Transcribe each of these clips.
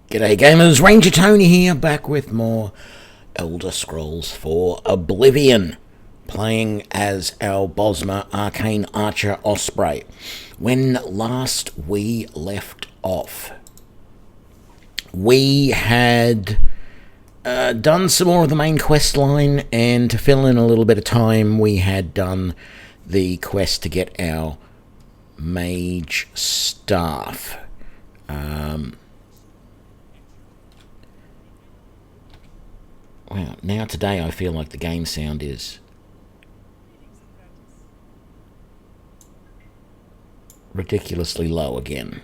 G'day gamers, Ranger Tony here, back with more Elder Scrolls 4 Oblivion, playing as our Bosmer Arcane Archer Osprey. When last we left off, we had done some more of the main quest line, and to fill in a little bit of time, we had done the quest to get our mage staff. Wow, now today I feel like the game sound is ridiculously low again.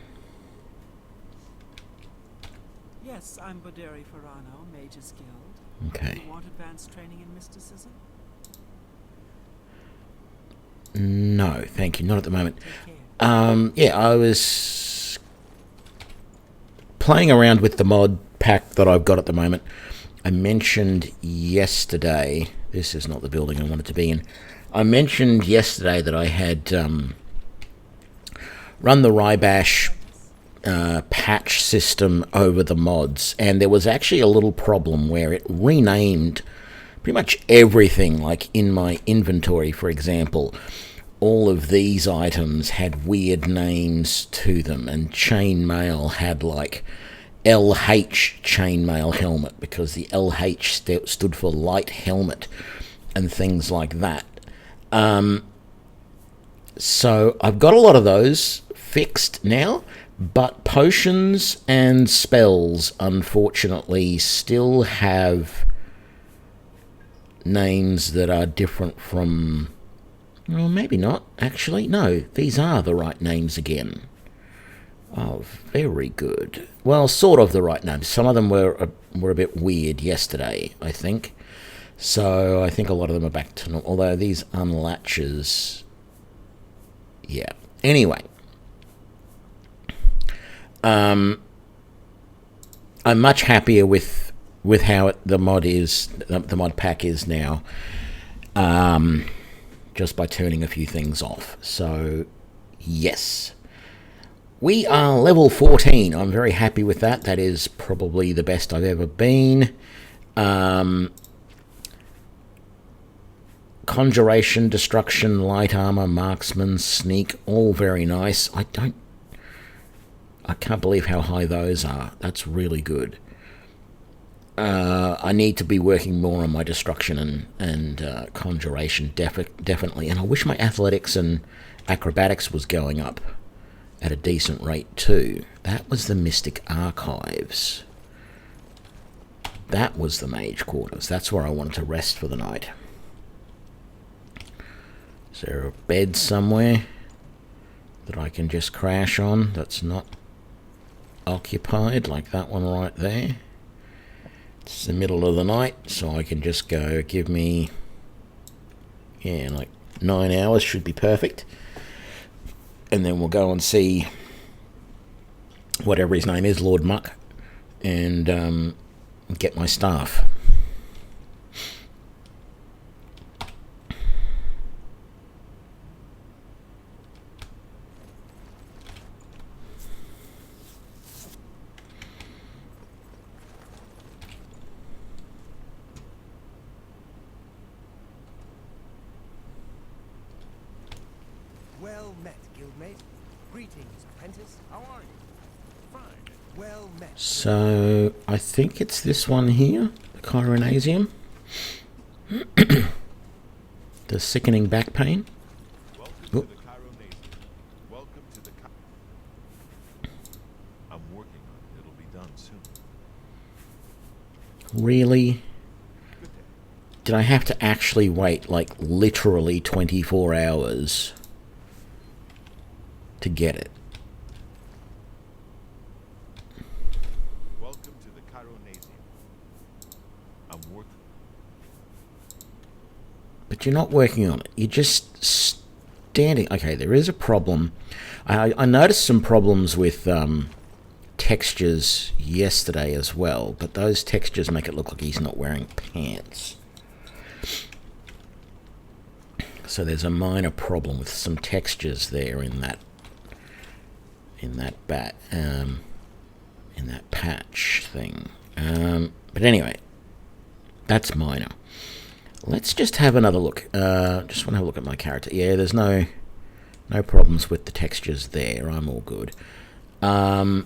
Yes, I'm Boderi Ferrano, Mages Guild. Okay. You want advanced training in mysticism? No, thank you, not at the moment. Take care. Yeah, I was playing around with the mod pack that I've got at the moment. I mentioned yesterday, this is not the building I wanted to be in. I mentioned yesterday that I had run the Rybash patch system over the mods, and there was actually a little problem where it renamed pretty much everything. Like in my inventory, for example, all of these items had weird names to them, and chainmail had like LH chainmail helmet because the LH stood for light helmet and things like that. So I've got a lot of those fixed now, but potions and spells unfortunately still have names that are different from... Well, maybe not, actually. No, these are the right names again. Oh, very good. Well, sort of the right names. Some of them were a bit weird yesterday, I think. So I think a lot of them are back to normal. Although these unlatches... Yeah. Anyway. I'm much happier with how the mod is, the mod pack is now. Just by turning a few things off. So, yes. We are level 14. I'm very happy with that. That is probably the best I've ever been. Conjuration, Destruction, Light Armor, Marksman, Sneak, all very nice. I can't believe how high those are. That's really good. I need to be working more on my Destruction and Conjuration, definitely. And I wish my Athletics and Acrobatics was going up at a decent rate too. That was the Mystic Archives. That was the Mage Quarters. That's where I wanted to rest for the night. Is there a bed somewhere that I can just crash on that's not occupied, like that one right there? It's the middle of the night, so I can just go, give me, yeah, like 9 hours should be perfect. And then we'll go and see whatever his name is, Lord Muck, and get my staff. Well met, guildmate. Greetings, apprentice. How are you? Fine. Well met. So, I think it's this one here, the Chironasium. The sickening back pain. Welcome to the Chironasium. Welcome to the I'm working on it. It'll be done soon. Really? Good day. Did I have to actually wait, like, literally 24 hours to get it? Welcome to the Chironasium. I'm working. But you're not working on it. You're just standing... Okay, there is a problem. I noticed some problems with textures yesterday as well, but those textures make it look like he's not wearing pants. So there's a minor problem with some textures there in that in that patch thing. But anyway, that's minor. Let's just have another look. Just want to have a look at my character. Yeah, there's no problems with the textures there. I'm all good. My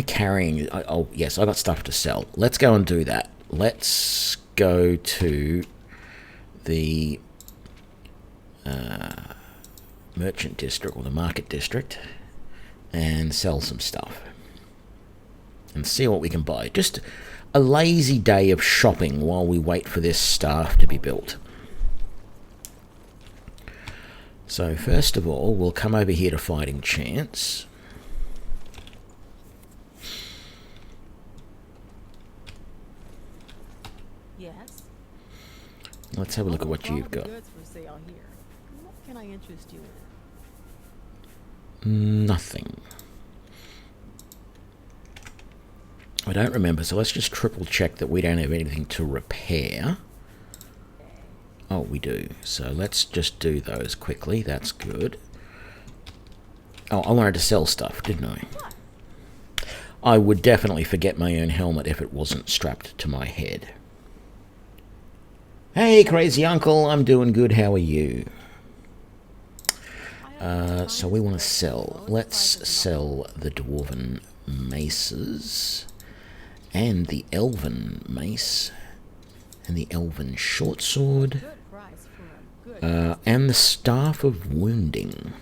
carrying... oh, yes, I got stuff to sell. Let's go and do that. Let's go to the merchant district, or the market district, and sell some stuff. And see what we can buy. Just a lazy day of shopping while we wait for this staff to be built. So first of all, we'll come over here to Fighting Chance. Yes. Let's have a look at what you've got. Goods for sale here. What can I interest you in? Nothing. I don't remember, so let's just triple check that we don't have anything to repair. Oh, we do. So let's just do those quickly. That's good. Oh, I wanted to sell stuff, didn't I? I would definitely forget my own helmet if it wasn't strapped to my head. Hey, crazy uncle, I'm doing good. How are you? So we want to sell. Let's sell the dwarven maces and the elven mace and the elven short sword and the staff of wounding.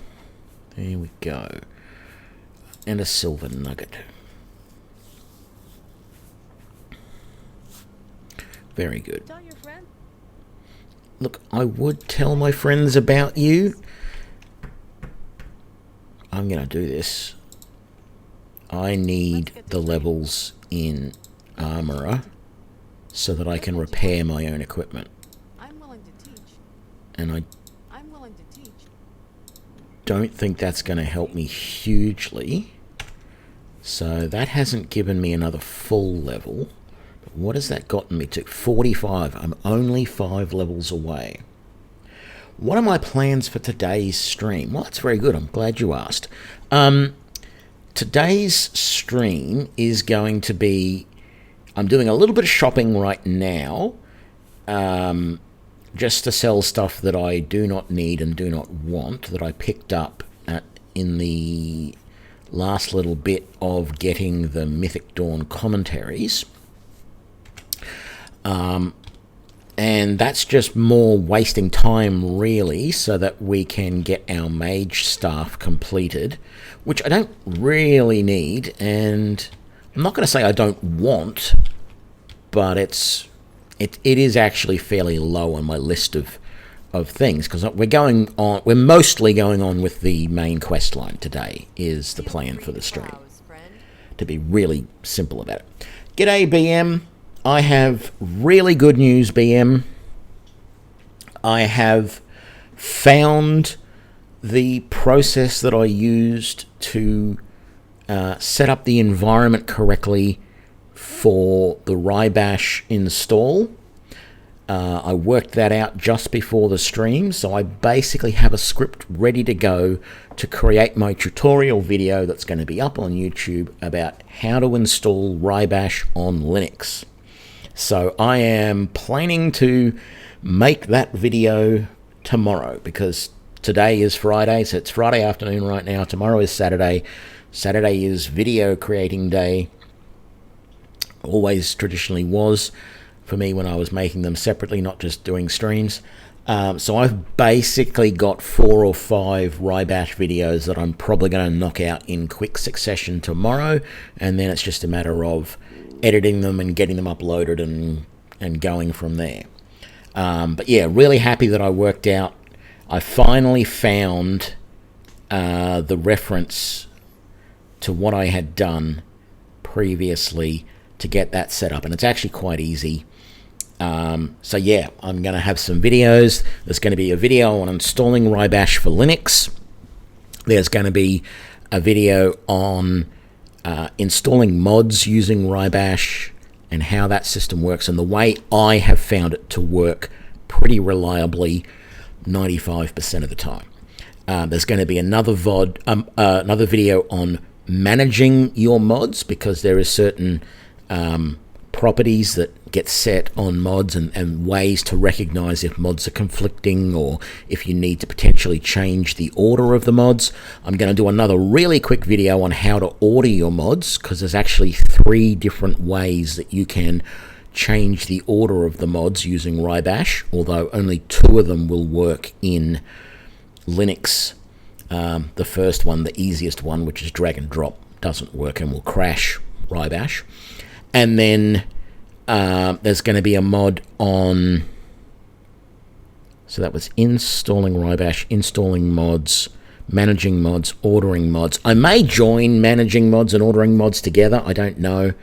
There we go. And a silver nugget. Very good. Look, I would tell my friends about you. I'm going to do this. I need the levels in Armourer so that I can repair my own equipment. I'm willing to teach. And I'm willing to teach. Don't think that's going to help me hugely. So that hasn't given me another full level. But what has that gotten me to? 45. I'm only 5 levels away. What are my plans for today's stream? Well, that's very good. I'm glad you asked. Today's stream is going to be... I'm doing a little bit of shopping right now, just to sell stuff that I do not need and do not want, that I picked up in the last little bit of getting the Mythic Dawn commentaries. And that's just more wasting time, really, so that we can get our mage staff completed, which I don't really need, and I'm not going to say I don't want, but it is actually fairly low on my list of things, because we're mostly going on with the main quest line today, is the plan for the stream, to be really simple about it. G'day, BM. I have really good news, BM. I have found the process that I used to set up the environment correctly for the Rybash install. I worked that out just before the stream, so I basically have a script ready to go to create my tutorial video that's going to be up on YouTube about how to install Rybash on Linux. So I am planning to make that video tomorrow, because today is Friday, so it's Friday afternoon right now. Tomorrow is Saturday. Saturday is video creating day. Always traditionally was for me when I was making them separately, not just doing streams. So I've basically got 4 or 5 Rybash videos that I'm probably going to knock out in quick succession tomorrow, and then it's just a matter of editing them and getting them uploaded and going from there. But yeah, really happy that I worked out. I finally found the reference to what I had done previously to get that set up, and it's actually quite easy. So yeah, I'm going to have some videos. There's going to be a video on installing Rybash for Linux. There's going to be a video on installing mods using Rybash and how that system works, and the way I have found it to work pretty reliably 95% of the time. There's going to be another video on managing your mods, because there are certain properties that get set on mods and ways to recognize if mods are conflicting or if you need to potentially change the order of the mods. I'm going to do another really quick video on how to order your mods, because there's actually 3 different ways that you can change the order of the mods using Rybash, although only 2 of them will work in Linux. The first one, the easiest one, which is drag and drop, doesn't work and will crash Rybash. And then there's going to be a mod on, so that was installing Rybash, installing mods, managing mods, ordering mods. I may join managing mods and ordering mods together, I don't know.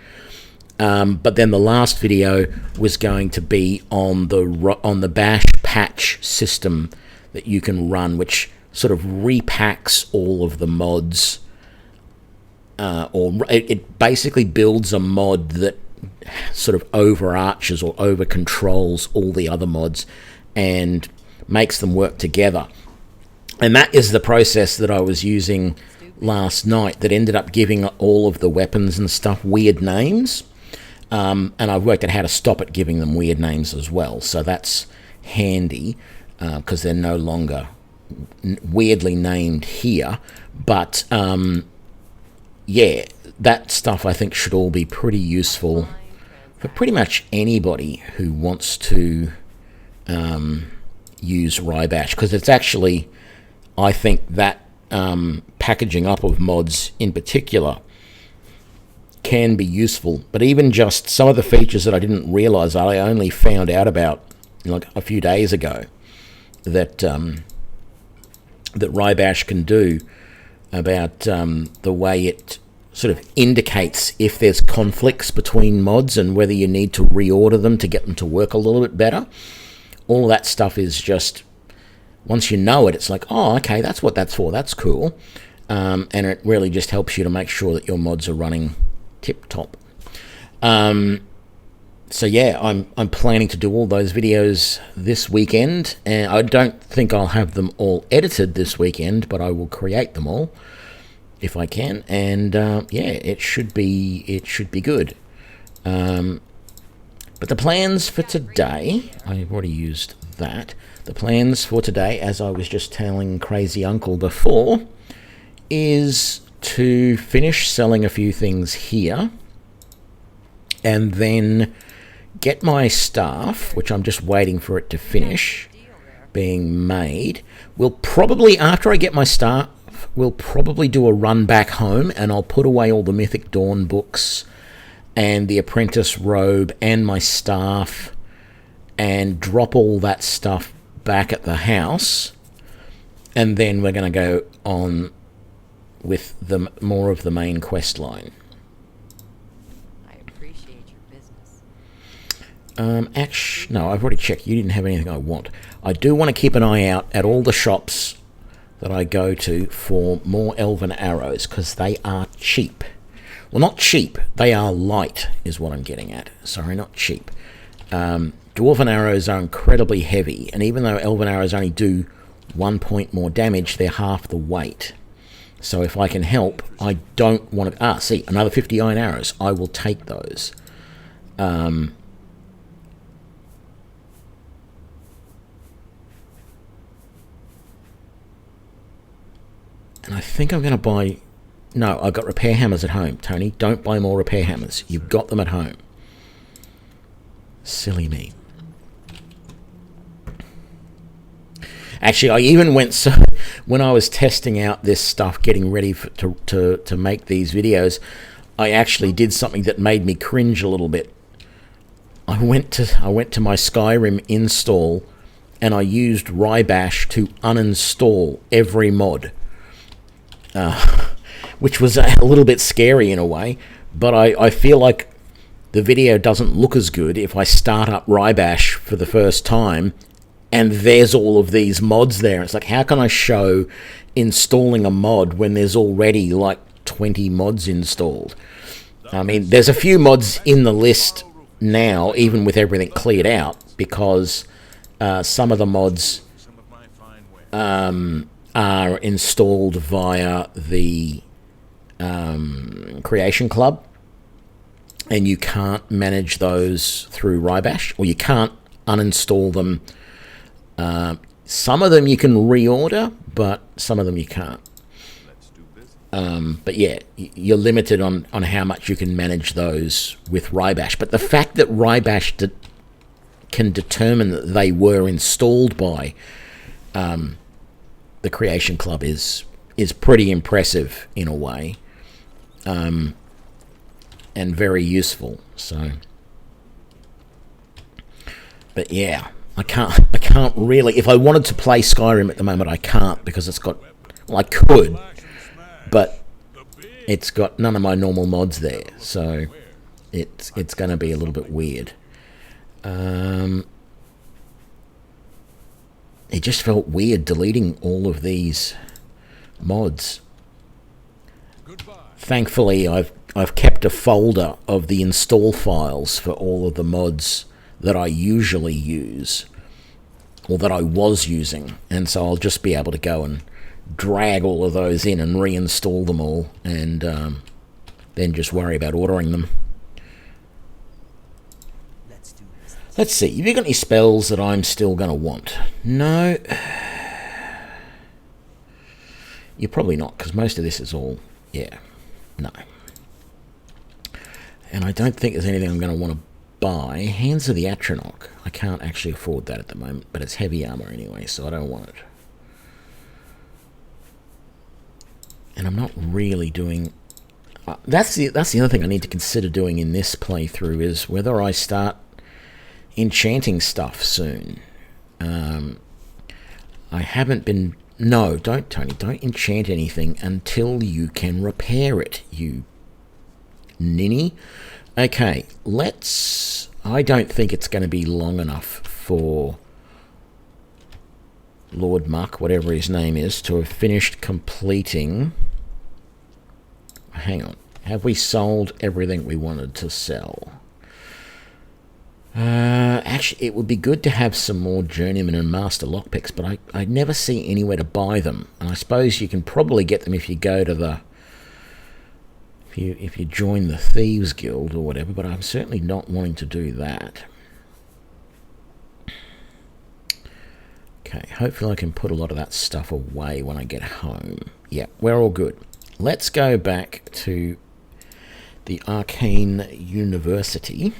But then the last video was going to be on the bash patch system that you can run, which sort of repacks all of the mods, or it basically builds a mod that sort of overarches or over controls all the other mods and makes them work together. And that is the process that I was using last night that ended up giving all of the weapons and stuff weird names. And I've worked out how to stop it giving them weird names as well, so that's handy, because they're no longer weirdly named here. But yeah, that stuff I think should all be pretty useful for pretty much anybody who wants to use Rybash, because it's actually, I think that packaging up of mods in particular can be useful. But even just some of the features that I didn't realize, I only found out about like a few days ago, that that Rybash can do, about the way it sort of indicates if there's conflicts between mods and whether you need to reorder them to get them to work a little bit better. All of that stuff is just, once you know it, it's like, oh, okay, that's what that's for, that's cool. And it really just helps you to make sure that your mods are running tip-top. So yeah, I'm planning to do all those videos this weekend, and I don't think I'll have them all edited this weekend, but I will create them all if I can, and yeah, it should be good. But the plans for today, I've already used that. The plans for today, as I was just telling Crazy Uncle before, is to finish selling a few things here, and then get my staff, which I'm just waiting for it to finish being made. We'll probably, after I get my staff, we'll probably do a run back home, and I'll put away all the Mythic Dawn books and the apprentice robe and my staff and drop all that stuff back at the house, and then we're going to go on with the more of the main quest line. I appreciate your business. Actually, no, I've already checked. You didn't have anything I want. I do want to keep an eye out at all the shops that I go to for more elven arrows, because they are cheap. Well, not cheap. They are light, is what I'm getting at. Sorry, not cheap. Dwarven arrows are incredibly heavy, and even though elven arrows only do 1 point more damage, they're half the weight. So if I can help, I don't want to... see, another 50 iron arrows. I will take those. And I think I'm going to buy... No, I've got repair hammers at home, Tony. Don't buy more repair hammers. You've got them at home. Silly me. Actually, I even went so... When I was testing out this stuff, getting ready to make these videos, I actually did something that made me cringe a little bit. I went to my Skyrim install, and I used Rybash to uninstall every mod. Which was a little bit scary in a way, but I feel like the video doesn't look as good if I start up Rybash for the first time and there's all of these mods there. It's like, how can I show installing a mod when there's already like 20 mods installed? I mean, there's a few mods in the list now, even with everything cleared out, because some of the mods are installed via the Creation Club, and you can't manage those through Rybash, or you can't uninstall them. Some of them you can reorder, but some of them you can't. Let's do business. But yeah, you're limited on how much you can manage those with Rybash. But the fact that Rybash can determine that they were installed by the Creation Club is pretty impressive in a way, and very useful. So, but yeah, I can't really. If I wanted to play Skyrim at the moment, I can't, because it's got. Well, I could, but it's got none of my normal mods there, so it's going to be a little bit weird. It just felt weird deleting all of these mods. Thankfully, I've kept a folder of the install files for all of the mods that I usually use, or that I was using, and so I'll just be able to go and drag all of those in and reinstall them all, and then just worry about ordering them. Let's see, have you got any spells that I'm still going to want? No. You're probably not, because most of this is all... Yeah. No. And I don't think there's anything I'm going to want to buy. Hands of the Atronach. I can't actually afford that at the moment, but it's heavy armor anyway, so I don't want it. And I'm not really doing... that's the other thing I need to consider doing in this playthrough, is whether I start enchanting stuff soon. I haven't been... No, don't, Tony. Don't enchant anything until you can repair it, you ninny. Okay, let's... I don't think it's going to be long enough for Lord Muck, whatever his name is, to have finished completing... Hang on. Have we sold everything we wanted to sell? Actually, it would be good to have some more Journeyman and Master Lockpicks, but I never see anywhere to buy them. And I suppose you can probably get them if you go to the... If you join the Thieves Guild or whatever, but I'm certainly not wanting to do that. Okay, hopefully I can put a lot of that stuff away when I get home. Yeah, we're all good. Let's go back to the Arcane University.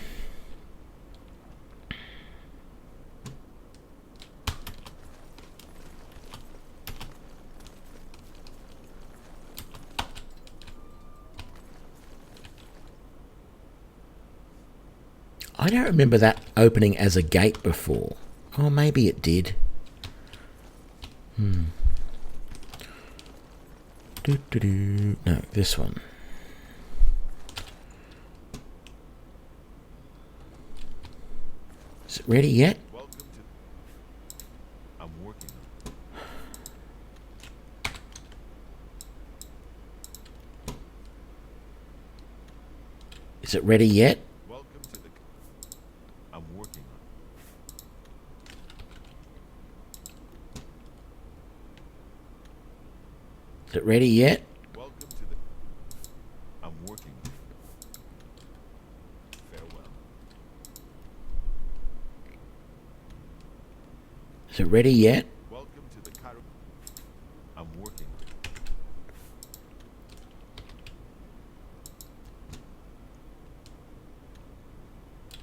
I don't remember that opening as a gate before. Oh, maybe it did. No, this one. Is it ready yet? Welcome to... I'm working on it. Is it ready yet? Welcome to the... I'm working on it. Is it ready yet? Welcome to the... I'm working on it. Farewell. Is it ready yet? Welcome to the Cairo... I'm working on it.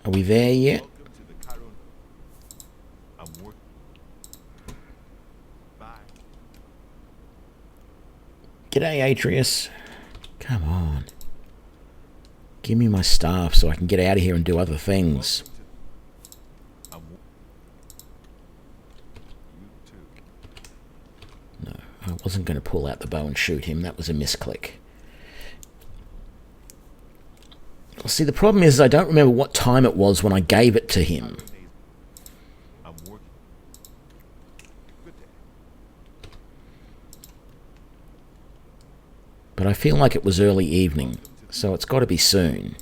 Are we there yet? Welcome to the Cairo... I'm working... Bye. G'day, Atreus. Come on. Give me my staff so I can get out of here and do other things. I'm... You too. No, I wasn't going to pull out the bow and shoot him. That was a misclick. Well, see, the problem is I don't remember what time it was when I gave it to him. I'm working. Good day. But I feel like it was early evening, so it's got to be soon.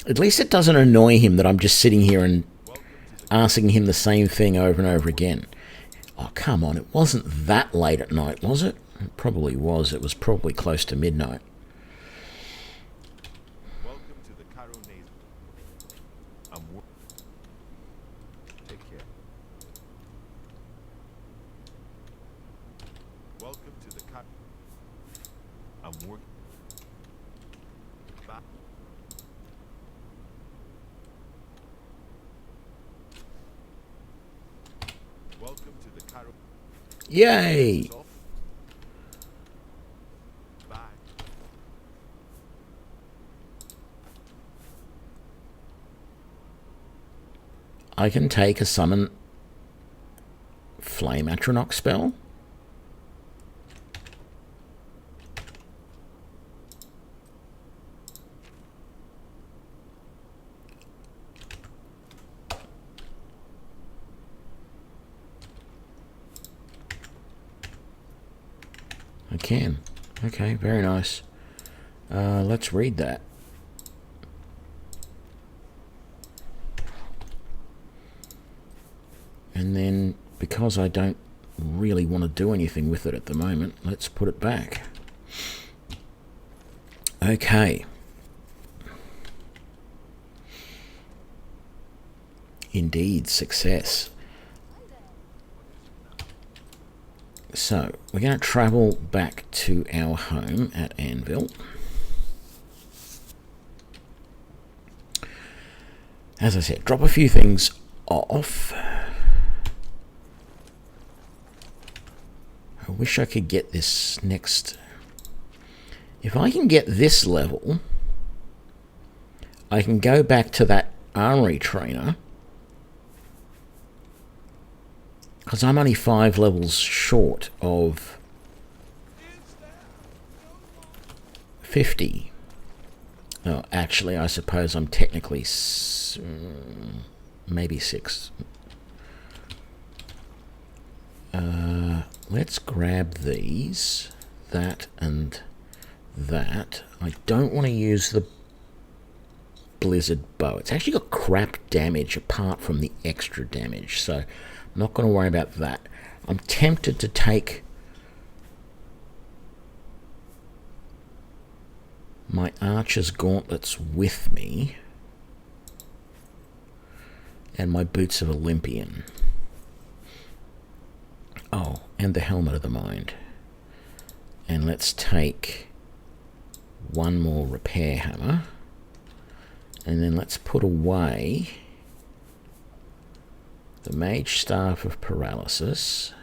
At least it doesn't annoy him that I'm just sitting here and asking him the same thing over and over again. Oh, come on. It wasn't that late at night, was it? It probably was. It was probably close to midnight. Welcome to the Cairo Nasal. Take care. Welcome to the Cairo. I'm working. Back. Welcome to the Cairo. Yay! Bye. I can take a summon Flame Atronach spell. I can. Okay, very nice. Let's read that. And then, because I don't really want to do anything with it at the moment, let's put it back. Okay. Indeed, success. So, we're going to travel back to our home at Anvil. As I said, drop a few things off. I wish I could get this next. If I can get this level, I can go back to that armory trainer. Because I'm only 5 levels short of 50. Oh, actually, I suppose I'm technically maybe 6. Let's grab these, that and that. I don't want to use the Blizzard Bow. It's actually got crap damage apart from the extra damage, so I'm not going to worry about that. I'm tempted to take my Archer's Gauntlets with me and my Boots of Olympian. Oh, and the Helmet of the Mind. And let's take one more Repair Hammer. And then let's put away the Mage Staff of Paralysis,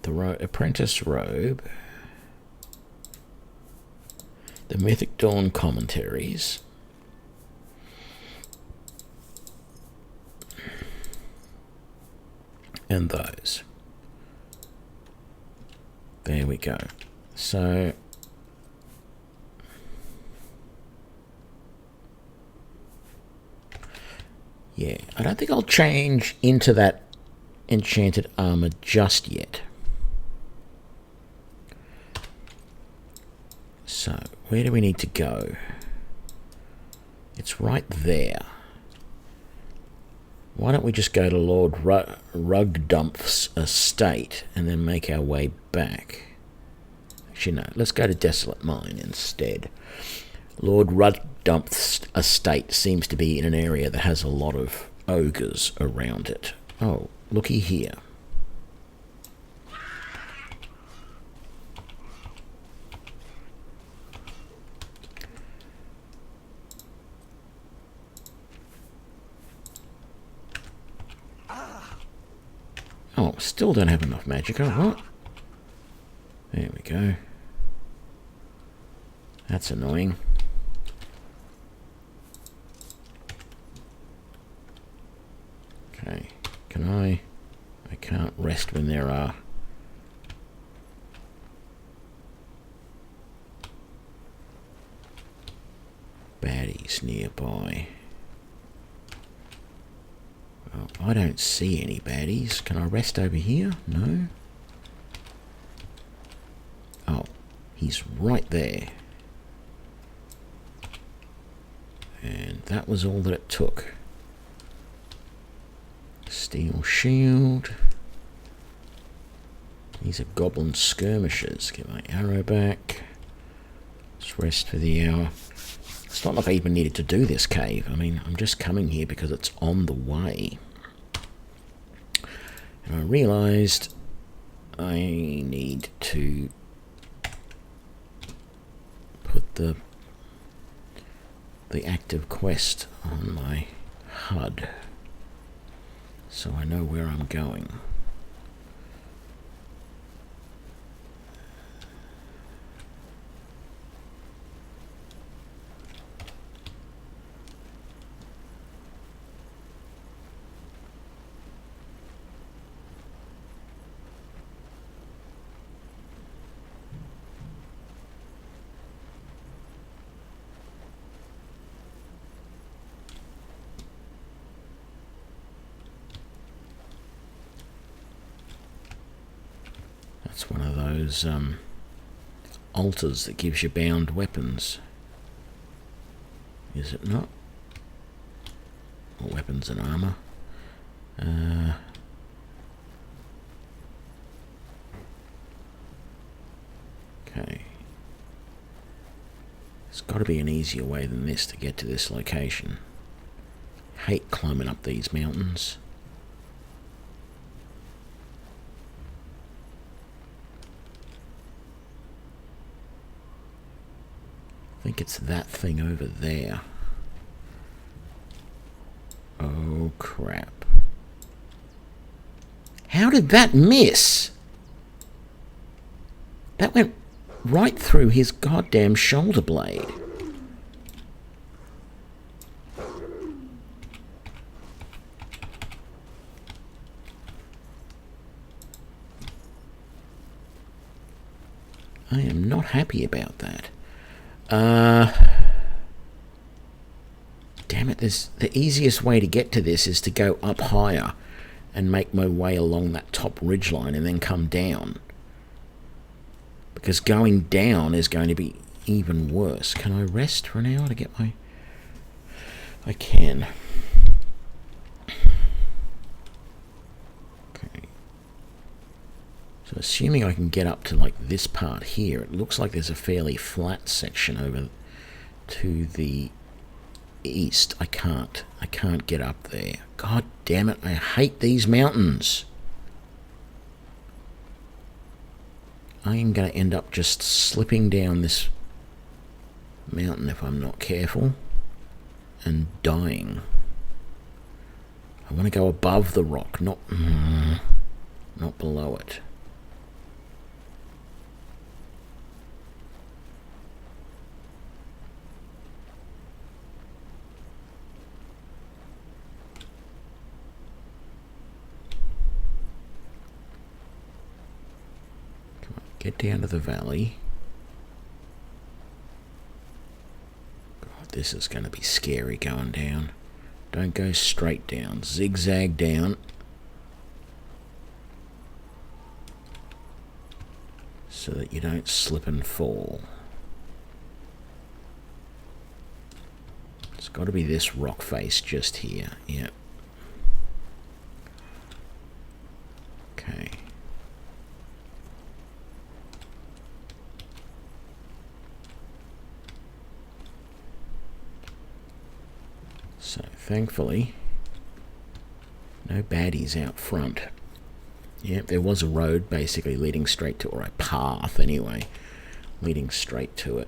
the Apprentice Robe, the Mythic Dawn Commentaries, and those. There we go. So yeah, I don't think I'll change into that enchanted armor just yet. So, where do we need to go? It's right there. Why don't we just go to Lord Rugdump's estate and then make our way back? Actually, no, let's go to Desolate Mine instead. Lord Rugdump's estate seems to be in an area that has a lot of ogres around it. Oh, looky here. Oh, still don't have enough magicka. What? There we go. That's annoying. Okay, can I can't rest when there are baddies nearby. Well, I don't see any baddies. Can I rest over here? No. Oh, he's right there. And that was all that it took. Steel shield. These are goblin skirmishers. Get my arrow back. Let's rest for the hour. It's not like I even needed to do this cave. I mean, I'm just coming here because it's on the way. And I realised I need to put the active quest on my HUD so I know where I'm going. It's one of those altars that gives you bound weapons. Is it not? Or weapons and armour. Okay. There's got to be an easier way than this to get to this location. Hate climbing up these mountains. I think it's that thing over there. Oh, crap. How did that miss? That went right through his goddamn shoulder blade. I am not happy about that. Damn it, the easiest way to get to this is to go up higher and make my way along that top ridgeline and then come down. Because going down is going to be even worse. Can I rest for an hour to get my... I can. Okay. So assuming I can get up to like this part here, it looks like there's a fairly flat section over to the east. I can't get up there. God damn it, I hate these mountains. I am going to end up just slipping down this mountain if I'm not careful and dying. I want to go above the rock, not below it. Get down to the valley. God, this is going to be scary going down. Don't go straight down. Zigzag down. So that you don't slip and fall. It's got to be this rock face just here. Yep. Okay. So, thankfully, no baddies out front. Yep, there was a road basically leading straight to, or a path anyway, leading straight to it.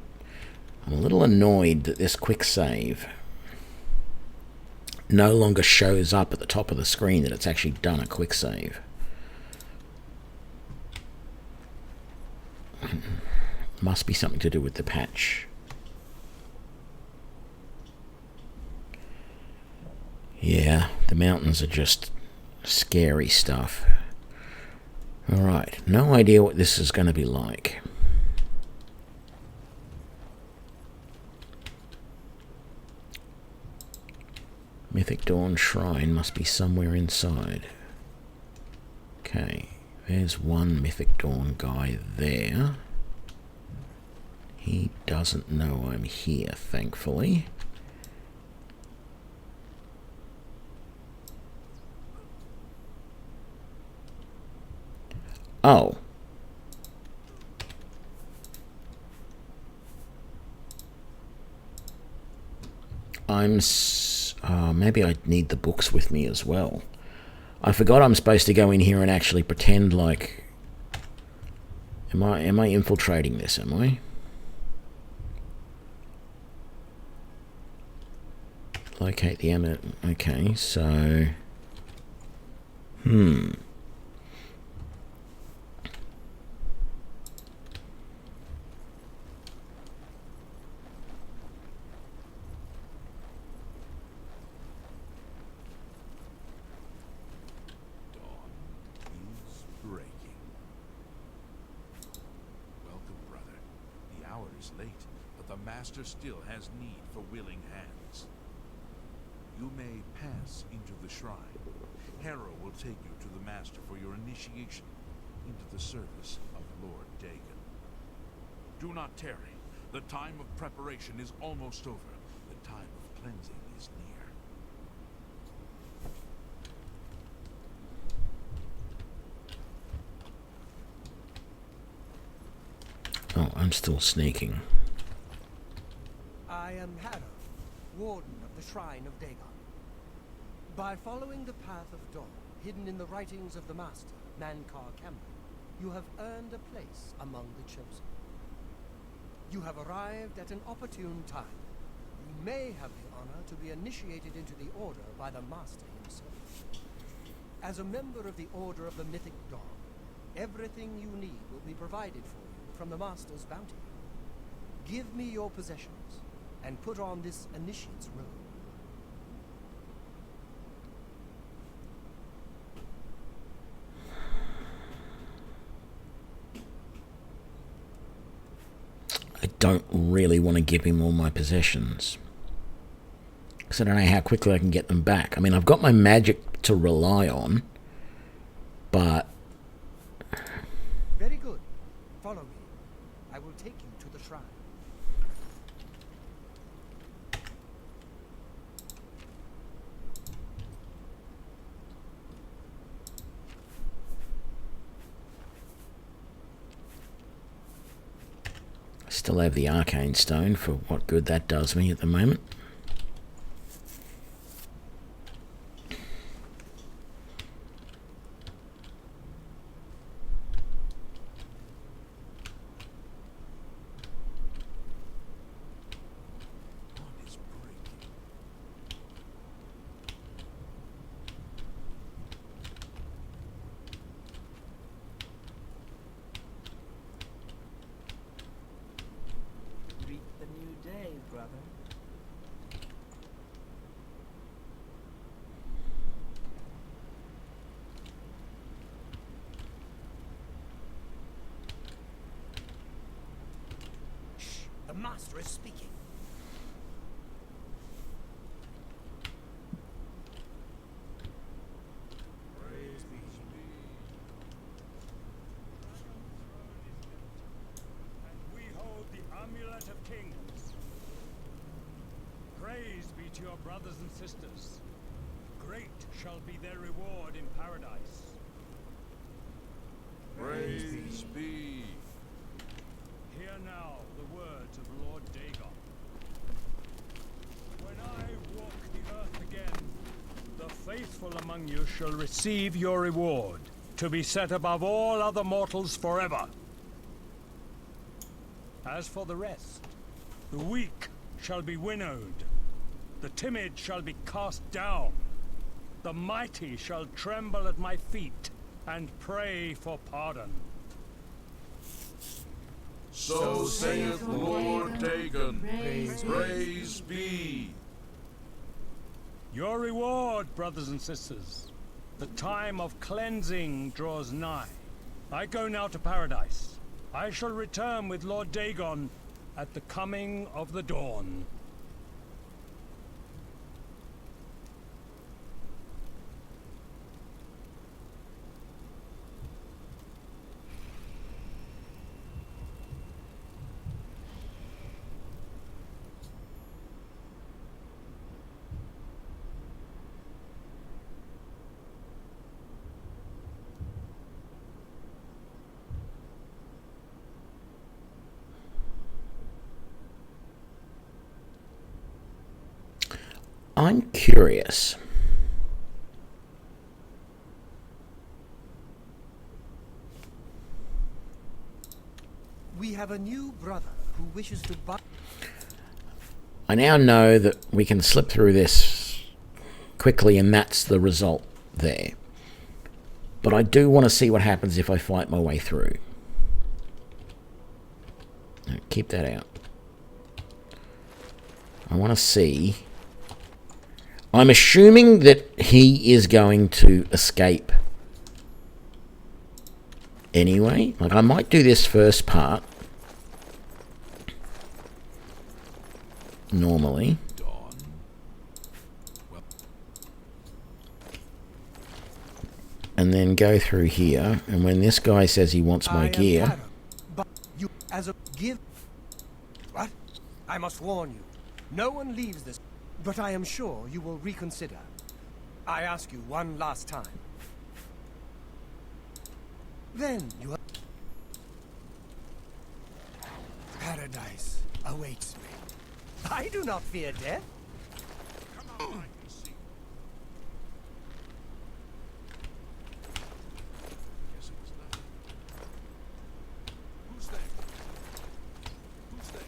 I'm a little annoyed that this quick save no longer shows up at the top of the screen that it's actually done a quick save. Must be something to do with the patch. Yeah, the mountains are just scary stuff. Alright, no idea what this is going to be like. Mythic Dawn Shrine must be somewhere inside. Okay, there's one Mythic Dawn guy there. He doesn't know I'm here, thankfully. Oh. Maybe I need the books with me as well. I forgot I'm supposed to go in here and actually pretend like... Am I infiltrating this, am I? Locate the amulet. Okay, so... Dawn is breaking. Welcome, brother. The hour is late, but the Master still has need for willing hands. You may pass into the shrine. Hera will take you to the Master for your initiation into the service of Lord Dagon. Do not tarry. The time of preparation is almost over. The time of cleansing is near. Oh, I'm still sneaking. I am Hera, Warden of the Shrine of Dagon. By following the path of dawn, hidden in the writings of the Master, Mankar Campbell, you have earned a place among the chosen. You have arrived at an opportune time. You may have the honor to be initiated into the Order by the Master himself. As a member of the Order of the Mythic Dawn, everything you need will be provided for you from the Master's bounty. Give me your possessions, and put on this initiate's robe. I don't really want to give him all my possessions, because I don't know how quickly I can get them back. I mean, I've got my magic to rely on, but... Very good. Follow me. I will take you to the shrine. Still have the Arcane Stone for what good that does me at the moment. Dawn is breaking. Greet the new day, brother. Shh! The Master is speaking. We hold the Amulet of Kings. Praise be to your brothers and sisters. Great shall be their reward in paradise. Praise be. Hear now the words of Lord Dagon. When I walk the earth again, the faithful among you shall receive your reward, to be set above all other mortals forever. As for the rest, the weak shall be winnowed, the timid shall be cast down, the mighty shall tremble at my feet and pray for pardon. So saith Lord Dagon. Praise be. Your reward, brothers and sisters. The time of cleansing draws nigh. I go now to paradise. I shall return with Lord Dagon at the coming of the dawn. I'm curious. We have a new brother who wishes to buy. I now know that we can slip through this quickly, and that's the result there. But I do want to see what happens if I fight my way through. No, keep that out. I want to see. I'm assuming that he is going to escape anyway. Like, I might do this first part normally. And then go through here, and when this guy says he wants my gear... Adam, but you, as a give... What? I must warn you. No one leaves this, but I am sure you will reconsider. I ask you one last time. Then you have... Paradise awaits me. I do not fear death. Come on, I can see. Guess it was nothing. Who's there? Who's there?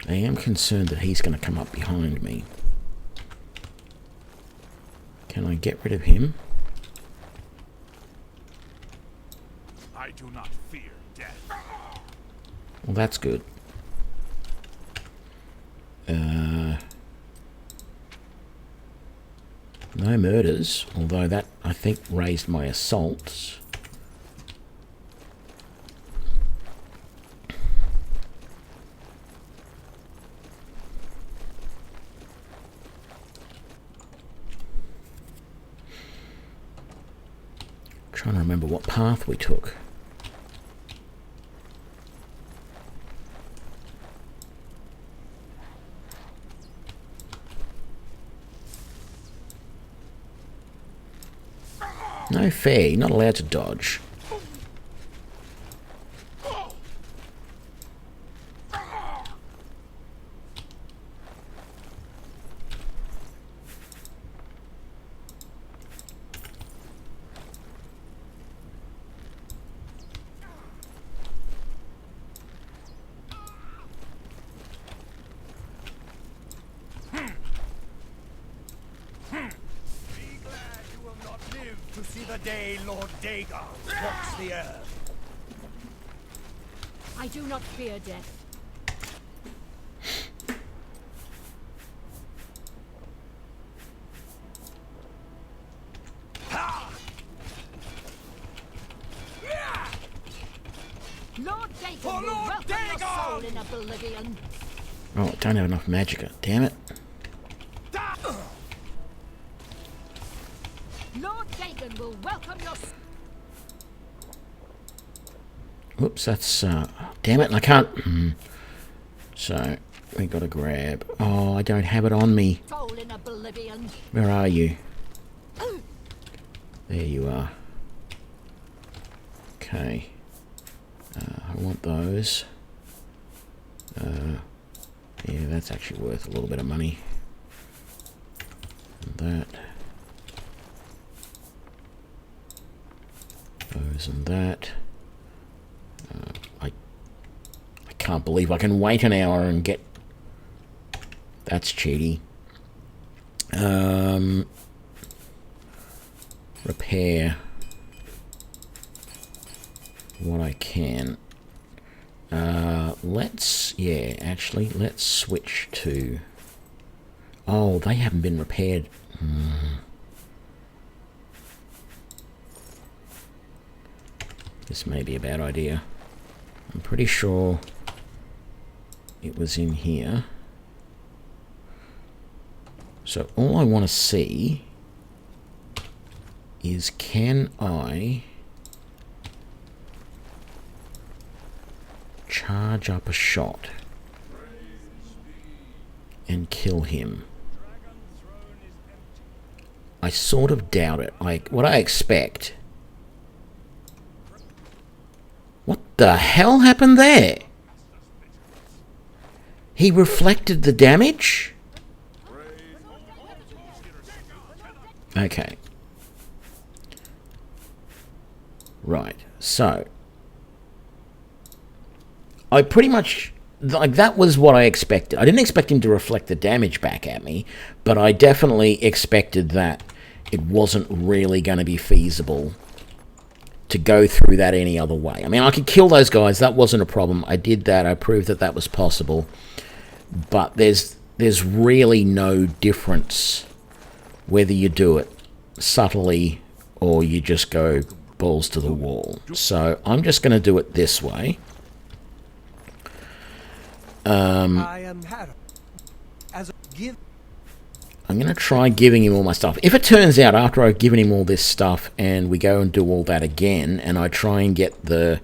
I am concerned that he's going to come up behind me. Can I get rid of him? I do not fear death. Well, that's good. No murders, although that, I think, raised my assaults. Trying to remember what path we took. No fair, you're not allowed to dodge. To see the day Lord Dagon walks the earth. I do not fear death. Lord Dagon For will Lord welcome your soul Dagon! in Oblivion. Oh, I don't have enough magicka. Damn it. Lord Dagon will welcome your... Whoops, that's... damn it, I can't... So, we gotta grab... Oh, I don't have it on me. soul in Oblivion. Where are you? There you are. Okay. I want those. Yeah, that's actually worth a little bit of money. And that. Those and that. I can't believe I can wait an hour and get... That's cheaty. Repair what I can. Let's switch to... Oh, they haven't been repaired. This may be a bad idea. I'm pretty sure it was in here. So all I want to see is, can I charge up a shot and kill him? I sort of doubt it. Like, what I expect... What? the hell happened there? He reflected the damage? Okay. Right, so I pretty much, like, that was what I expected. I didn't expect him to reflect the damage back at me, but I definitely expected that it wasn't really going to be feasible to go through that any other way. I mean, I could kill those guys, that wasn't a problem. I did that, I proved that that was possible. But there's really no difference whether you do it subtly or you just go balls to the wall. So I'm just going to do it this way. I am Harrow. As a give. I'm going to try giving him all my stuff. If it turns out after I've given him all this stuff and we go and do all that again and I try and get the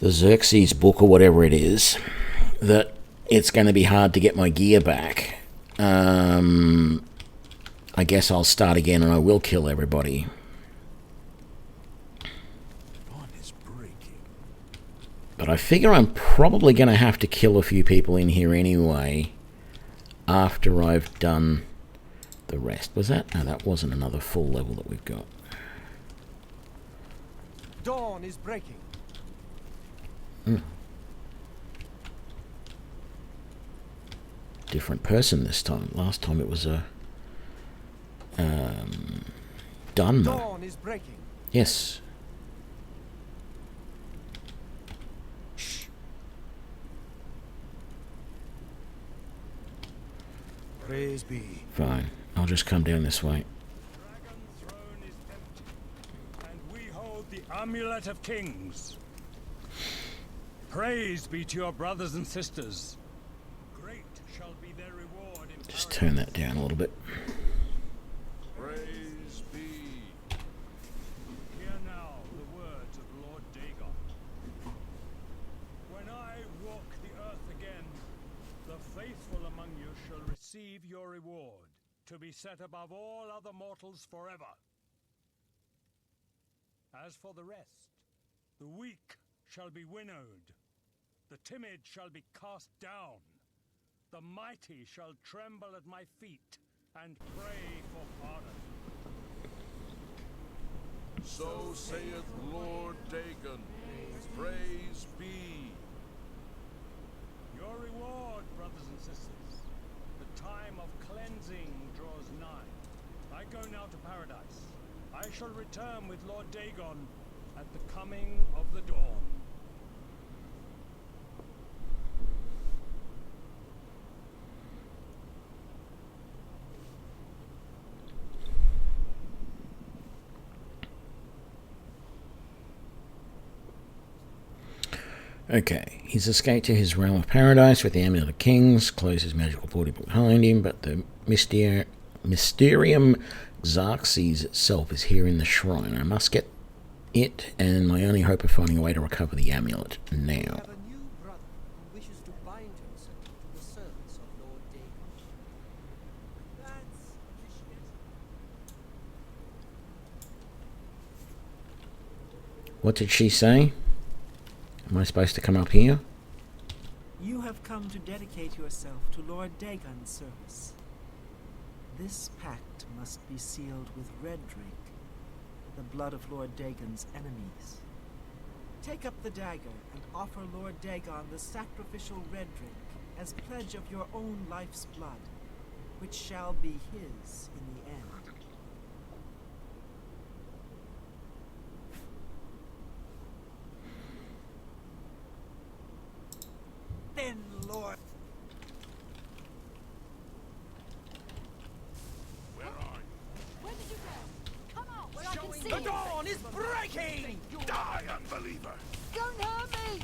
Xerxes book or whatever it is, that it's going to be hard to get my gear back, I guess I'll start again and I will kill everybody. But I figure I'm probably going to have to kill a few people in here anyway after I've done the rest. Was that? No, that wasn't another full level that we've got. Dawn is breaking. Different person this time. Last time it was a Dunmer. Dawn is breaking. Yes. Praise be. Fine. I'll just come down this way. Dragon's throne is empty, and we hold the Amulet of Kings. Praise be to your brothers and sisters. Great shall be their reward in Just paradise. turn that down a little bit. Praise be. Hear now the words of Lord Dagon. When I walk the earth again, the faithful among you shall receive your reward, to be set above all other mortals forever. As for the rest, the weak shall be winnowed, the timid shall be cast down, the mighty shall tremble at my feet and pray for pardon. So saith Lord Dagon. Praise be. Your reward, brothers and sisters. The time of cleansing draws nigh. I go now to paradise. I shall return with Lord Dagon at the coming of the dawn. Okay, he's escaped to his realm of paradise with the Amulet of Kings, closed his magical portal behind him, but the Mysterium Xerxes itself is here in the shrine. I must get it, and my only hope of finding a way to recover the amulet now. I have a new brother who wishes to bind himself to the service of Lord Dagon. That's appreciated. What did she say? Am I supposed to come up here? You have come to dedicate yourself to Lord Dagon's service. This pact must be sealed with red drink, the blood of Lord Dagon's enemies. Take up the dagger and offer Lord Dagon the sacrificial red drink as pledge of your own life's blood, which shall be his in the end. Then, Lord. Where are you? Where did you go? Come out where I can see The you. dawn is breaking! Die, unbeliever! Don't hurt me!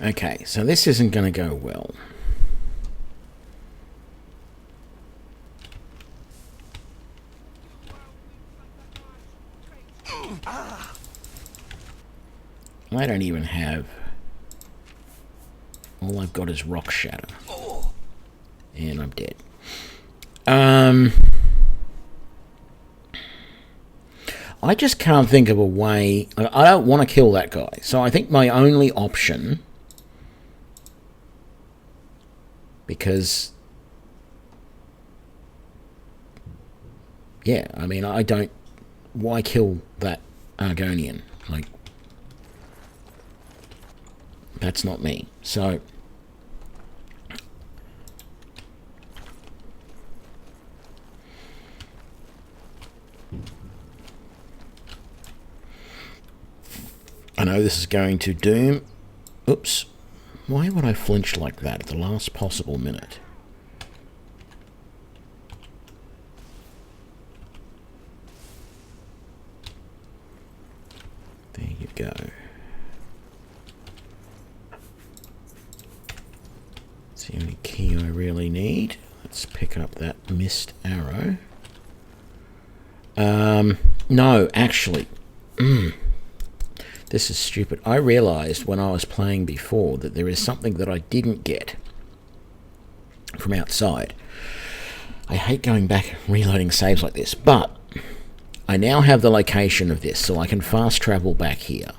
Okay, so this isn't going to go well. I don't even have... All I've got is Rock Shatter. And I'm dead. I just can't think of a way. I don't want to kill that guy. So I think my only option, because, yeah, I mean, I don't, why kill that Argonian? Like, that's not me. So I know this is going to doom. Oops. Why would I flinch like that at the last possible minute? There you go. It's the only key I really need. Let's pick up that missed arrow. No, actually. This is stupid. I realized when I was playing before that there is something that I didn't get from outside. I hate going back and reloading saves like this, but I now have the location of this, so I can fast travel back here.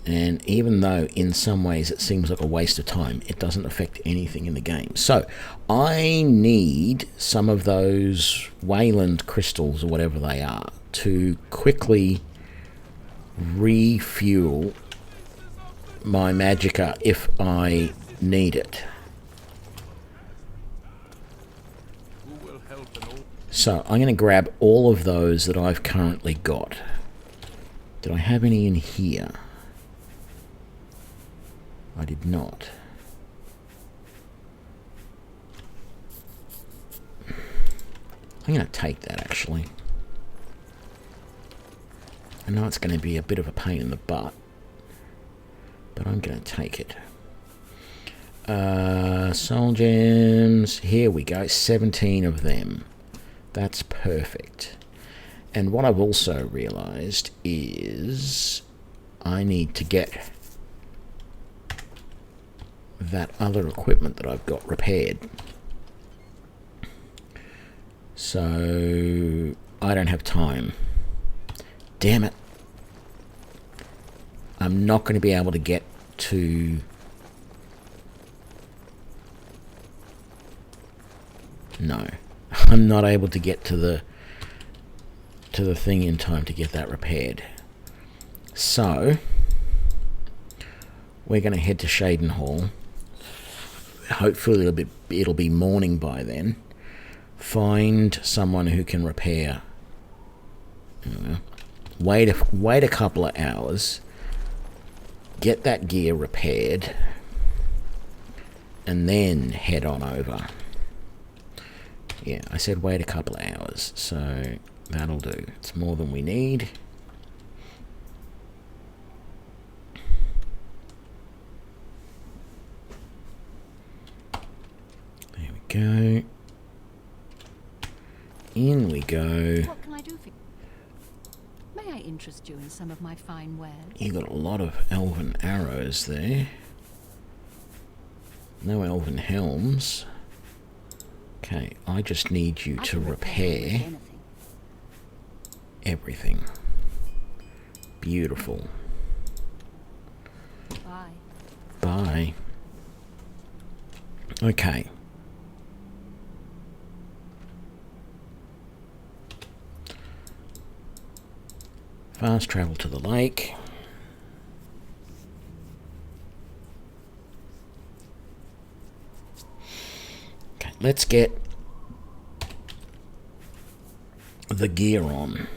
And even though in some ways it seems like a waste of time, it doesn't affect anything in the game. So I need some of those Wayland crystals, or whatever they are, to quickly refuel my magicka if I need it. So I'm going to grab all of those that I've currently got. Did I have any in here? I did not. I'm going to take that, actually. I know it's going to be a bit of a pain in the butt, but I'm going to take it. Soul gems. Here we go. 17 of them. That's perfect. And what I've also realized is I need to get that other equipment that I've got repaired. So I don't have time. Damn it. I'm not going to be able to get to... No. I'm not able to get to the thing in time to get that repaired. So we're going to head to Shaden Hall. Hopefully it'll be morning by then. Find someone who can repair. Wait a couple of hours, get that gear repaired, and then head on over. Yeah, I said wait a couple of hours, so that'll do. It's more than we need. There we go. In we go. What can I do for you? May I interest you in some of my fine wares? You got a lot of elven arrows there. No elven helms. Okay, I just need you to repair everything. Beautiful. Bye. Bye. Okay. Fast travel to the lake. Okay, let's get the gear on.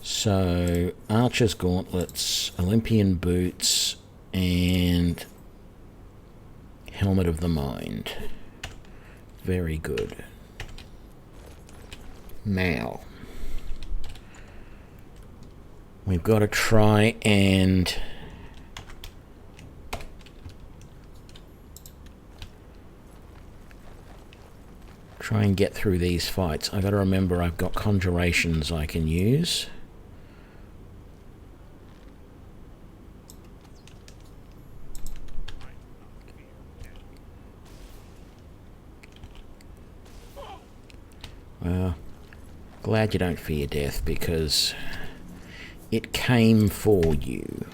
So, Archer's gauntlets, Olympian boots, and Helmet of the Mind. Very good. Now, we've got to try and get through these fights. I've got to remember I've got conjurations I can use. Glad you don't fear death, because it came for you.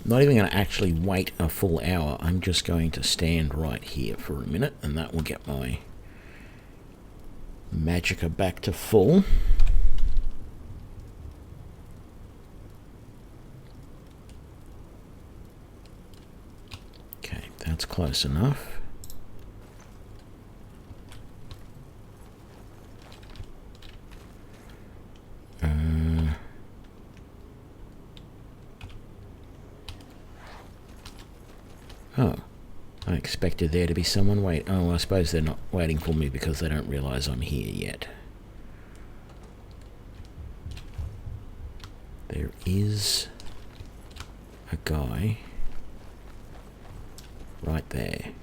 Not even going to actually wait a full hour. I'm just going to stand right here for a minute, and that will get my magicka back to full. Okay, that's close enough. Oh, I expected there to be someone wait. Oh, I suppose they're not waiting for me because they don't realise I'm here yet. There is a guy right there.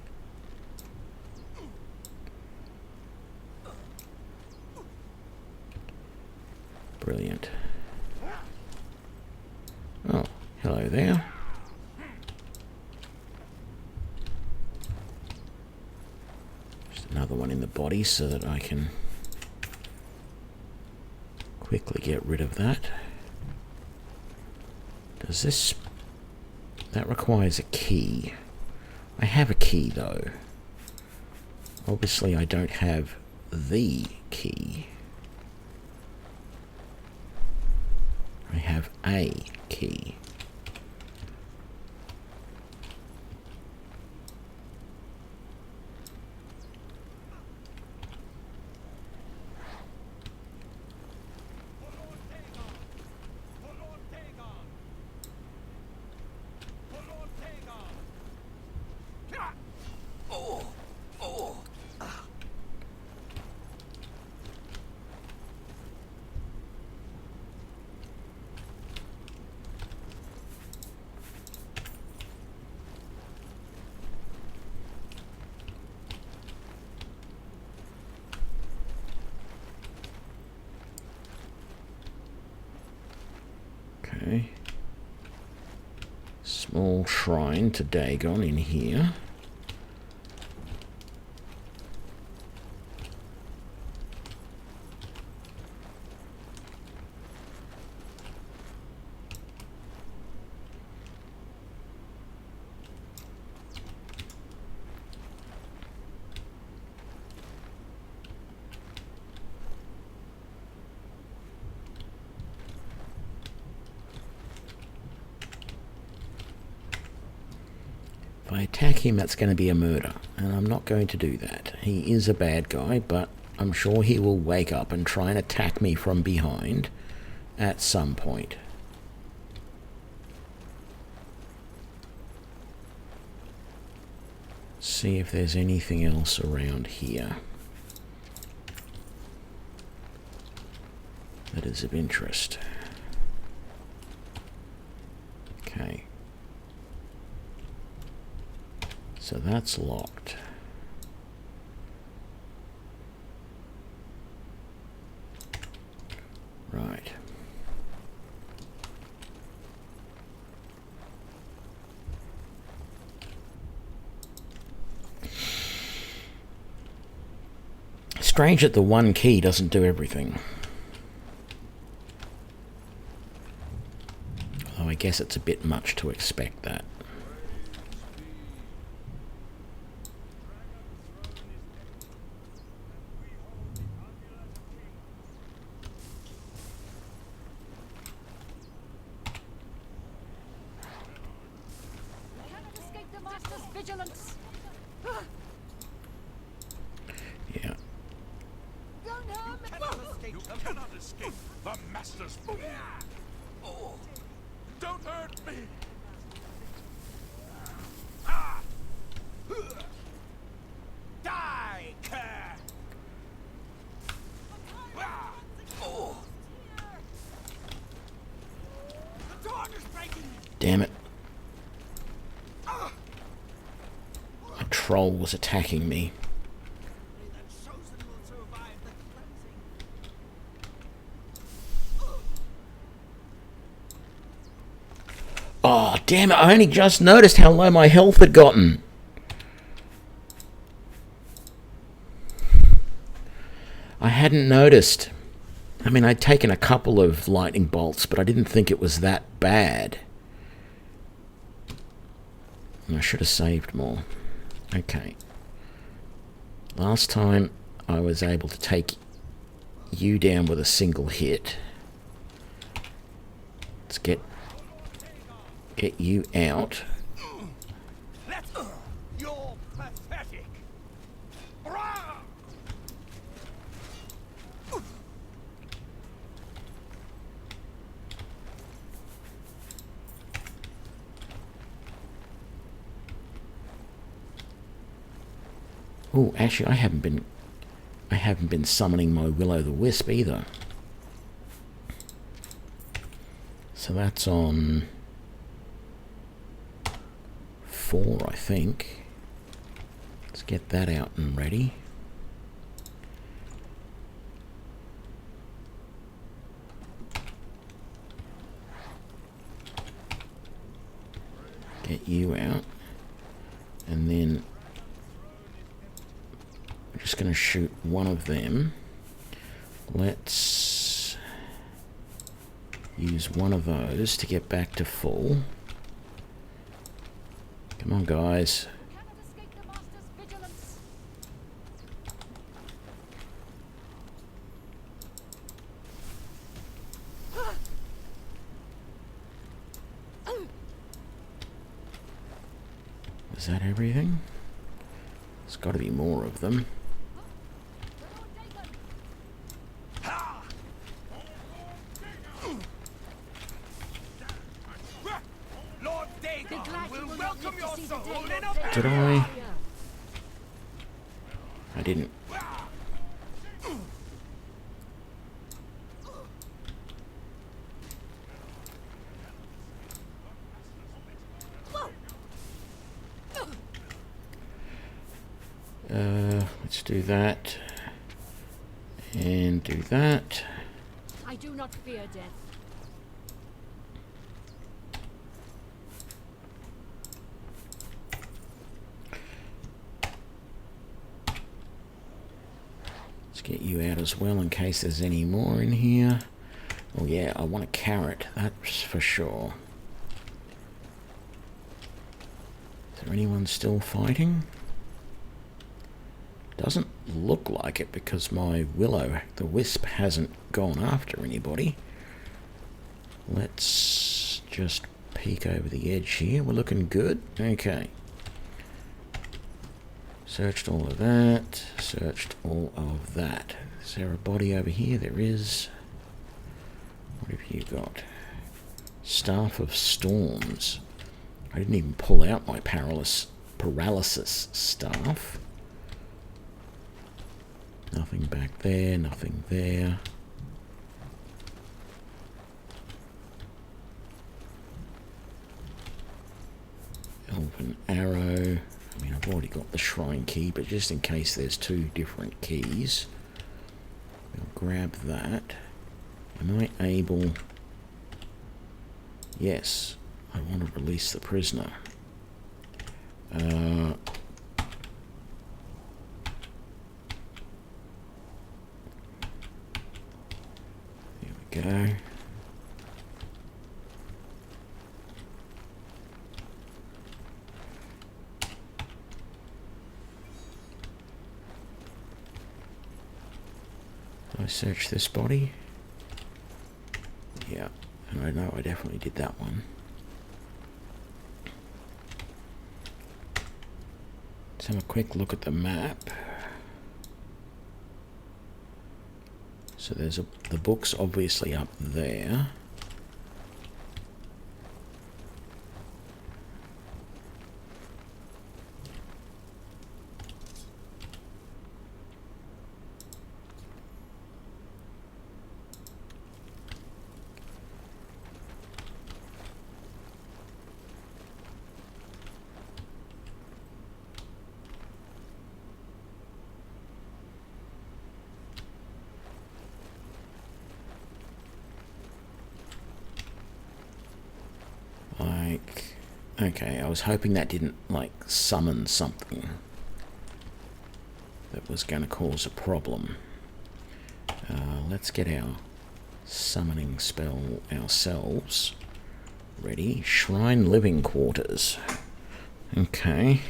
Brilliant. Oh, hello there. Another one in the body so that I can quickly get rid of that. Does this... that requires a key. I have a key though. Obviously I don't have the key. I have a key. Okay. Small shrine to Dagon in here. If I attack him, that's going to be a murder, and I'm not going to do that. He is a bad guy, but I'm sure he will wake up and try and attack me from behind at some point. See if there's anything else around here that is of interest. Okay. So that's locked. Right. Strange that the one key doesn't do everything. Although I guess it's a bit much to expect that. Yeah. You cannot escape the Master's... Oh, don't hurt me! Ah! Die, cur! Ah! Oh! The dawn is breaking! Damn it. A troll was attacking me. Oh, damn it, I only just noticed how low my health had gotten. I hadn't noticed. I mean, I'd taken a couple of lightning bolts, but I didn't think it was that bad. I should have saved more. Okay. Last time I was able to take you down with a single hit. Let's get you out. You're pathetic. Oh, actually, I haven't been summoning my Will-O-the-Wisp either. So that's on 4, I think. Let's get that out and ready. Get you out. And then we're just going to shoot one of them. Let's use one of those to get back to full. Come on, guys. Is that everything? There's got to be more of them. Did I? I didn't. Let's do that. And do that. I do not fear death. Let's get you out as well in case there's any more in here. Oh yeah, I want a carrot, that's for sure. Is there anyone still fighting? Doesn't look like it because my Will-O-the-Wisp hasn't gone after anybody. Let's just peek over the edge here. We're looking good. Okay. Searched all of that. Searched all of that. Is there a body over here? There is. What have you got? Staff of Storms. I didn't even pull out my paralysis staff. Nothing back there, nothing there. Elven Arrow. I mean, I've already got the Shrine Key, but just in case there's 2 different keys, we'll grab that. Am I able... Yes, I want to release the prisoner. Go. I search this body. Yeah, and I know I definitely did that one. Let's have a quick look at the map. So there's the book's obviously up there. Okay, I was hoping that didn't, like, summon something that was going to cause a problem. Let's get our summoning spell ourselves ready. Shrine living quarters. Okay.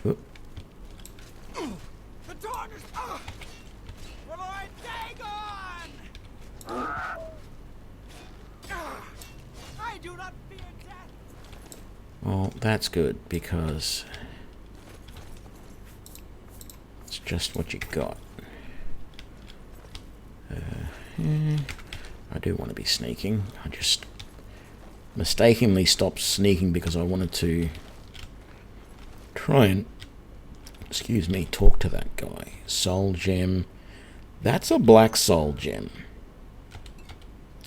Oop. The darkness! For Lord Dagon! I do not fear death! Well, that's good, because it's just what you got. I do want to be sneaking. I just mistakenly stopped sneaking because I wanted to try and, excuse me, talk to that guy. Soul gem. That's a black soul gem.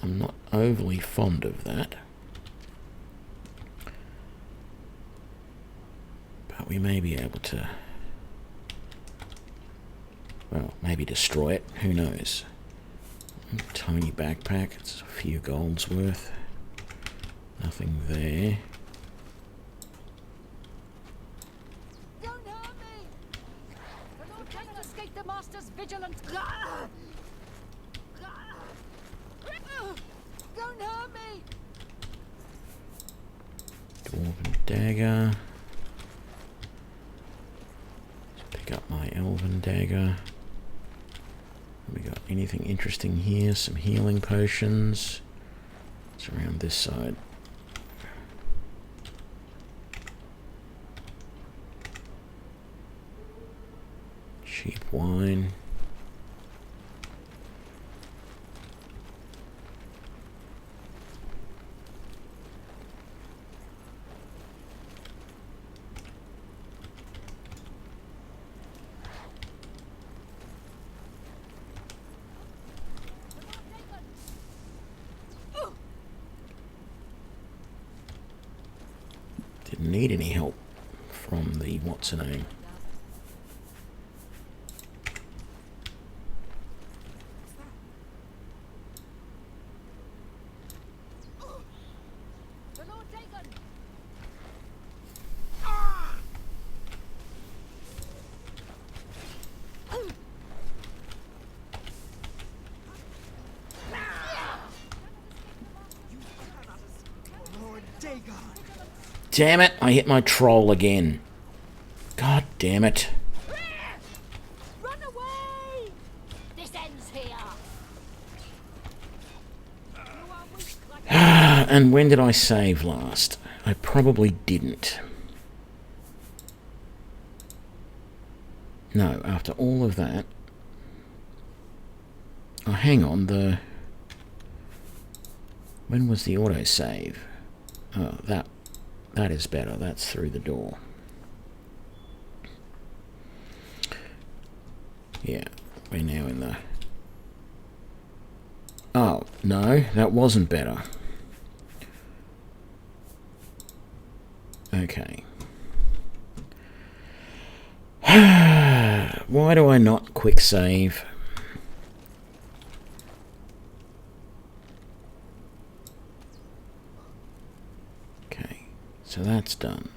I'm not overly fond of that. But we may be able to, well, maybe destroy it. Who knows? Tiny backpack. It's a few gold's worth. Nothing there. Don't hurt me! The Lord cannot escape the Master's vigilance. Don't hurt me! Dwarven dagger. Let's pick up my elven dagger. We got anything interesting here? Some healing potions. It's around this side. Cheap wine. Didn't need any help from the what's-her-name. The Lord Dagon! Lord Dagon! Damn it, I hit my troll again. God damn it. Run away! This ends here. You are weak like And when did I save last? I probably didn't. No, after all of that... Oh, hang on, when was the autosave? Oh, that is better. That's through the door. Yeah, we're now in the... Oh, no, that wasn't better. Okay. Why do I not quick save? Okay, so that's done.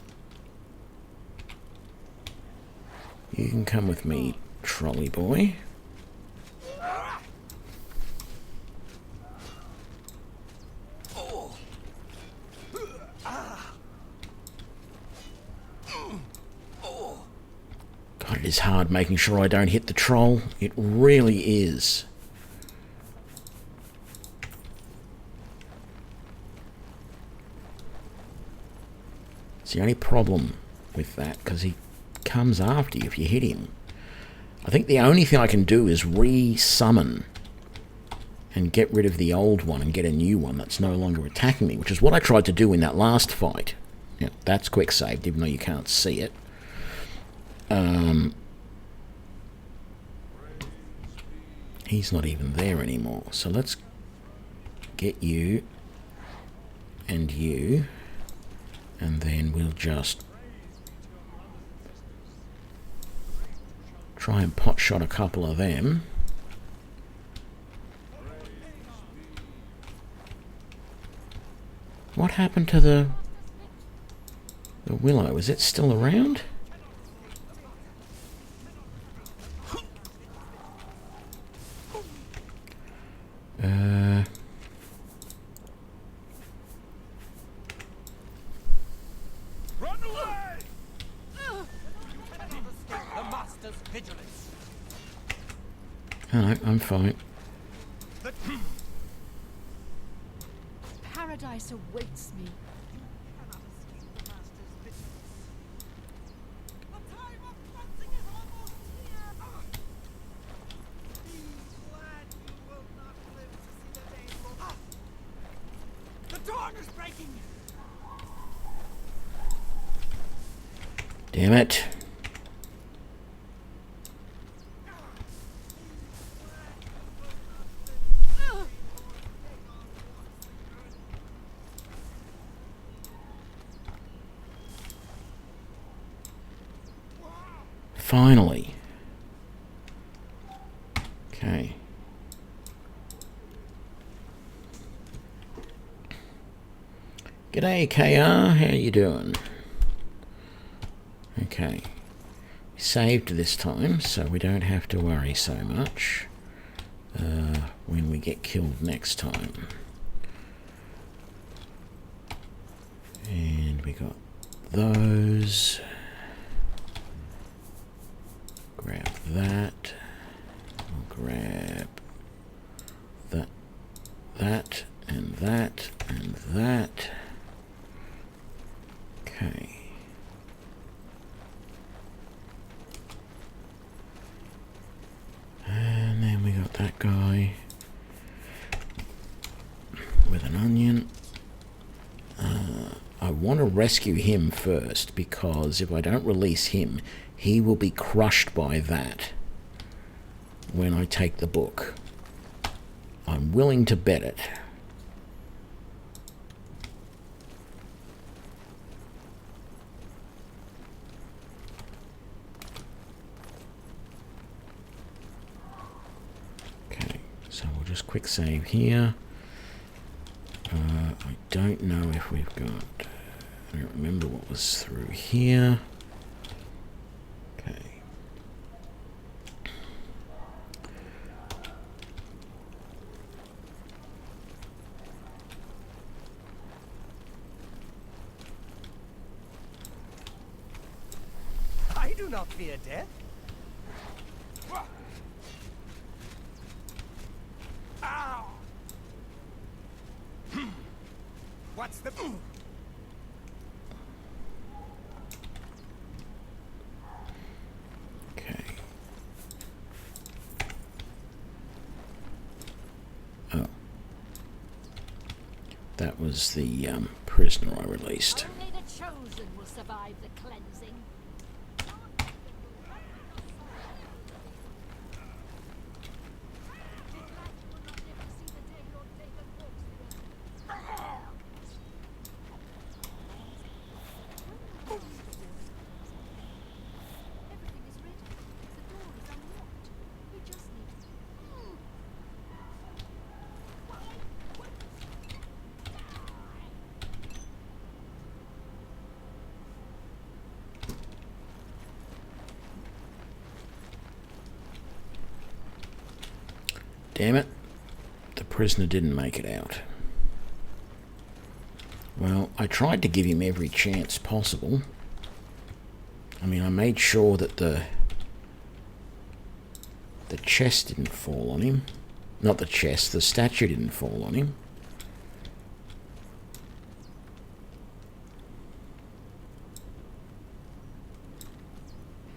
You can come with me, trolley boy. God, it is hard making sure I don't hit the troll. It really is. It's the only problem with that, because he comes after you if you hit him. I think the only thing I can do is re-summon and get rid of the old one and get a new one that's no longer attacking me, which is what I tried to do in that last fight. Yeah, that's quick saved, even though you can't see it. He's not even there anymore, so let's get you and you, and then we'll just try and pot shot a couple of them. What happened to the... The willow, is it still around? Run away! The master's vigilance. No, I'm fine. Paradise awaits me. Damn it. Finally. Okay. G'day, KR. How you doing? Okay. Saved this time, so we don't have to worry so much when we get killed next time. And we got those. Grab that. We'll grab that, and that, and that. Okay. And then we got that guy with an onion. I want to rescue him first, because if I don't release him, he will be crushed by that when I take the book. I'm willing to bet it. Okay, so we'll just quick save here. I don't know if we've got... I don't remember what was through here. Okay. I do not fear death. Ow! What's the... Okay. Oh. That was the prisoner I released. Only the chosen will survive the cleansing. Damn it. The prisoner didn't make it out. Well, I tried to give him every chance possible. I mean, I made sure that the chest didn't fall on him. Not the chest, the statue didn't fall on him.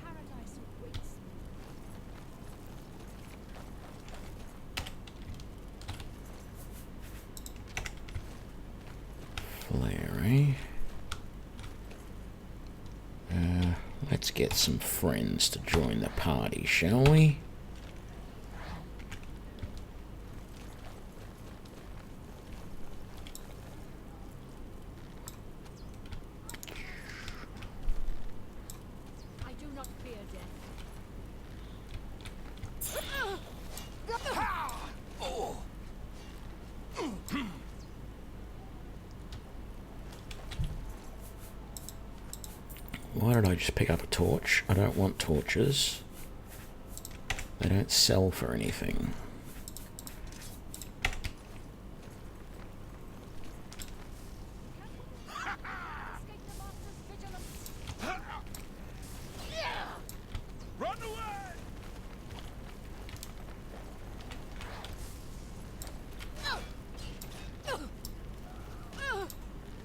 Paradise awaits me. Flare, let's get some friends to join the party, shall we? I do not fear death. Why did I just pick up a torch? I don't want torches. They don't sell for anything. Run away!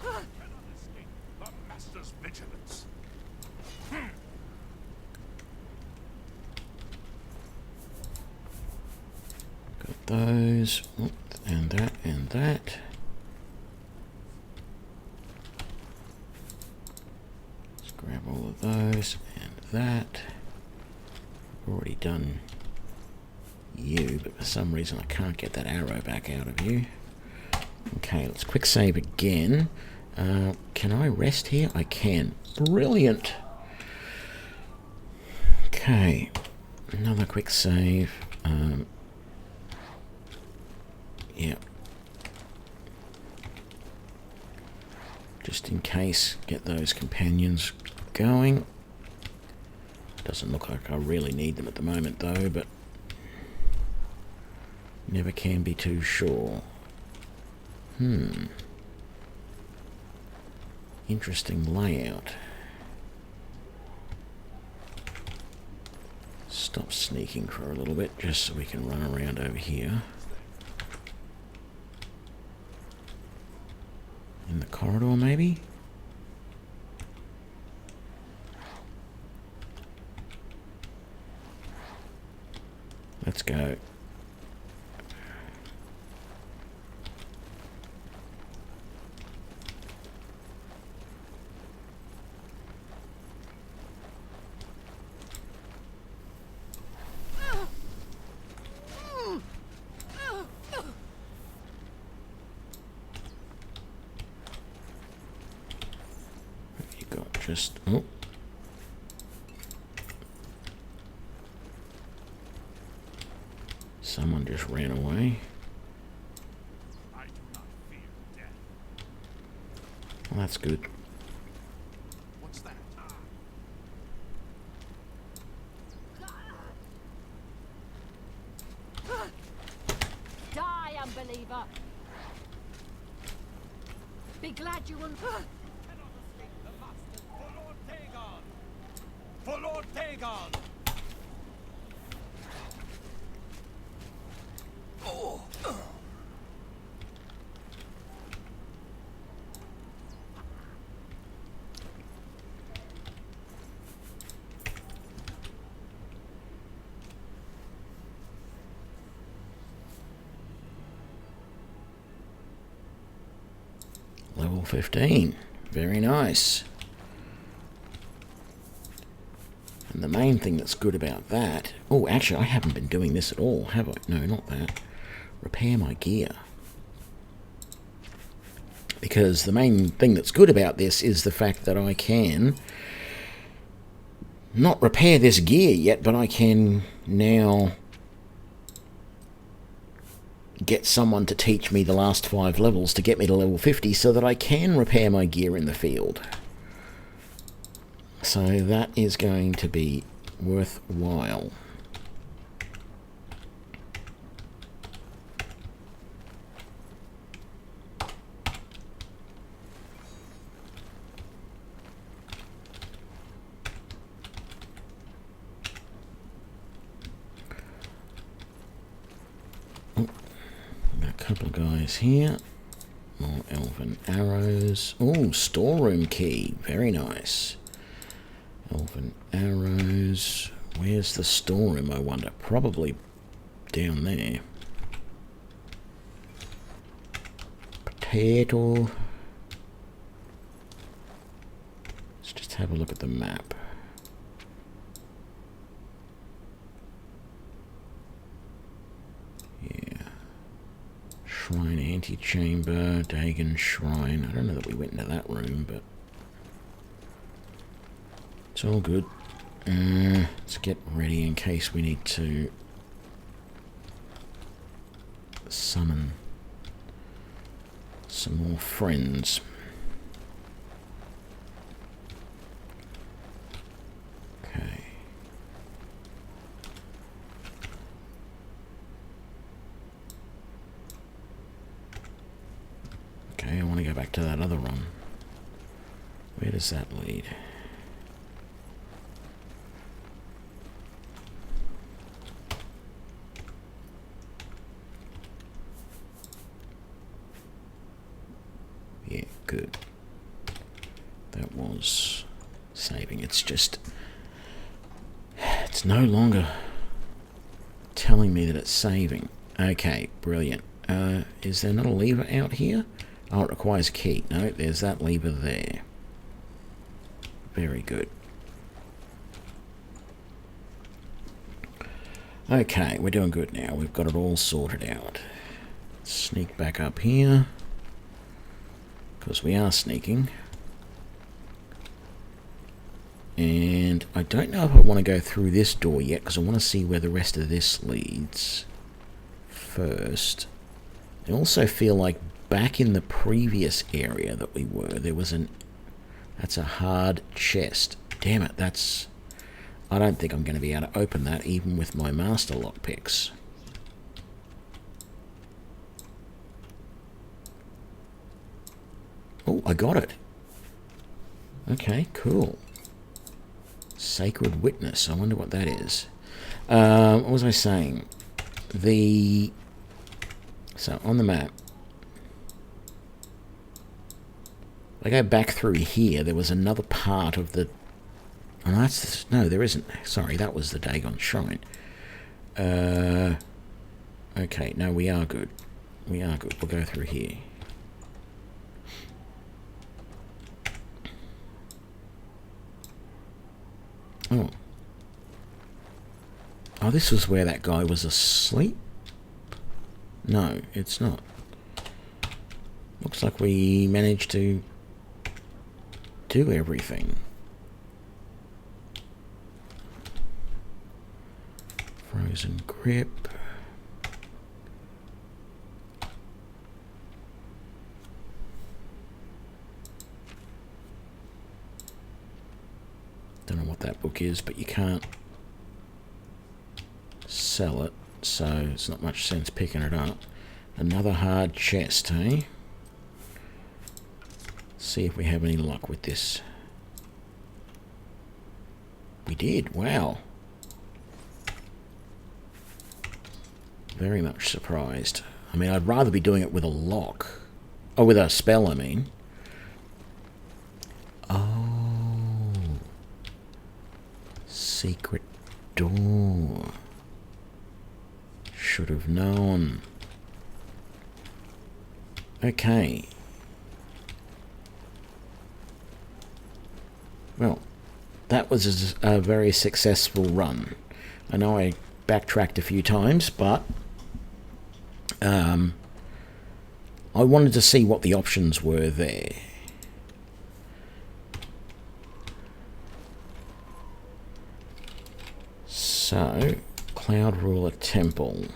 Cannot escape the Master's vigilance. Got those. Oop, and that and that. Let's grab all of those and that. Already done you, but for some reason I can't get that arrow back out of you. Okay, let's quick save again. Can I rest here? I can. Brilliant. Okay, another quick save. Yeah. Just in case, get those companions going. Doesn't look like I really need them at the moment though, but never can be too sure. Interesting layout. Stop sneaking for a little bit just so we can run around over here. In the corridor maybe? Let's go. You got just oh. Someone just ran away. I do not fear death. Well, that's good. What's that? Die, unbeliever! Be glad you will. Cannot escape the Master. For Lord Dagon! For Lord Dagon! Level 15. Very nice. And the main thing that's good about that... Oh, actually, I haven't been doing this at all, have I? No, not that. Repair my gear. Because the main thing that's good about this is the fact that I can not repair this gear yet, but I can now get someone to teach me the last 5 levels to get me to level 50 so that I can repair my gear in the field. So that is going to be worthwhile. Couple of guys here. More elven arrows. Oh, storeroom key. Very nice. Elven arrows. Where's the storeroom, I wonder? Probably down there. Potato. Let's just have a look at the map. Shrine antechamber, Dagon Shrine. I don't know that we went into that room, but it's all good. Let's get ready in case we need to summon some more friends. does that lead? Yeah, good. That was saving. It's just... it's no longer telling me that it's saving. Okay, brilliant. Is there not a lever out here? Oh, it requires a key. No, there's that lever there. Very good. Okay, we're doing good now. We've got it all sorted out. Sneak back up here, because we are sneaking. And I don't know if I want to go through this door yet, because I want to see where the rest of this leads first. I also feel like back in the previous area that we were, there was an... that's a hard chest. Damn it, that's... I don't think I'm going to be able to open that even with my master lockpicks. Oh, I got it. Okay, cool. Sacred Witness. I wonder what that is. What was I saying? So, on the map, I go back through here, there was another part of the... oh, that's... no, there isn't. Sorry, that was the Dagon Shrine. Okay, no, we are good. We are good. We'll go through here. Oh. Oh, this was where that guy was asleep? No, it's not. Looks like we managed to do everything. Frozen grip. Don't know what that book is, but you can't sell it, so it's not much sense picking it up. Another hard chest, eh? See if we have any luck with this. We did, wow. Very much surprised. I mean, I'd rather be doing it with a lock. Oh, with a spell, I mean. Oh. Secret door. Should have known. Okay. Well, that was a very successful run. I know I backtracked a few times, but I wanted to see what the options were there. So, Cloud Ruler Temple.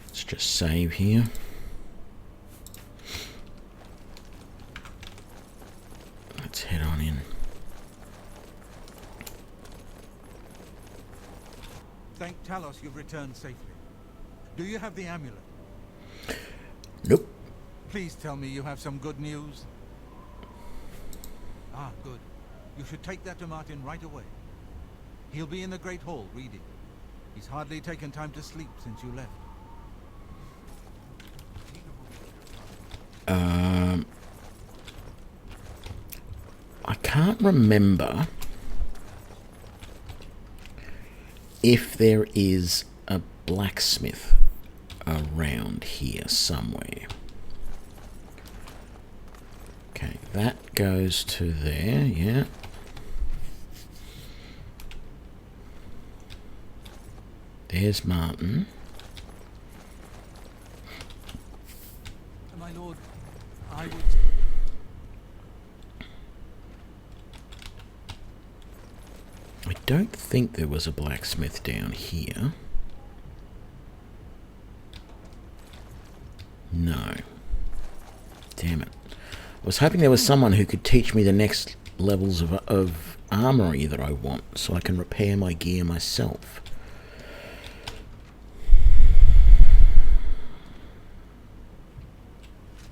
Let's just save here. Let's head on in. Thank Talos you've returned safely. Do you have the amulet? Nope. Please tell me you have some good news. Ah, good. You should take that to Martin right away. He'll be in the Great Hall reading. He's hardly taken time to sleep since you left. I can't remember if there is a blacksmith around here somewhere. Okay, that goes to there, yeah. There's Martin. My lord, I would... I don't think there was a blacksmith down here. No. Damn it. I was hoping there was someone who could teach me the next levels of armory that I want, so I can repair my gear myself.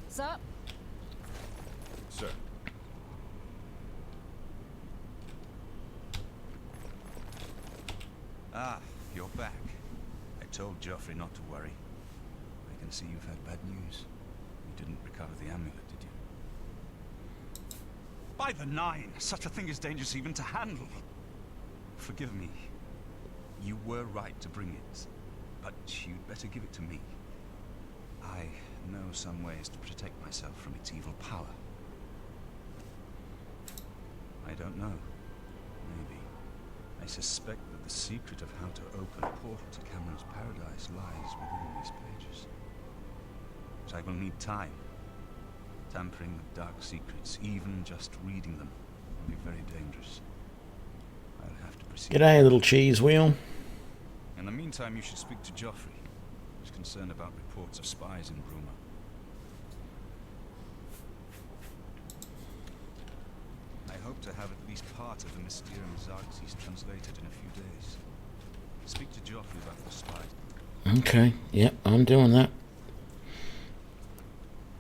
Sir? Sir. Ah, you're back. I told Joffrey not to worry. I can see you've had bad news. You didn't recover the amulet, did you? By the Nine, such a thing is dangerous even to handle. Forgive me. You were right to bring it, but you'd better give it to me. I know some ways to protect myself from its evil power. I don't know. Maybe. I suspect that the secret of how to open a portal to Cameron's paradise lies within these pages. But I will need time. Tampering with dark secrets, even just reading them, will be very dangerous. I'll have to proceed. G'day, little cheese wheel. In the meantime, you should speak to Joffrey. He's concerned about reports of spies in Bruma. I hope to have at least part of the Mysterium Xerxes translated in a few days. Speak to Joffrey about the spies. Okay, yep, I'm doing that.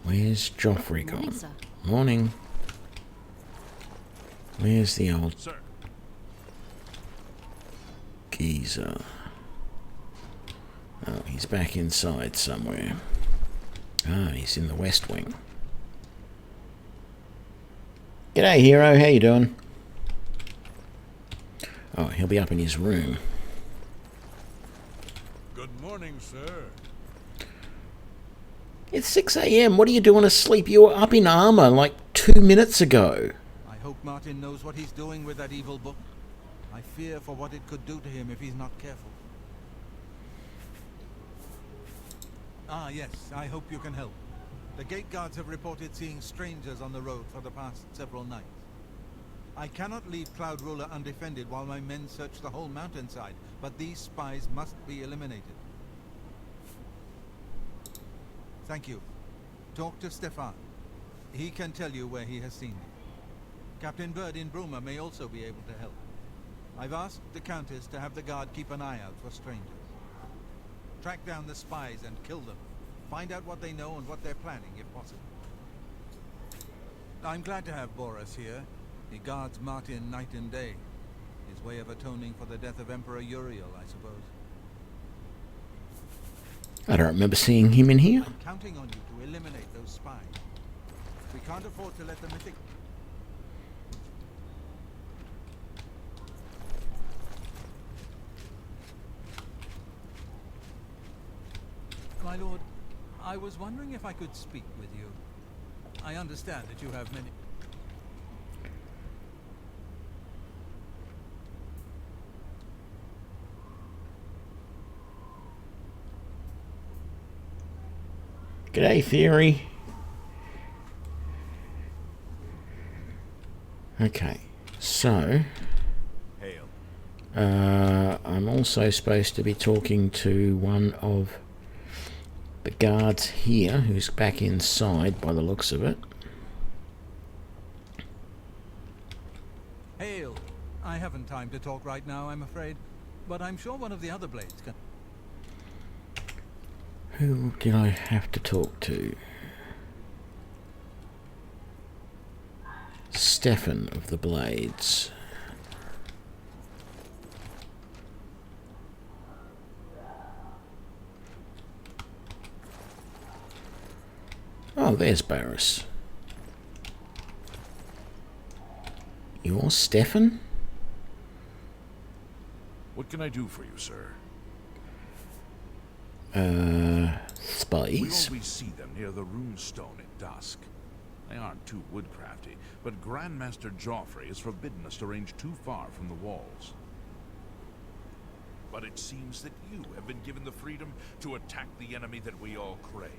Where's Joffrey gone? Morning, sir. Morning. Where's the old Sir. geezer? Oh, he's back inside somewhere. Ah, he's in the West Wing. G'day, hero. How you doing? Oh, he'll be up in his room. Good morning, sir. It's 6 a.m. What are you doing asleep? You were up in armor like 2 minutes ago. I hope Martin knows what he's doing with that evil book. I fear for what it could do to him if he's not careful. Ah, yes, I hope you can help. The gate guards have reported seeing strangers on the road for the past several nights. I cannot leave Cloud Ruler undefended while my men search the whole mountainside, but these spies must be eliminated. Thank you. Talk to Stefan. He can tell you where he has seen me. Captain Bird in Bruma may also be able to help. I've asked the Countess to have the guard keep an eye out for strangers. Track down the spies and kill them. Find out what they know and what they're planning, if possible. I'm glad to have Boris here. He guards Martin night and day. His way of atoning for the death of Emperor Uriel, I suppose. I don't remember seeing him in here. I'm counting on you to eliminate those spies. We can't afford to let the Mythic... My lord, I was wondering if I could speak with you. I understand that you have many... G'day, Theory. Okay, so... Hail. I'm also supposed to be talking to one of the guards here, who's back inside by the looks of it. Hail! I haven't time to talk right now, I'm afraid. But I'm sure one of the other blades can... Who did I have to talk to? Stefan of the Blades. Oh, there's Barris. You're Stefan? What can I do for you, sir? We Spies? always see them near the runestone at dusk. They aren't too woodcrafty, but Grandmaster Joffrey has forbidden us to range too far from the walls. But it seems that you have been given the freedom to attack the enemy that we all crave.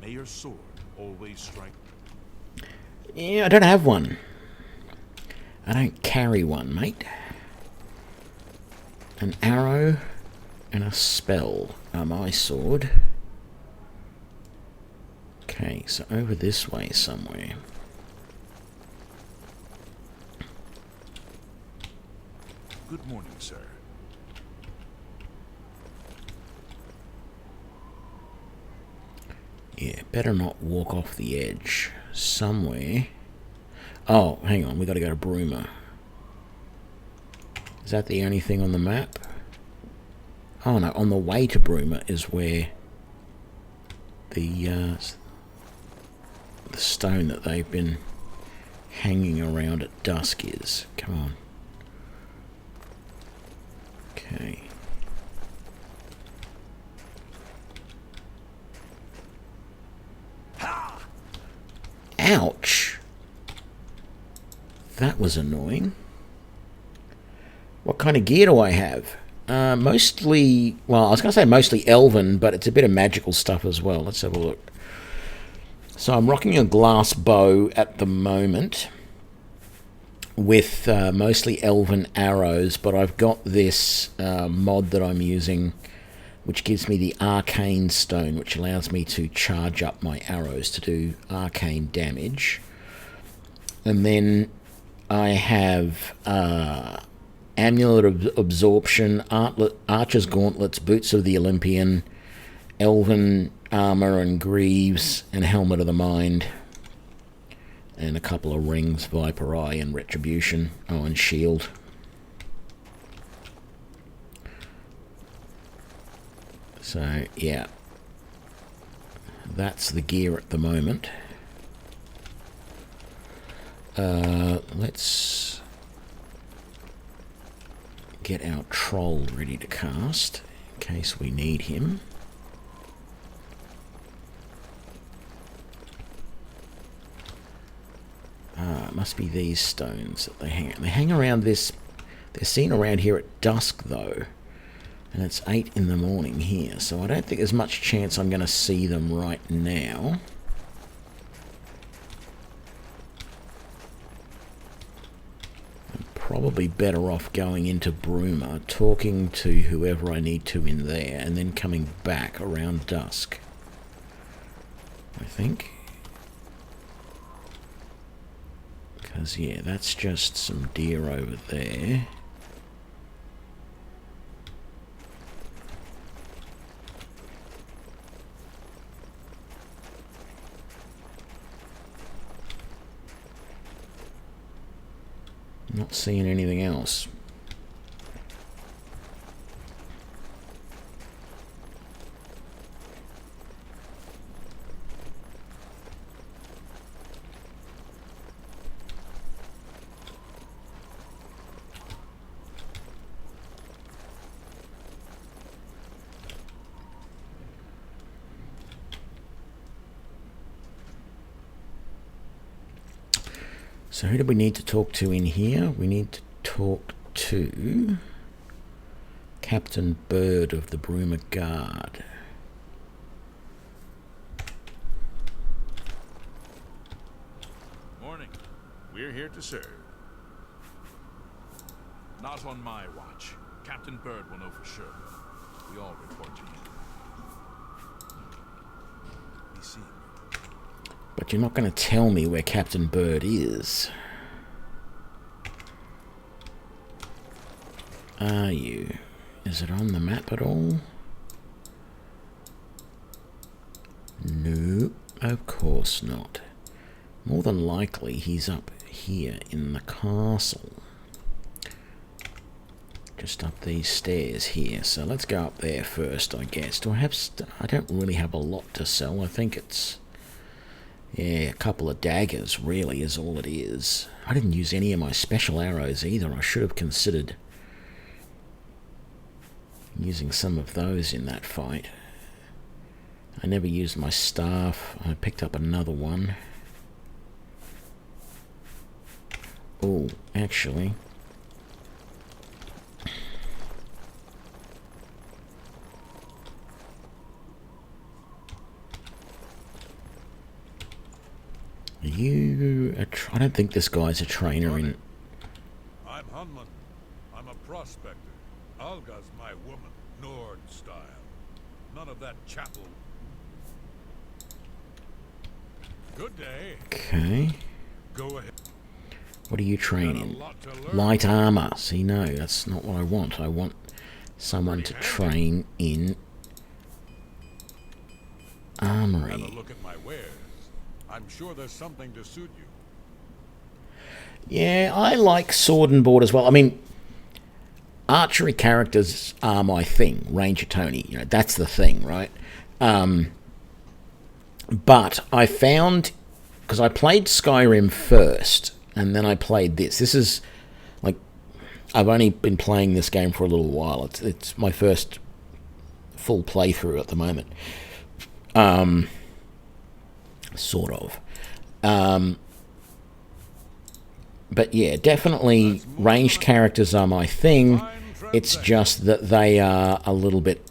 May your sword always strike. Yeah, I don't have one. I don't carry one, mate. An arrow. and a spell. My sword. Okay, so over this way somewhere. Good morning, sir. Yeah, better not walk off the edge. Somewhere. Oh, hang on, we gotta go to Bruma. Is that the only thing on the map? Oh no, on the way to Bruma is where the stone that they've been hanging around at dusk is. Come on. Okay. Ouch! That was annoying. What kind of gear do I have? Mostly, well, I was going to say mostly elven, but it's a bit of magical stuff as well. Let's have a look. So I'm rocking a glass bow at the moment with mostly elven arrows, but I've got this mod that I'm using which gives me the Arcane Stone, which allows me to charge up my arrows to do arcane damage. And then I have Amulet of Absorption, Archer's Gauntlets, Boots of the Olympian, Elven Armor and Greaves, and Helmet of the Mind. And a couple of rings, Viper Eye and Retribution. Oh, and Shield. So, yeah. That's the gear at the moment. Let's get our troll ready to cast in case we need him. It must be these stones that they hang. They hang around this. They're seen around here at dusk though, and it's 8 in the morning here, so I don't think there's much chance I'm going to see them right now. I'm probably better off going into Bruma, talking to whoever I need to in there, and then coming back around dusk, I think. Because, yeah, that's just some deer over there. Not seeing anything else. So who do we need to talk to in here? We need to talk to Captain Bird of the Bruma Guard. Morning. We're here to serve. Not on my watch. Captain Bird will know for sure. We all report to him. Be seen. But you're not going to tell me where Captain Bird is. Are you? Is it on the map at all? No, of course not. More than likely he's up here in the castle. Just up these stairs here. So let's go up there first, I guess. Do I have... I don't really have a lot to sell. I think it's... yeah, a couple of daggers really is all it is. I didn't use any of my special arrows either. I should have considered using some of those in that fight. I never used my staff. I picked up another one. Oh, actually... I don't think this guy's a trainer in... I'm Hunman. I'm a prospector. Alga's my woman. Nord's chapel. Good day. Okay. Go ahead. What are you Got a training? lot to learn. Light armor. See, no, that's not what I want. I want someone to train in armory. Have a look at my wares. I'm sure there's something to suit you. Yeah, I like sword and board as well. I mean, archery characters are my thing. Ranger Tony, you know, that's the thing, right? But I found, because I played Skyrim first, and then I played this. This is, like, I've only been playing this game for a little while. It's my first full playthrough at the moment. Sort of. But yeah, definitely ranged characters are my thing. It's just that they are a little bit,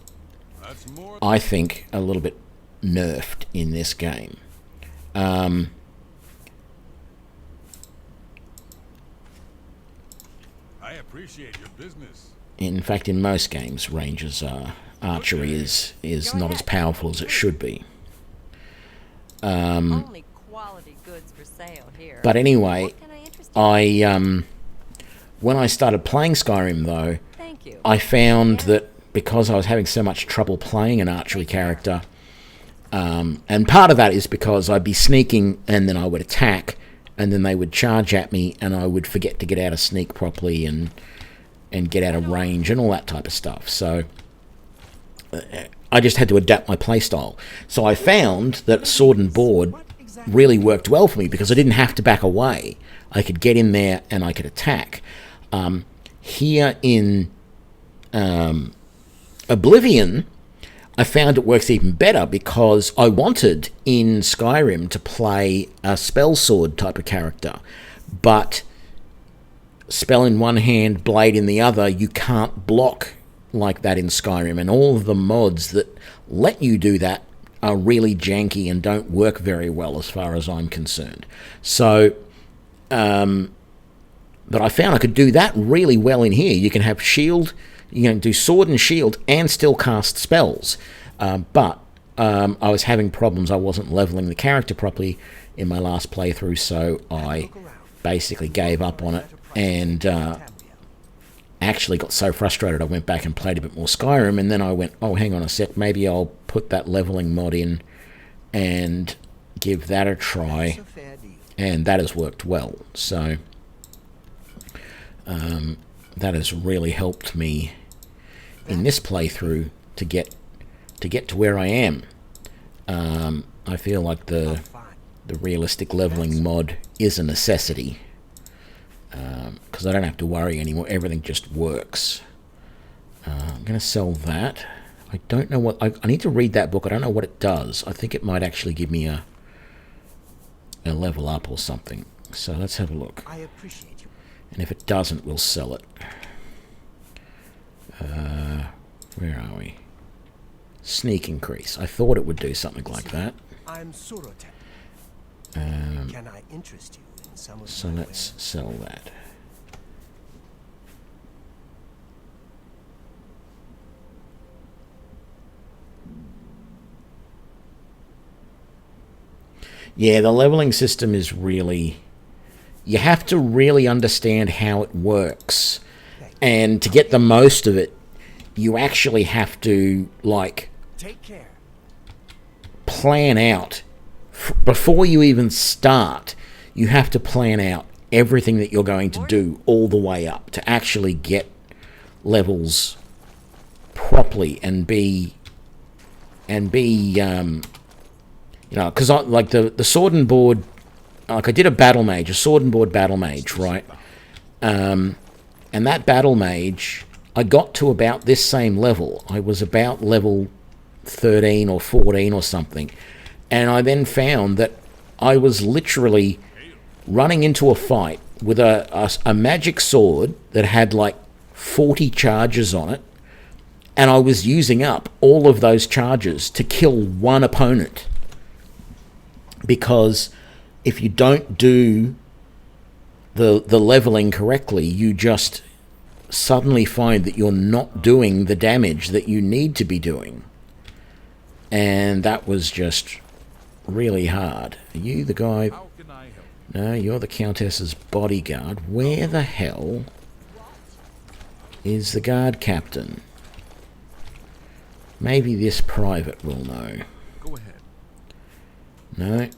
I think, a little bit nerfed in this game. I appreciate your business. In fact, in most games, rangers are, archery is not as powerful as it should be. Only quality goods for sale here. But anyway, What can I interest you in? when I started playing Skyrim, though, Thank you. I found that because I was having so much trouble playing an archery character, and part of that is because I'd be sneaking and then I would attack, and then they would charge at me, and I would forget to get out of sneak properly and get out of range and all that type of stuff. So I just had to adapt my playstyle. So I found that sword and board really worked well for me because I didn't have to back away. I could get in there and I could attack. Here in Oblivion, I found it works even better because I wanted in Skyrim to play a spell sword type of character, but spell in one hand, blade in the other, you can't block like that in Skyrim, and all of the mods that let you do that are really janky and don't work very well as far as I'm concerned. So, but I found I could do that really well in here. You can have shield, you can do sword and shield and still cast spells. But I was having problems. I wasn't leveling the character properly in my last playthrough, so I basically gave up on it and actually got so frustrated I went back and played a bit more Skyrim, and then I went, oh, hang on a sec, maybe I'll put that leveling mod in and give that a try, and that has worked well. So that has really helped me in this playthrough to get to where I am. I feel like the realistic leveling mod is a necessity, because I don't have to worry anymore. Everything just works. I'm going to sell that. I don't know what... I need to read that book. I don't know what it does. I think it might actually give me a level up or something. So let's have a look. I appreciate you. And if it doesn't, we'll sell it. Where are we? Sneak increase. I thought it would do something like that. I'm Surotek. Can I interest you in some of So my let's sell that. Yeah, the leveling system is really... You have to really understand how it works. And to get the most of it, you actually have to, like, Take care. plan out. Before you even start, you have to plan out everything that you're going to do all the way up to actually get levels properly and be you know, because like the sword and board, like I did a sword and board battle mage, right? And that battle mage, I got to about this same level. I was about level 13 or 14 or something. And I then found that I was literally running into a fight with a magic sword that had like 40 charges on it. And I was using up all of those charges to kill one opponent. Because if you don't do the leveling correctly, you just suddenly find that you're not doing the damage that you need to be doing. And that was just really hard. Are you the guy? How can I help? No, you're the Countess's bodyguard. Where the hell is the guard captain? Maybe this private will know. Go ahead. No.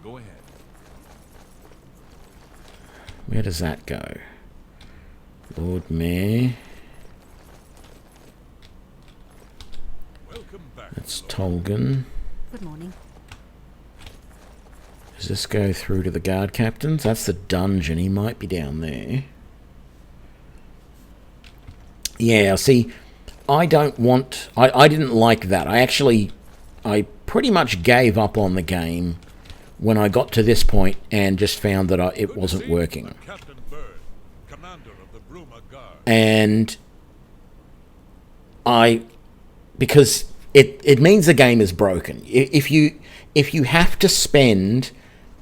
Go ahead. Where does that go? Lord Mayor. Welcome back. That's Tolgan. Good morning. Does this go through to the guard captains? That's the dungeon. He might be down there. Yeah, see, I don't want... I didn't like that. I pretty much gave up on the game when I got to this point and just found that it wasn't working. Captain Bird, commander of the Bruma Guard. And because it means the game is broken. If you have to spend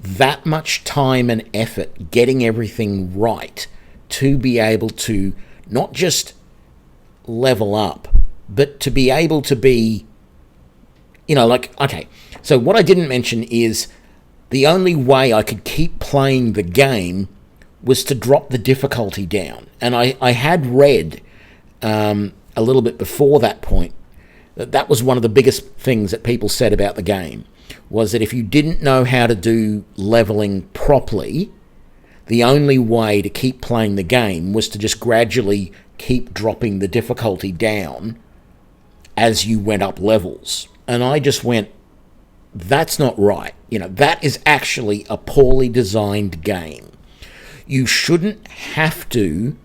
that much time and effort getting everything right to be able to not just level up, but to be able to be, okay. So what I didn't mention is the only way I could keep playing the game was to drop the difficulty down. And I had read a little bit before that point that was one of the biggest things that people said about the game, was that if you didn't know how to do leveling properly, the only way to keep playing the game was to just gradually keep dropping the difficulty down as you went up levels. And I just went, that's not right. That is actually a poorly designed game. You shouldn't have to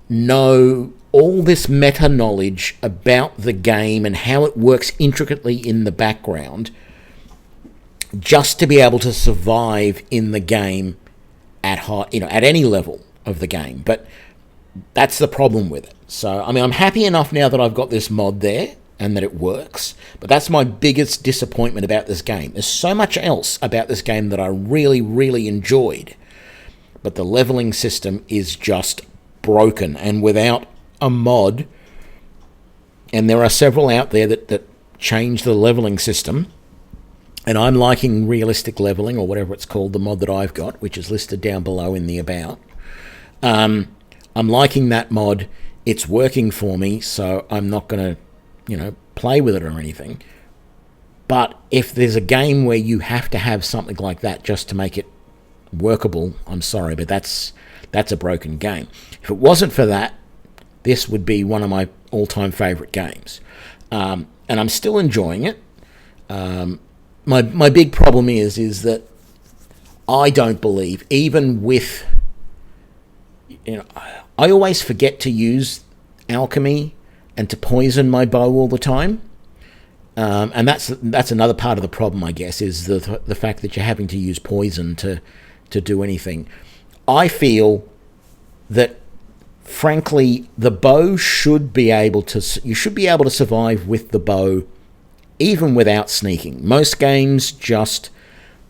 know all this meta knowledge about the game and how it works intricately in the background just to be able to survive in the game at any level of the game. But that's the problem with it. So, I'm happy enough now that I've got this mod there and that it works, but that's my biggest disappointment about this game. There's so much else about this game that I really, really enjoyed, but the leveling system is just broken, and without a mod, and there are several out there that change the leveling system, and I'm liking Realistic Leveling, or whatever it's called, the mod that I've got, which is listed down below in the about. I'm liking that mod. It's working for me, so I'm not going to, play with it or anything. But if there's a game where you have to have something like that just to make it workable, I'm sorry, but that's a broken game. If it wasn't for that, this would be one of my all-time favorite games. And I'm still enjoying it. My big problem is that I don't believe, even with... I always forget to use alchemy and to poison my bow all the time. And that's another part of the problem, I guess, is the fact that you're having to use poison to do anything. I feel that, frankly, the bow should be able to... You should be able to survive with the bow even without sneaking. Most games just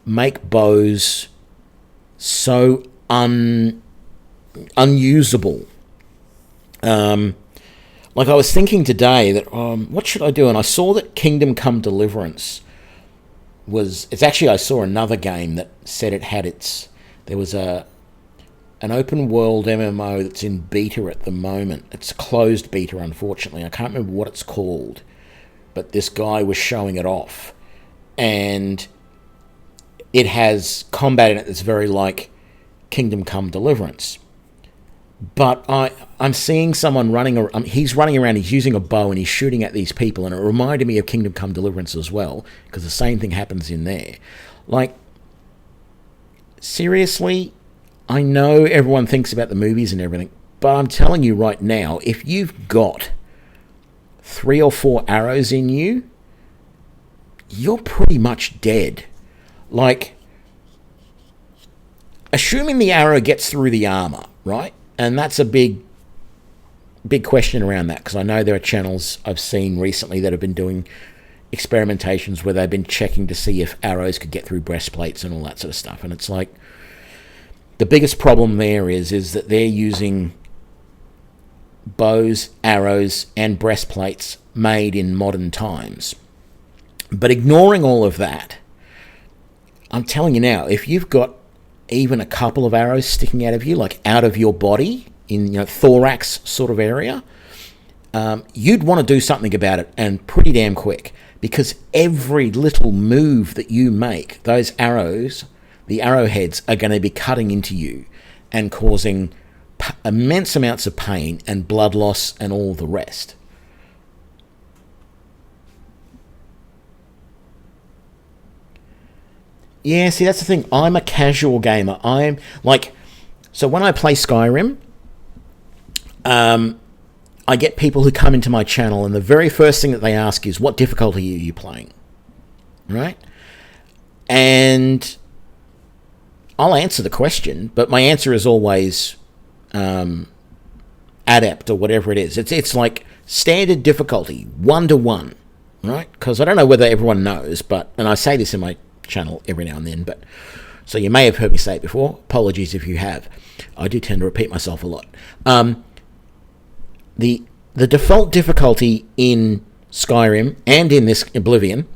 make bows so unusable. Like I was thinking today that what should I do, and I saw that Kingdom Come Deliverance I saw another game that said it had there was an open world MMO that's in beta at the moment. It's a closed beta, unfortunately. I can't remember what it's called, but this guy was showing it off, and it has combat in it that's very like Kingdom Come Deliverance. But I'm seeing someone he's running around, he's using a bow and he's shooting at these people, and it reminded me of Kingdom Come Deliverance as well, because the same thing happens in there. Like, seriously, I know everyone thinks about the movies and everything, but I'm telling you right now, if you've got 3 or 4 arrows in you, you're pretty much dead. Like, assuming the arrow gets through the armor, right? And that's a big question around that, because I know there are channels I've seen recently that have been doing experimentations where they've been checking to see if arrows could get through breastplates and all that sort of stuff. And it's like, the biggest problem there is that they're using bows, arrows, and breastplates made in modern times. But ignoring all of that, I'm telling you now, if you've got even a couple of arrows sticking out of you, like out of your body, in thorax sort of area, you'd want to do something about it, and pretty damn quick, because every little move that you make, those arrows, the arrowheads, are going to be cutting into you and causing immense amounts of pain and blood loss and all the rest. Yeah, see, that's the thing. I'm a casual gamer. I'm like, so when I play Skyrim, I get people who come into my channel, and the very first thing that they ask is, what difficulty are you playing? Right? And I'll answer the question, but my answer is always adept or whatever it is. It's like standard difficulty, 1 to 1, right? Because I don't know whether everyone knows, but, and I say this in my channel every now and then, but so you may have heard me say it before. Apologies if you have. I do tend to repeat myself a lot. The default difficulty in Skyrim and in this Oblivion,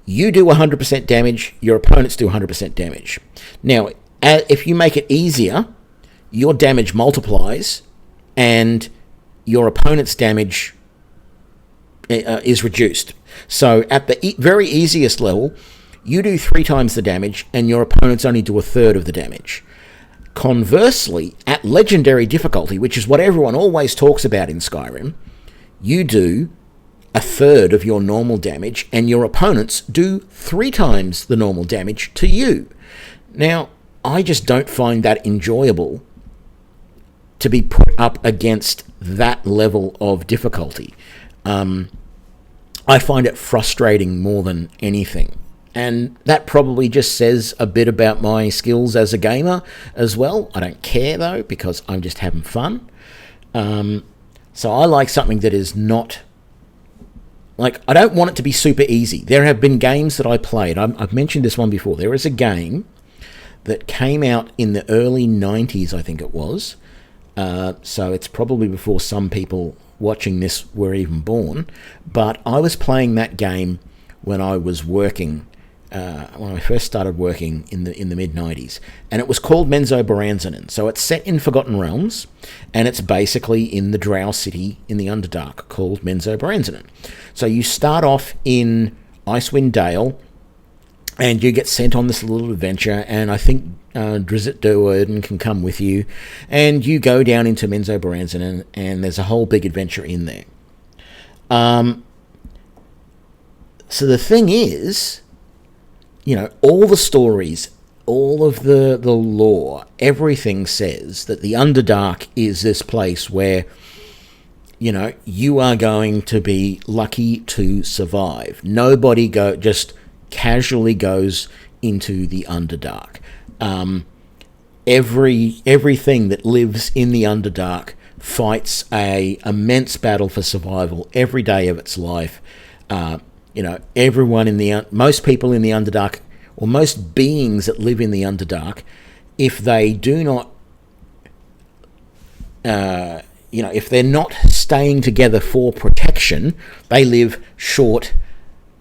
you do 100% damage, your opponents do 100% damage. Now, if you make it easier, your damage multiplies and your opponent's damage is reduced. So at the very easiest level, you do 3 times the damage and your opponents only do 1/3 of the damage. Conversely, at legendary difficulty, which is what everyone always talks about in Skyrim, you do 1/3 of your normal damage and your opponents do 3 times the normal damage to you. Now, I just don't find that enjoyable to be put up against that level of difficulty. I find it frustrating more than anything. And that probably just says a bit about my skills as a gamer as well. I don't care, though, because I'm just having fun. So I like something that is not... Like, I don't want it to be super easy. There have been games that I played. I've mentioned this one before. There is a game that came out in the early 90s, I think it was. So it's probably before some people watching this were even born. But I was playing that game when I was working... when I first started working in the mid-90s, and it was called Menzoberranzan. So it's set in Forgotten Realms, and it's basically in the Drow city in the Underdark called Menzoberranzan. So you start off in Icewind Dale, and you get sent on this little adventure, and I think Drizzt Do'Urden can come with you, and you go down into Menzoberranzan, and there's a whole big adventure in there. So the thing is... all the stories, all of the lore, everything says that the Underdark is this place where, you are going to be lucky to survive. Nobody just casually goes into the Underdark. Everything that lives in the Underdark fights a immense battle for survival every day of its life. Everyone most people in the Underdark, or most beings that live in the Underdark, if they do not, if they're not staying together for protection, they live short,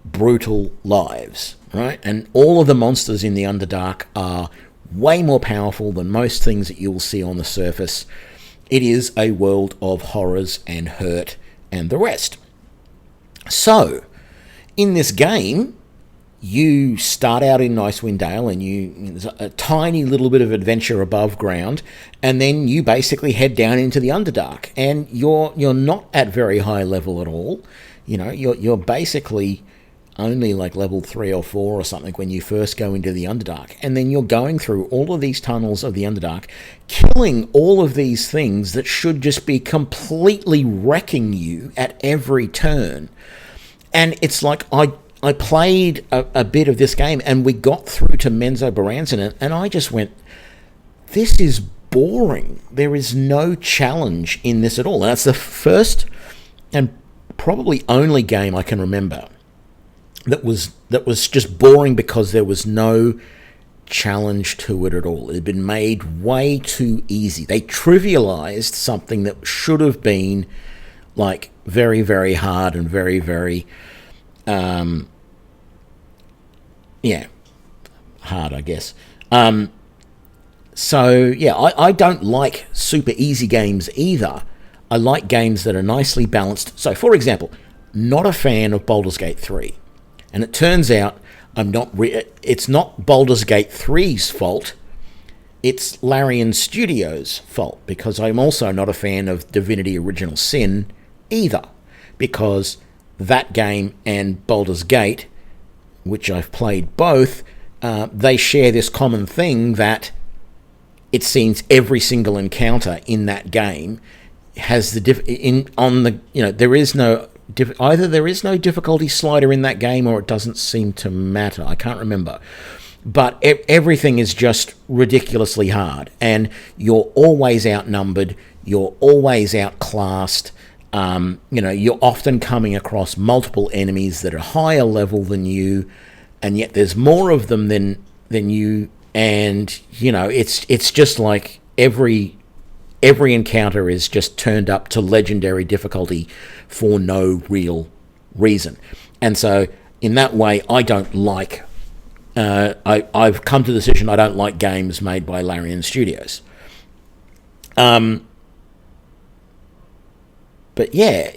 brutal lives, right? And all of the monsters in the Underdark are way more powerful than most things that you will see on the surface. It is a world of horrors and hurt and the rest. So... in this game, you start out in Icewind Dale, and there's a tiny little bit of adventure above ground, and then you basically head down into the Underdark, and you're not at very high level at all. You're basically only like level 3 or 4 or something when you first go into the Underdark, and then you're going through all of these tunnels of the Underdark, killing all of these things that should just be completely wrecking you at every turn. And it's like I played a bit of this game, and we got through to Menzoberranzan, and I just went, this is boring. There is no challenge in this at all. And that's the first and probably only game I can remember that was just boring because there was no challenge to it at all. It had been made way too easy. They trivialized something that should have been like very, very hard and very, very, hard, I guess. So, yeah, I don't like super easy games either. I like games that are nicely balanced. So, for example, not a fan of Baldur's Gate 3. And it turns out it's not Baldur's Gate 3's fault. It's Larian Studios' fault, because I'm also not a fan of Divinity Original Sin either, because that game and Baldur's Gate, which I've played both, they share this common thing that it seems every single encounter in that game has there is no either there is no difficulty slider in that game, or it doesn't seem to matter. I can't remember. But everything is just ridiculously hard, and you're always outnumbered, you're always outclassed. You're often coming across multiple enemies that are higher level than you, and yet there's more of them than you. And it's just like every encounter is just turned up to legendary difficulty for no real reason. And so in that way, I don't like. I've come to the decision I don't like games made by Larian Studios. But yeah,